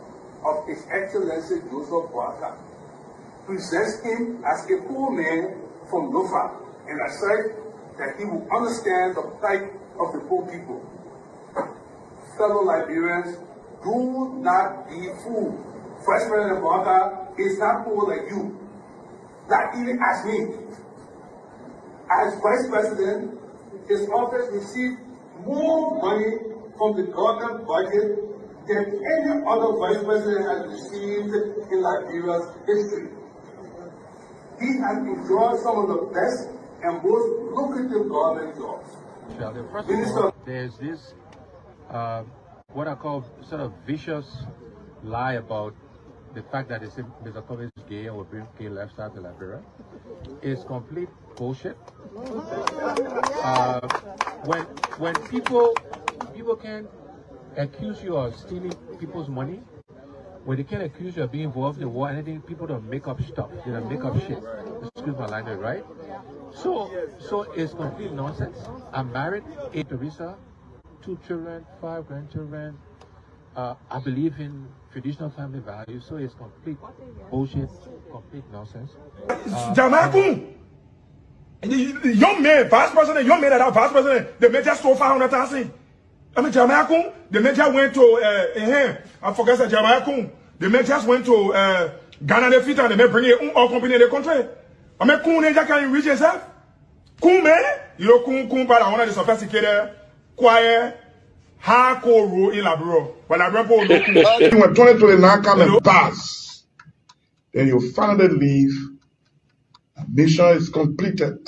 of His Excellency Joseph Boakai presents him as a poor man from Lofa and asserts that he will understand the plight of the poor people. Fellow Liberians, do not be fooled. Vice President Boakai is not poor like you, not even as me. As Vice President, his office received more money from the government budget than any other Vice President has received in Liberia's history. He has enjoyed some of the best and most lucrative government jobs. First of all, there's this, what I call sort of vicious lie about the fact that Mr. Kobe is gay or bring gay lifestyle to Liberia. It's complete bullshit. When people can accuse you of stealing people's money, when they can accuse you of being involved in the war, anything, people don't make up stuff. They don't make up shit. Excuse my language, right? So it's complete nonsense. I'm married, 8 Teresa, 2 children, 5 grandchildren. I believe in traditional family values, so it's complete bullshit, complete nonsense. Young man, vice president, young man that are vice president, the major stole 500,000. I mean, Jamaica, the major went to, I forgot that Jamaica, the majors went to Ghana, the fit, and they may bring it all company in the country. I mean, Kun, they can reach yourself. Kun, man, you know, Kun, but I want to sophisticated, quiet, hardcore rule in Labro. When I remember, when 2029 come and pass, then you finally leave. Mission is completed.